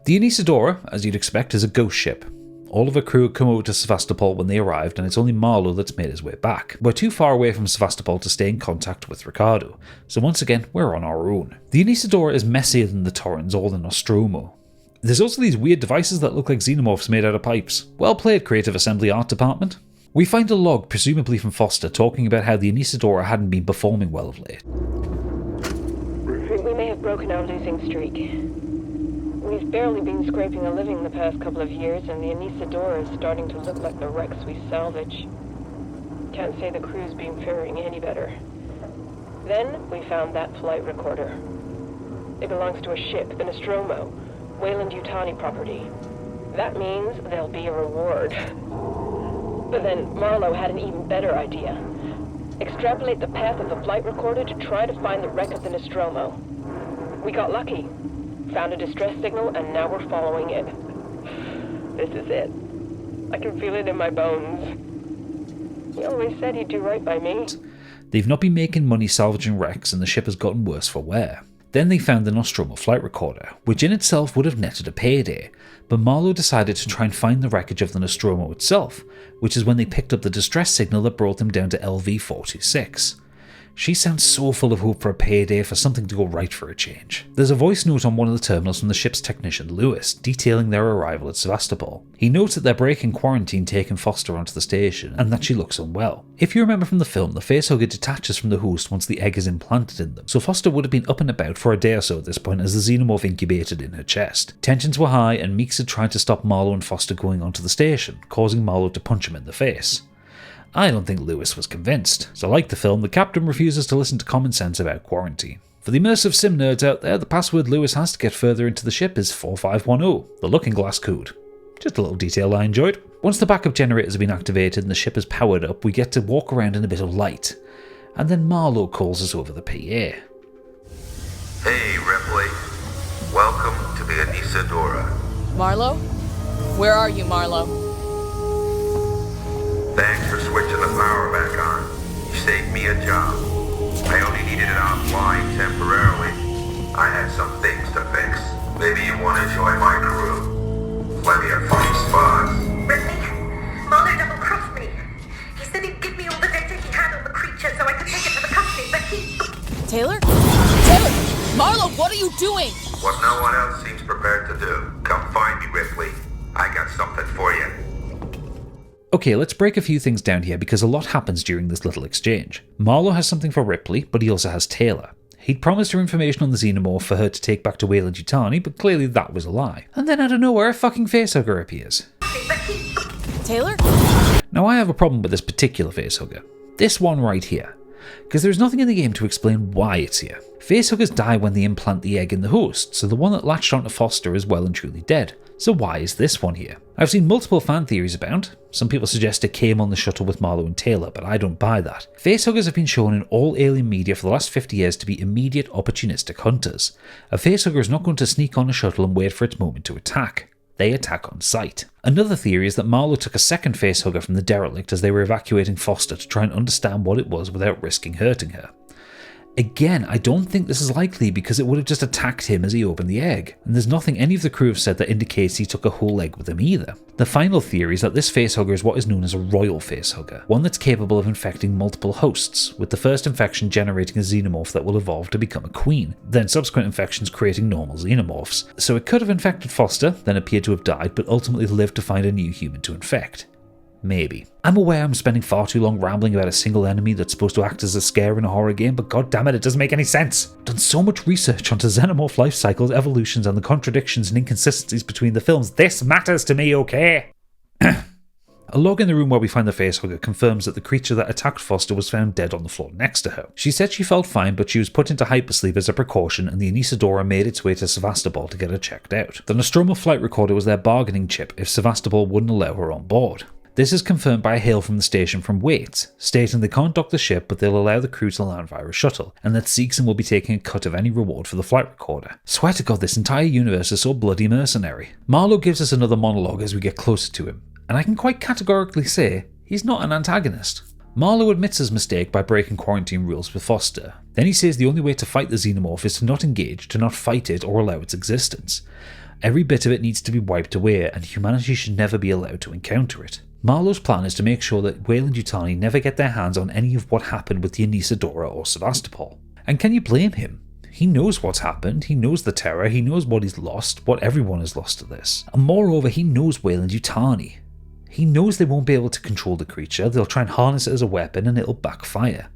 The Anesidora, as you'd expect, is a ghost ship. All of her crew had come over to Sevastopol when they arrived, and it's only Marlowe that's made his way back. We're too far away from Sevastopol to stay in contact with Ricardo, so once again, we're on our own. The Anesidora is messier than the Torrens or the Nostromo. There's also these weird devices that look like xenomorphs made out of pipes. Well played, Creative Assembly Art Department. We find a log, presumably from Foster, talking about how the Anesidora hadn't been performing well of late. We may have broken our losing streak. We've barely been scraping a living the past couple of years, and the Anesidora is starting to look like the wrecks we salvage. Can't say the crew's been faring any better. Then we found that flight recorder. It belongs to a ship, the Nostromo, Weyland-Yutani property. That means there'll be a reward. But then Marlowe had an even better idea. Extrapolate the path of the flight recorder to try to find the wreck of the Nostromo. We got lucky. Found a distress signal, and now we're following it. This is it. I can feel it in my bones. He always said he'd do right by me. They've not been making money salvaging wrecks, and the ship has gotten worse for wear. Then they found the Nostromo flight recorder, which in itself would have netted a payday, but Marlowe decided to try and find the wreckage of the Nostromo itself, which is when they picked up the distress signal that brought them down to LV-426. She sounds so full of hope for a payday, for something to go right for a change. There's a voice note on one of the terminals from the ship's technician, Lewis, detailing their arrival at Sevastopol. He notes that they're breaking quarantine taking Foster onto the station, and that she looks unwell. If you remember from the film, the facehugger detaches from the host once the egg is implanted in them, so Foster would have been up and about for a day or so at this point as the xenomorph incubated in her chest. Tensions were high, and Meeks had tried to stop Marlowe and Foster going onto the station, causing Marlowe to punch him in the face. I don't think Lewis was convinced, so like the film, the captain refuses to listen to common sense about quarantine. For the immersive sim nerds out there, the password Lewis has to get further into the ship is 4510, the Looking Glass code. Just a little detail I enjoyed. Once the backup generators have been activated and the ship is powered up, we get to walk around in a bit of light. And then Marlowe calls us over the PA. Hey Ripley, welcome to the Anesidora. Marlowe? Where are you, Marlowe? Thanks for switching the power back on. You saved me a job. I only needed it offline temporarily. I had some things to fix. Maybe you want to join my crew. Plenty of funny spots. Ripley, Marlowe double-crossed me. He said he'd give me all the data he had on the creature so I could take it to the company, but he... Taylor? Taylor! Marlowe, what are you doing? What no one else seems prepared to do. Come find me, Ripley. I got something for you. Okay, let's break a few things down here because a lot happens during this little exchange. Marlowe has something for Ripley, but he also has Taylor. He'd promised her information on the Xenomorph for her to take back to Weyland-Yutani, but clearly that was a lie. And then out of nowhere, a fucking facehugger appears. Taylor? Now I have a problem with this particular facehugger. This one right here. Because there's nothing in the game to explain why it's here. Facehuggers die when they implant the egg in the host, so the one that latched onto Foster is well and truly dead. So why is this one here? I've seen multiple fan theories abound. Some people suggest it came on the shuttle with Marlowe and Taylor, but I don't buy that. Facehuggers have been shown in all alien media for the last 50 years to be immediate opportunistic hunters. A facehugger is not going to sneak on a shuttle and wait for its moment to attack. They attack on sight. Another theory is that Marlowe took a second facehugger from the derelict as they were evacuating Foster to try and understand what it was without risking hurting her. Again, I don't think this is likely because it would have just attacked him as he opened the egg, and there's nothing any of the crew have said that indicates he took a whole egg with him either. The final theory is that this facehugger is what is known as a royal facehugger, one that's capable of infecting multiple hosts, with the first infection generating a xenomorph that will evolve to become a queen, then subsequent infections creating normal xenomorphs. So it could have infected Foster, then appeared to have died, but ultimately lived to find a new human to infect. Maybe. I'm aware I'm spending far too long rambling about a single enemy that's supposed to act as a scare in a horror game, but goddammit, it doesn't make any sense. I've done so much research onto Xenomorph life cycles, evolutions, and the contradictions and inconsistencies between the films. This matters to me, okay? A log in the room where we find the facehugger confirms that the creature that attacked Foster was found dead on the floor next to her. She said she felt fine, but she was put into hypersleep as a precaution, and the Anesidora made its way to Sevastopol to get her checked out. The Nostromo flight recorder was their bargaining chip if Sevastopol wouldn't allow her on board. This is confirmed by a hail from the station from Waits, stating they can't dock the ship, but they'll allow the crew to land via a shuttle, and that Seegson will be taking a cut of any reward for the flight recorder. Swear to God, this entire universe is so bloody mercenary. Marlowe gives us another monologue as we get closer to him, and I can quite categorically say he's not an antagonist. Marlowe admits his mistake by breaking quarantine rules with Foster. Then he says the only way to fight the Xenomorph is to not engage, to not fight it or allow its existence. Every bit of it needs to be wiped away, and humanity should never be allowed to encounter it. Marlowe's plan is to make sure that Weyland-Yutani never get their hands on any of what happened with the Anesidora or Sevastopol. And can you blame him? He knows what's happened, he knows the terror, he knows what he's lost, what everyone has lost to this. And moreover, he knows Weyland-Yutani. He knows they won't be able to control the creature, they'll try and harness it as a weapon and it'll backfire.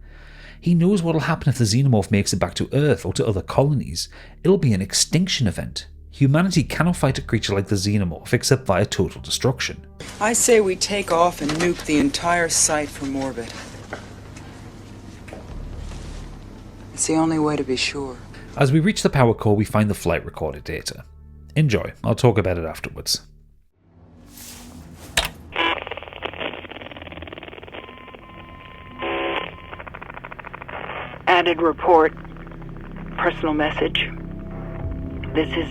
He knows what'll happen if the Xenomorph makes it back to Earth or to other colonies. It'll be an extinction event. Humanity cannot fight a creature like the Xenomorph except via total destruction. I say we take off and nuke the entire site from orbit. It's the only way to be sure. As we reach the power core, we find the flight recorder data. Enjoy, I'll talk about it afterwards. Added report. Personal message. This is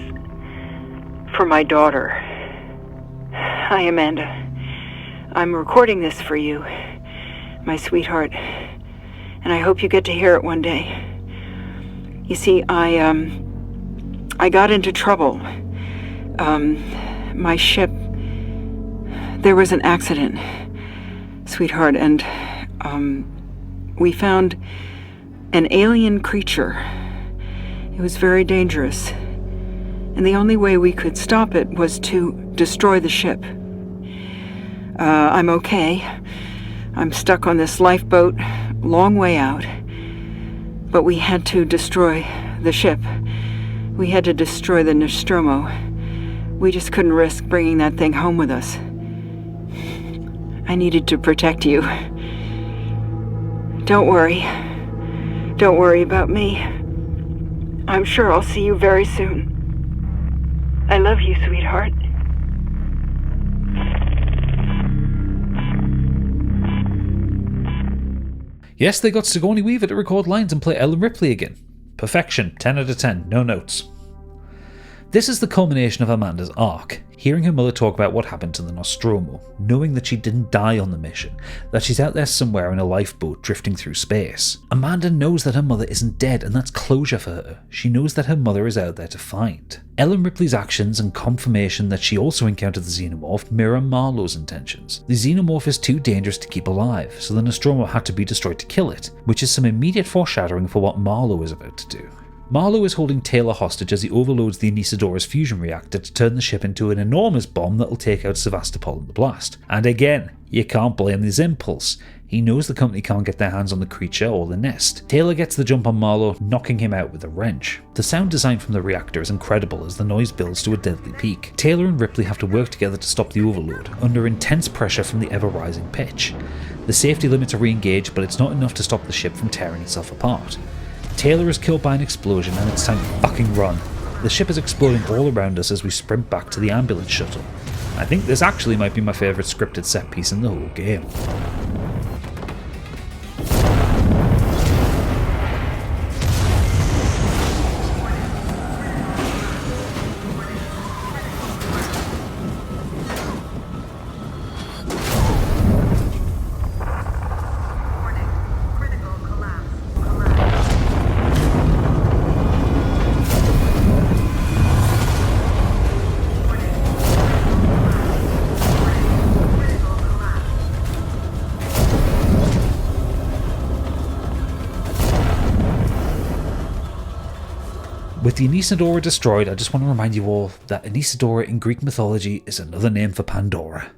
for my daughter. Hi, Amanda. I'm recording this for you, my sweetheart, and I hope you get to hear it one day. You see, I got into trouble. My ship, there was an accident, sweetheart, and we found an alien creature. It was very dangerous. And the only way we could stop it was to destroy the ship. I'm okay. I'm stuck on this lifeboat, long way out. But we had to destroy the ship. We had to destroy the Nostromo. We just couldn't risk bringing that thing home with us. I needed to protect you. Don't worry. Don't worry about me. I'm sure I'll see you very soon. I love you, sweetheart. Yes, they got Sigourney Weaver to record lines and play Ellen Ripley again. Perfection, 10 out of 10, no notes. This is the culmination of Amanda's arc, hearing her mother talk about what happened to the Nostromo, knowing that she didn't die on the mission, that she's out there somewhere in a lifeboat drifting through space. Amanda knows that her mother isn't dead, and that's closure for her. She knows that her mother is out there to find. Ellen Ripley's actions and confirmation that she also encountered the Xenomorph mirror Marlowe's intentions. The Xenomorph is too dangerous to keep alive, so the Nostromo had to be destroyed to kill it, which is some immediate foreshadowing for what Marlowe is about to do. Marlowe is holding Taylor hostage as he overloads the Anesidora's fusion reactor to turn the ship into an enormous bomb that'll take out Sevastopol in the blast. And again, you can't blame his impulse. He knows the company can't get their hands on the creature or the nest. Taylor gets the jump on Marlowe, knocking him out with a wrench. The sound design from the reactor is incredible as the noise builds to a deadly peak. Taylor and Ripley have to work together to stop the overload, under intense pressure from the ever-rising pitch. The safety limits are re-engaged, but it's not enough to stop the ship from tearing itself apart. Taylor is killed by an explosion and it's time to fucking run. The ship is exploding all around us as we sprint back to the ambulance shuttle. I think this actually might be my favourite scripted set piece in the whole game. With the Anesidora destroyed, I just want to remind you all that Anesidora in Greek mythology is another name for Pandora.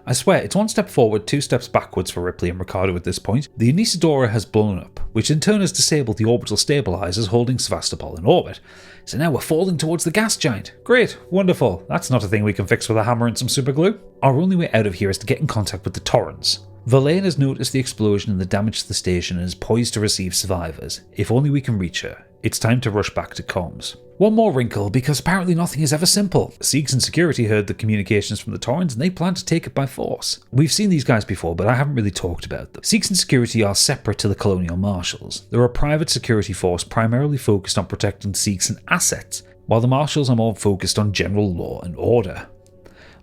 I swear, it's one step forward, 2 steps backwards for Ripley and Ricardo at this point. The Anisadora has blown up, which in turn has disabled the orbital stabilizers holding Sevastopol in orbit. So now we're falling towards the gas giant. Great, wonderful. That's not a thing we can fix with a hammer and some superglue. Our only way out of here is to get in contact with the Torrens. Verlaine has noticed the explosion and the damage to the station and is poised to receive survivors. If only we can reach her. It's time to rush back to comms. One more wrinkle, because apparently nothing is ever simple. Seegson security heard the communications from the Torrens and they plan to take it by force. We've seen these guys before, but I haven't really talked about them. Seegson security are separate to the Colonial Marshals. They're a private security force primarily focused on protecting Seegson assets, while the Marshals are more focused on general law and order.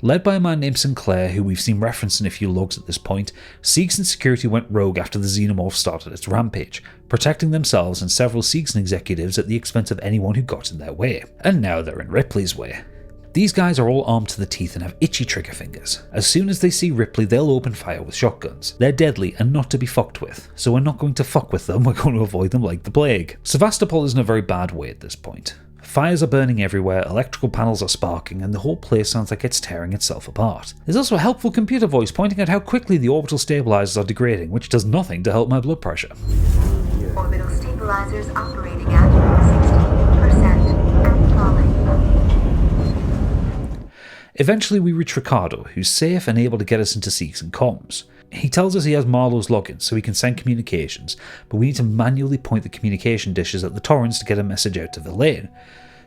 Led by a man named Sinclair, who we've seen referenced in a few logs at this point, Seegson security went rogue after the Xenomorph started its rampage, protecting themselves and several Seegson executives at the expense of anyone who got in their way. And now they're in Ripley's way. These guys are all armed to the teeth and have itchy trigger fingers. As soon as they see Ripley, they'll open fire with shotguns. They're deadly and not to be fucked with, so we're not going to fuck with them, we're going to avoid them like the plague. Sevastopol is in a very bad way at this point. Fires are burning everywhere, electrical panels are sparking, and the whole place sounds like it's tearing itself apart. There's also a helpful computer voice pointing out how quickly the orbital stabilizers are degrading, which does nothing to help my blood pressure. Orbital stabilizers operating at 16% and falling. Eventually we reach Ricardo, who's safe and able to get us into Seegson comms. He tells us he has Marlowe's login so he can send communications, but we need to manually point the communication dishes at the Torrens to get a message out to Verlaine.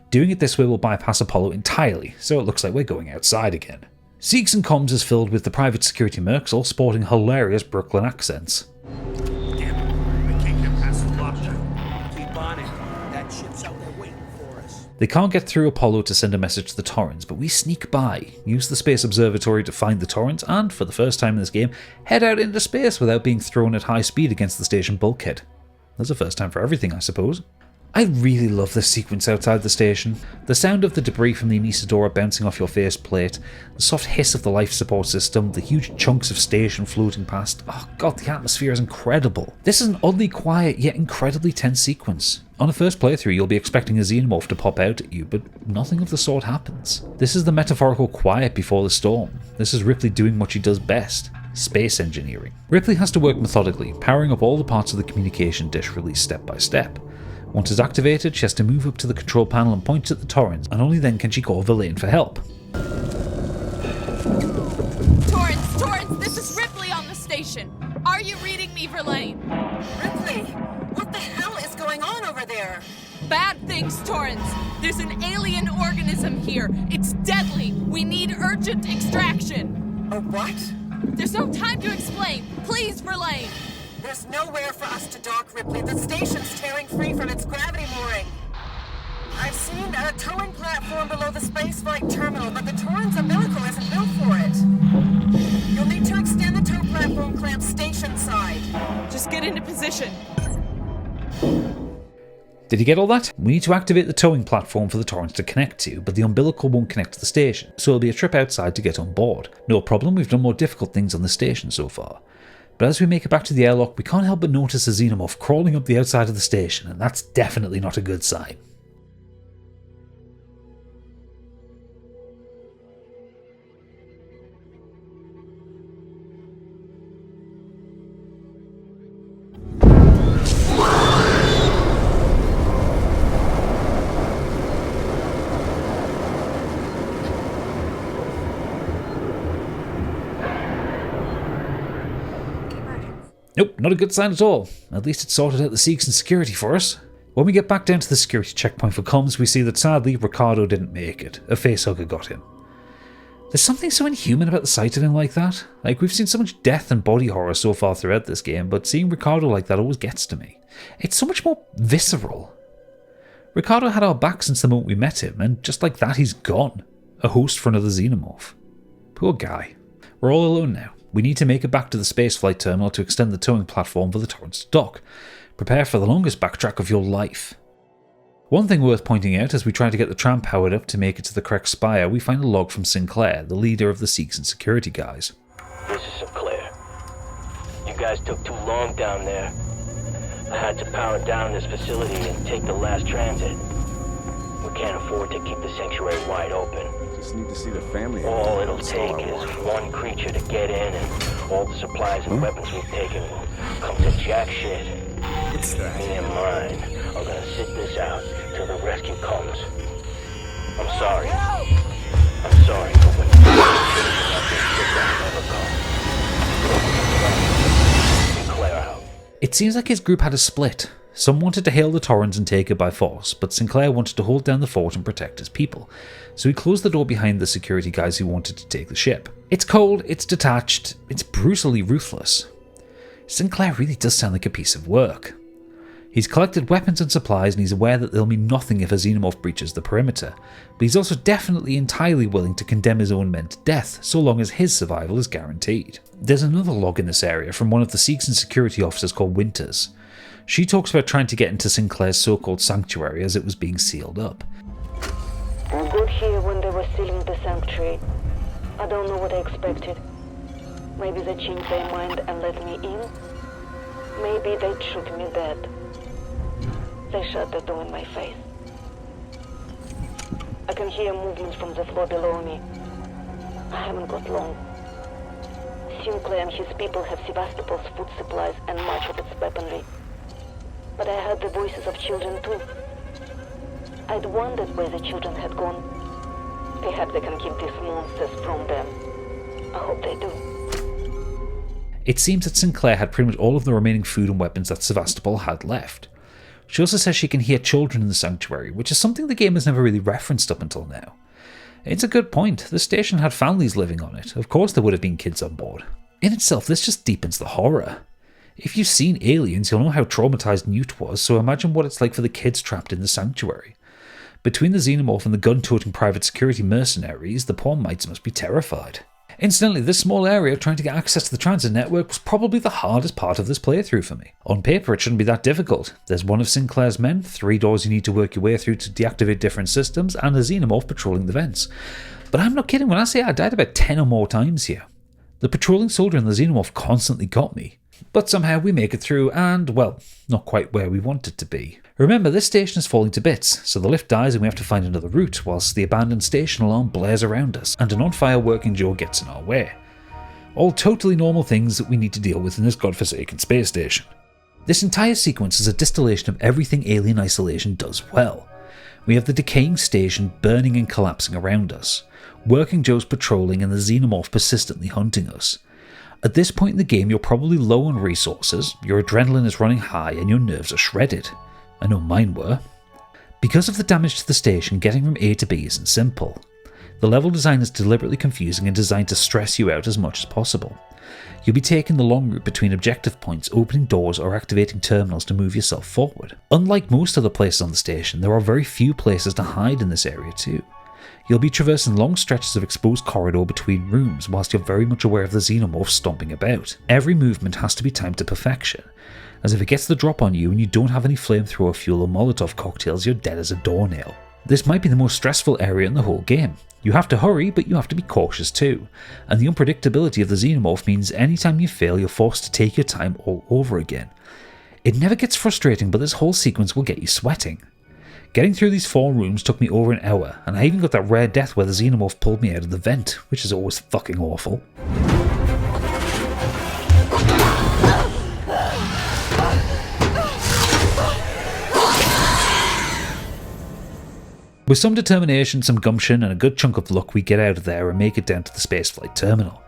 Doing it this way will bypass Apollo entirely, so it looks like we're going outside again. Seegson comms is filled with the private security mercs all sporting hilarious Brooklyn accents. They can't get through Apollo to send a message to the Torrens, but we sneak by, use the Space Observatory to find the Torrens, and, for the first time in this game, head out into space without being thrown at high speed against the station bulkhead. There's a first time for everything, I suppose. I really love this sequence outside the station. The sound of the debris from the Anisadora bouncing off your faceplate, the soft hiss of the life support system, the huge chunks of station floating past. Oh god, the atmosphere is incredible. This is an oddly quiet yet incredibly tense sequence. On a first playthrough you'll be expecting a Xenomorph to pop out at you, but nothing of the sort happens. This is the metaphorical quiet before the storm. This is Ripley doing what she does best. Space engineering. Ripley has to work methodically, powering up all the parts of the communication dish released step by step. Once it's activated, she has to move up to the control panel and point at the Torrens, and only then can she call Verlaine for help. Torrens, this is Ripley on the station. Are you reading me, Verlaine? Ripley, what the hell is going on over there? Bad things, Torrens. There's an alien organism here. It's deadly. We need urgent extraction. A what? There's no time to explain. Please, Verlaine. There's nowhere for us to dock, Ripley. The station's tearing free from its gravity mooring. I've seen a towing platform below the spaceflight terminal, but the Torrens umbilical isn't built for it. You'll need to extend the tow platform clamp station side. Just get into position. Did you get all that? We need to activate the towing platform for the Torrens to connect to, but the umbilical won't connect to the station, so it'll be a trip outside to get on board. No problem, we've done more difficult things on the station so far. But as we make it back to the airlock, we can't help but notice a Xenomorph crawling up the outside of the station, and that's definitely not a good sign. Nope, not a good sign at all. At least it sorted out the Seegson security for us. When we get back down to the security checkpoint for comms, we see that sadly Ricardo didn't make it. A facehugger got him. There's something so inhuman about the sight of him like that. Like, we've seen so much death and body horror so far throughout this game, but seeing Ricardo like that always gets to me. It's so much more visceral. Ricardo had our back since the moment we met him, and just like that he's gone. A host for another Xenomorph. Poor guy. We're all alone now. We need to make it back to the spaceflight terminal to extend the towing platform for the Torrens to dock. Prepare for the longest backtrack of your life. One thing worth pointing out as we try to get the tram powered up to make it to the correct spire, we find a log from Sinclair, the leader of the Seegson security guys. This is Sinclair. You guys took too long down there. I had to power down this facility and take the last transit. We can't afford to keep the sanctuary wide open. Just need to see the family. All it'll take is one creature to get in, and all the supplies and weapons we've taken will come to jack shit. What's that? Me and mine are gonna sit this out till the rescue comes. I'm sorry. I'm sorry, but when you never come. Sinclair out. It seems like his group had a split. Some wanted to hail the Torrens and take it by force, but Sinclair wanted to hold down the fort and protect his people, so he closed the door behind the security guys who wanted to take the ship. It's cold, it's detached, it's brutally ruthless. Sinclair really does sound like a piece of work. He's collected weapons and supplies, and he's aware that they'll mean nothing if a Xenomorph breaches the perimeter, but he's also definitely entirely willing to condemn his own men to death, so long as his survival is guaranteed. There's another log in this area from one of the Seegson security officers called Winters. She talks about trying to get into Sinclair's so-called sanctuary as it was being sealed up. I got here when they were sealing the sanctuary. I don't know what I expected. Maybe they changed their mind and let me in. Maybe they shoot me dead. They shut the door in my face. I can hear movements from the floor below me. I haven't got long. Sinclair and his people have Sevastopol's food supplies and much of its weaponry. But I heard the voices of children too. I'd wondered where the children had gone. Perhaps they can keep these monsters from them. I hope they do. It seems that Sinclair had pretty much all of the remaining food and weapons that Sevastopol had left. She also says she can hear children in the sanctuary, which is something the game has never really referenced up until now. It's a good point. The station had families living on it. Of course there would have been kids on board. In itself, this just deepens the horror. If you've seen Aliens, you'll know how traumatized Newt was, so imagine what it's like for the kids trapped in the sanctuary. Between the Xenomorph and the gun-toting private security mercenaries, the poor mites must be terrified. Incidentally, this small area trying to get access to the transit network was probably the hardest part of this playthrough for me. On paper, it shouldn't be that difficult. There's one of Sinclair's men, 3 doors you need to work your way through to deactivate different systems, and a Xenomorph patrolling the vents. But I'm not kidding when I say I died about 10 or more times here. The patrolling soldier and the Xenomorph constantly got me. But somehow we make it through and, well, not quite where we want it to be. Remember, this station is falling to bits, so the lift dies and we have to find another route, whilst the abandoned station alarm blares around us, and an on-fire working Joe gets in our way. All totally normal things that we need to deal with in this godforsaken space station. This entire sequence is a distillation of everything Alien Isolation does well. We have the decaying station burning and collapsing around us, working Joes patrolling and the Xenomorph persistently hunting us. At this point in the game, you're probably low on resources, your adrenaline is running high, and your nerves are shredded. I know mine were. Because of the damage to the station, getting from A to B isn't simple. The level design is deliberately confusing and designed to stress you out as much as possible. You'll be taking the long route between objective points, opening doors or activating terminals to move yourself forward. Unlike most other places on the station, there are very few places to hide in this area too. You'll be traversing long stretches of exposed corridor between rooms whilst you're very much aware of the Xenomorph stomping about. Every movement has to be timed to perfection, as if it gets the drop on you and you don't have any flamethrower fuel or Molotov cocktails, you're dead as a doornail. This might be the most stressful area in the whole game. You have to hurry, but you have to be cautious too, and the unpredictability of the Xenomorph means anytime you fail you're forced to take your time all over again. It never gets frustrating, but this whole sequence will get you sweating. Getting through these 4 rooms took me over an hour, and I even got that rare death where the Xenomorph pulled me out of the vent, which is always fucking awful. With some determination, some gumption, and a good chunk of luck, we get out of there and make it down to the spaceflight terminal.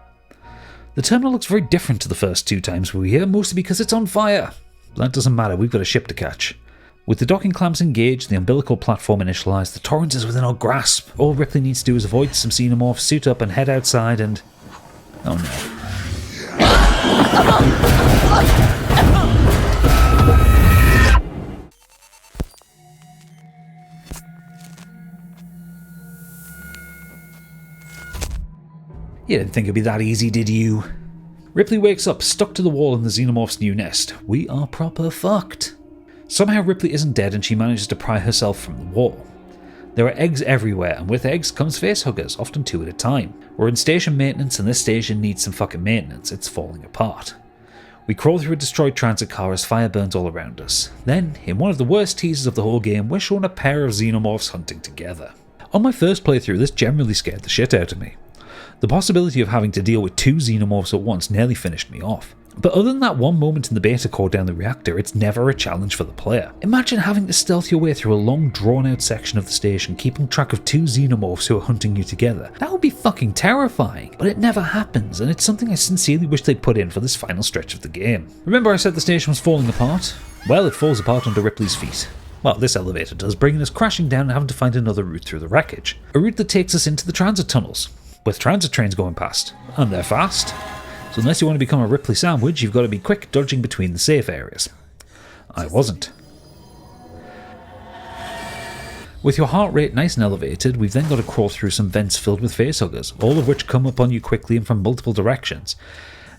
The terminal looks very different to the first 2 times we were here, mostly because it's on fire. That doesn't matter, we've got a ship to catch. With the docking clamps engaged and the umbilical platform initialised, the Torrens is within our grasp. All Ripley needs to do is avoid some Xenomorphs, suit up and head outside and... oh no. You didn't think it'd be that easy, did you? Ripley wakes up, stuck to the wall in the Xenomorph's new nest. We are proper fucked. Somehow Ripley isn't dead and she manages to pry herself from the wall. There are eggs everywhere, and with eggs comes facehuggers, often 2 at a time. We're in station maintenance and this station needs some fucking maintenance, it's falling apart. We crawl through a destroyed transit car as fire burns all around us. Then, in one of the worst teasers of the whole game, we're shown a pair of Xenomorphs hunting together. On my first playthrough, this generally scared the shit out of me. The possibility of having to deal with 2 xenomorphs at once nearly finished me off. But other than that one moment in the beta core down the reactor, it's never a challenge for the player. Imagine having to stealth your way through a long drawn out section of the station, keeping track of 2 xenomorphs who are hunting you together. That would be fucking terrifying, but it never happens, and it's something I sincerely wish they'd put in for this final stretch of the game. Remember I said the station was falling apart? Well, it falls apart under Ripley's feet. Well, this elevator does, bringing us crashing down and having to find another route through the wreckage. A route that takes us into the transit tunnels, with transit trains going past, and they're fast. So unless you want to become a Ripley sandwich, you've got to be quick dodging between the safe areas. I wasn't. With your heart rate nice and elevated, we've then got to crawl through some vents filled with facehuggers, all of which come upon you quickly and from multiple directions.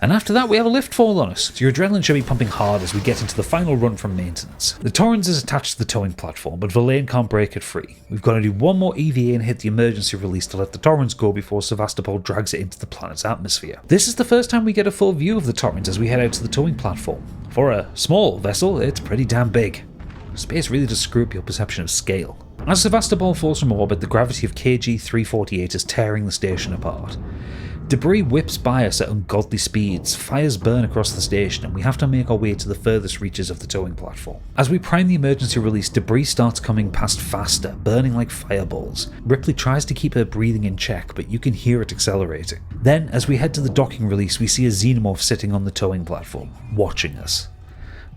And after that we have a lift fall on us, so your adrenaline should be pumping hard as we get into the final run from maintenance. The Torrens is attached to the towing platform, but Verlaine can't break it free. We've got to do one more EVA and hit the emergency release to let the Torrens go before Sevastopol drags it into the planet's atmosphere. This is the first time we get a full view of the Torrens as we head out to the towing platform. For a small vessel, it's pretty damn big. Space really does screw up your perception of scale. As Sevastopol falls from orbit, the gravity of KG-348 is tearing the station apart. Debris whips by us at ungodly speeds, fires burn across the station, and we have to make our way to the furthest reaches of the towing platform. As we prime the emergency release, debris starts coming past faster, burning like fireballs. Ripley tries to keep her breathing in check, but you can hear it accelerating. Then, as we head to the docking release, we see a xenomorph sitting on the towing platform, watching us.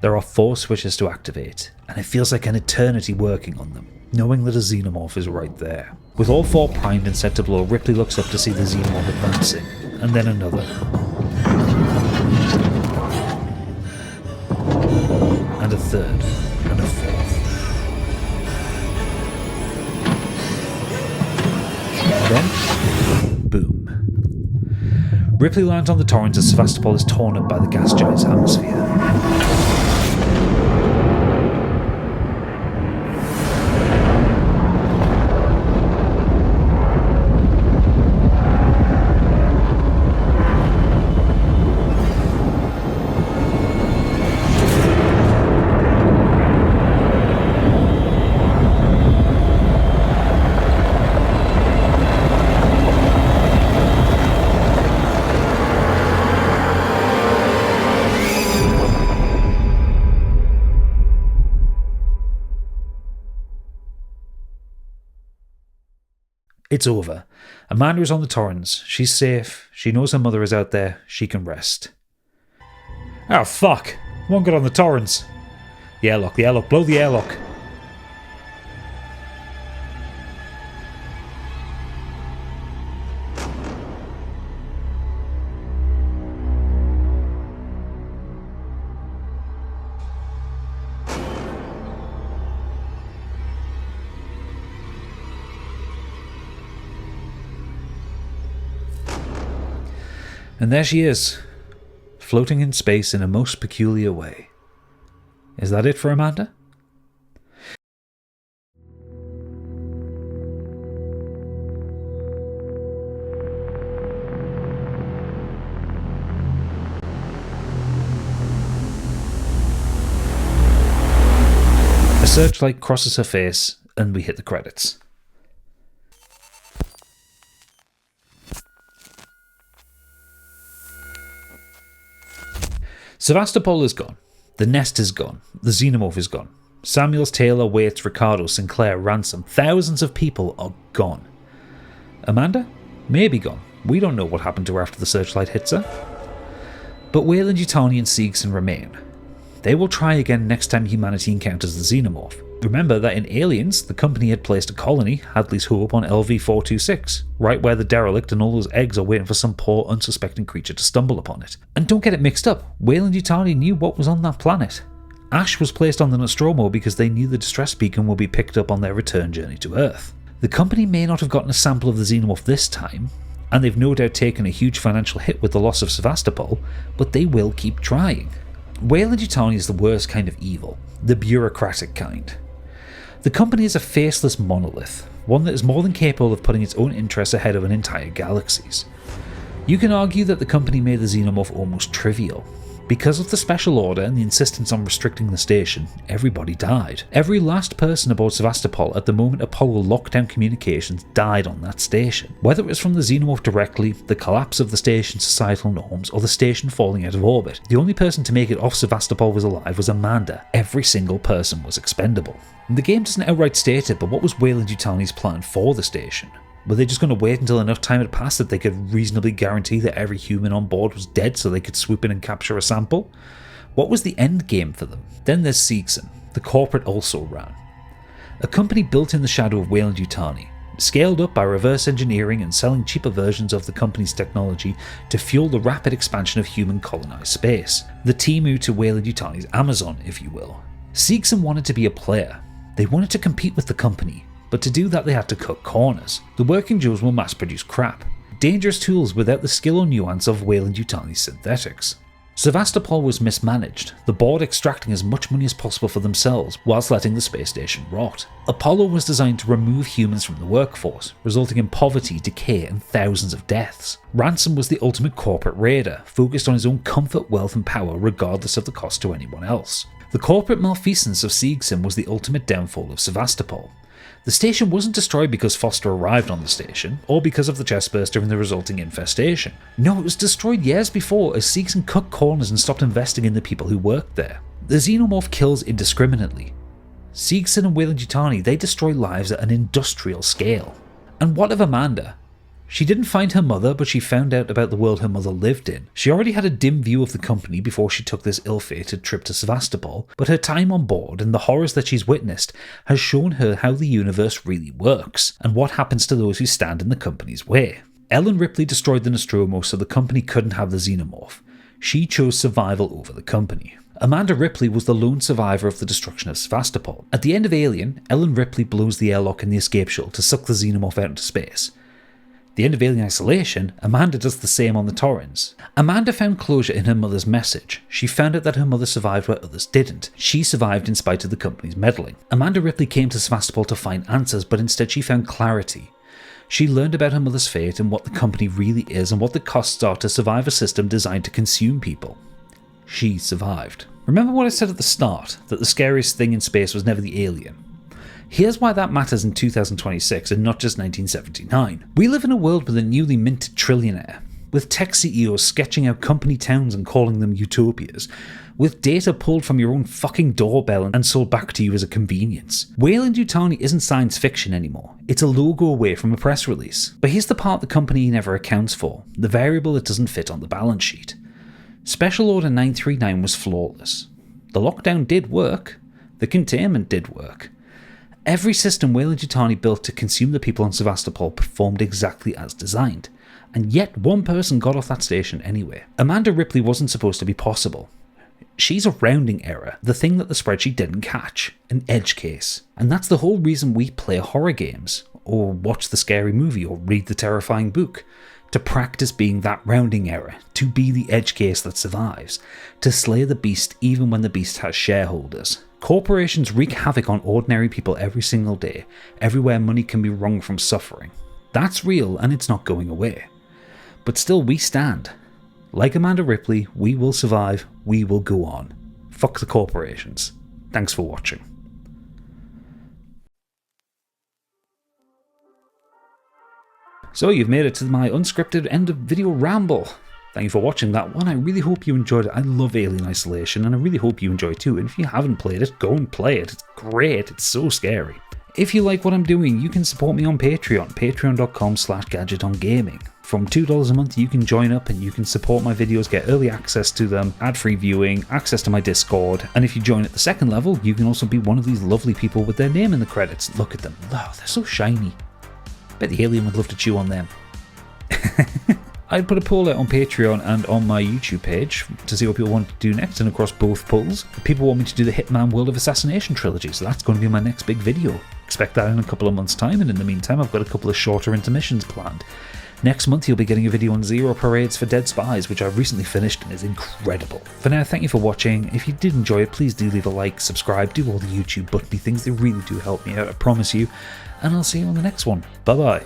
There are 4 switches to activate, and it feels like an eternity working on them, knowing that a xenomorph is right there. With all 4 primed and set to blow, Ripley looks up to see the xenomorph advancing, and then another. And a third, and a fourth. And then, boom. Ripley lands on the Torrens as Sevastopol is torn up by the gas giant's atmosphere. It's over. Amanda is on the Torrens. She's safe. She knows her mother is out there. She can rest. Oh, fuck. One got on the Torrens. The airlock, blow the airlock. And there she is, floating in space in a most peculiar way. Is that it for Amanda? A searchlight crosses her face, and we hit the credits. Sevastopol is gone. The nest is gone. The xenomorph is gone. Samuels, Taylor, Waits, Ricardo, Sinclair, Ransom. Thousands of people are gone. Amanda? Maybe gone. We don't know what happened to her after the searchlight hits her. But Weyland-Yutani and Seegson remain. They will try again next time humanity encounters the xenomorph. Remember that in Aliens, the company had placed a colony, Hadley's Hope, on LV-426, right where the derelict and all those eggs are waiting for some poor, unsuspecting creature to stumble upon it. And don't get it mixed up, Weyland-Yutani knew what was on that planet. Ash was placed on the Nostromo because they knew the distress beacon would be picked up on their return journey to Earth. The company may not have gotten a sample of the xenomorph this time, and they've no doubt taken a huge financial hit with the loss of Sevastopol, but they will keep trying. Weyland-Yutani is the worst kind of evil, the bureaucratic kind. The company is a faceless monolith, one that is more than capable of putting its own interests ahead of an entire galaxy's. You can argue that the company made the xenomorph almost trivial, Because of the special order and the insistence on restricting the station, everybody died. Every last person aboard Sevastopol at the moment Apollo locked down communications died on that station. Whether it was from the Xenomorph directly, the collapse of the station's societal norms, or the station falling out of orbit, the only person to make it off Sevastopol was alive was Amanda. Every single person was expendable. The game doesn't outright state it, but what was Weyland-Yutani's plan for the station? Were they just going to wait until enough time had passed that they could reasonably guarantee that every human on board was dead so they could swoop in and capture a sample? What was the end game for them? Then there's Seegson, the corporate also ran. A company built in the shadow of Weyland-Yutani, scaled up by reverse engineering and selling cheaper versions of the company's technology to fuel the rapid expansion of human colonized space. The Timu to Weyland-Yutani's Amazon, if you will. Seegson wanted to be a player. They wanted to compete with the company. But to do that they had to cut corners. The working Joes will mass produce crap. Dangerous tools without the skill or nuance of Weyland-Yutani's synthetics. Sevastopol was mismanaged, the board extracting as much money as possible for themselves whilst letting the space station rot. Apollo was designed to remove humans from the workforce, resulting in poverty, decay and thousands of deaths. Ransom was the ultimate corporate raider, focused on his own comfort, wealth and power regardless of the cost to anyone else. The corporate malfeasance of Seegson was the ultimate downfall of Sevastopol. The station wasn't destroyed because Foster arrived on the station, or because of the chestburster and the resulting infestation. No, it was destroyed years before as Seegson cut corners and stopped investing in the people who worked there. The Xenomorph kills indiscriminately. Seegson and Weyland-Yutani, they destroy lives at an industrial scale. And what of Amanda? She didn't find her mother, but she found out about the world her mother lived in. She already had a dim view of the company before she took this ill-fated trip to Sevastopol, but her time on board and the horrors that she's witnessed has shown her how the universe really works, and what happens to those who stand in the company's way. Ellen Ripley destroyed the Nostromo so the company couldn't have the Xenomorph. She chose survival over the company. Amanda Ripley was the lone survivor of the destruction of Sevastopol. At the end of Alien, Ellen Ripley blows the airlock in the escape shuttle to suck the Xenomorph out into space. The end of Alien Isolation, Amanda does the same on the Torrens. Amanda found closure in her mother's message. She found out that her mother survived where others didn't. She survived in spite of the company's meddling. Amanda Ripley came to Sevastopol to find answers, but instead she found clarity. She learned about her mother's fate and what the company really is and what the costs are to survive a system designed to consume people. She survived. Remember what I said at the start, that the scariest thing in space was never the alien? Here's why that matters in 2026 and not just 1979. We live in a world with a newly minted trillionaire, with tech CEOs sketching out company towns and calling them utopias, with data pulled from your own fucking doorbell and sold back to you as a convenience. Weyland-Yutani isn't science fiction anymore, it's a logo away from a press release. But here's the part the company never accounts for, the variable that doesn't fit on the balance sheet. Special Order 939 was flawless. The lockdown did work, the containment did work. Every system Weyland-Yutani built to consume the people on Sevastopol performed exactly as designed, and yet one person got off that station anyway. Amanda Ripley wasn't supposed to be possible. She's a rounding error, the thing that the spreadsheet didn't catch, an edge case. And that's the whole reason we play horror games, or watch the scary movie, or read the terrifying book. To practice being that rounding error, to be the edge case that survives, to slay the beast even when the beast has shareholders. Corporations wreak havoc on ordinary people every single day, everywhere money can be wrung from suffering. That's real and it's not going away. But still we stand. Like Amanda Ripley, we will survive, we will go on. Fuck the corporations. Thanks for watching. So you've made it to my unscripted end of video ramble. Thank you for watching that one. I really hope you enjoyed it. I love Alien Isolation and I really hope you enjoy it too. And if you haven't played it, go and play it. It's great. It's so scary. If you like what I'm doing, you can support me on Patreon, patreon.com/gadgetongaming. From $2 a month, you can join up and you can support my videos, get early access to them, ad-free viewing, access to my Discord, and if you join at the second level, you can also be one of these lovely people with their name in the credits. Look at them. Oh, they're so shiny. Bet the alien would love to chew on them. I'd put a poll out on Patreon and on my YouTube page to see what people want to do next, and across both polls, people want me to do the Hitman World of Assassination trilogy, so that's going to be my next big video. Expect that in a couple of months' time, and in the meantime I've got a couple of shorter intermissions planned. Next month you'll be getting a video on Zero Parades for Dead Spies, which I've recently finished and is incredible. For now, thank you for watching. If you did enjoy it, please do leave a like, subscribe, do all the YouTube buttony things, they really do help me out, I promise you, and I'll see you on the next one. Bye bye.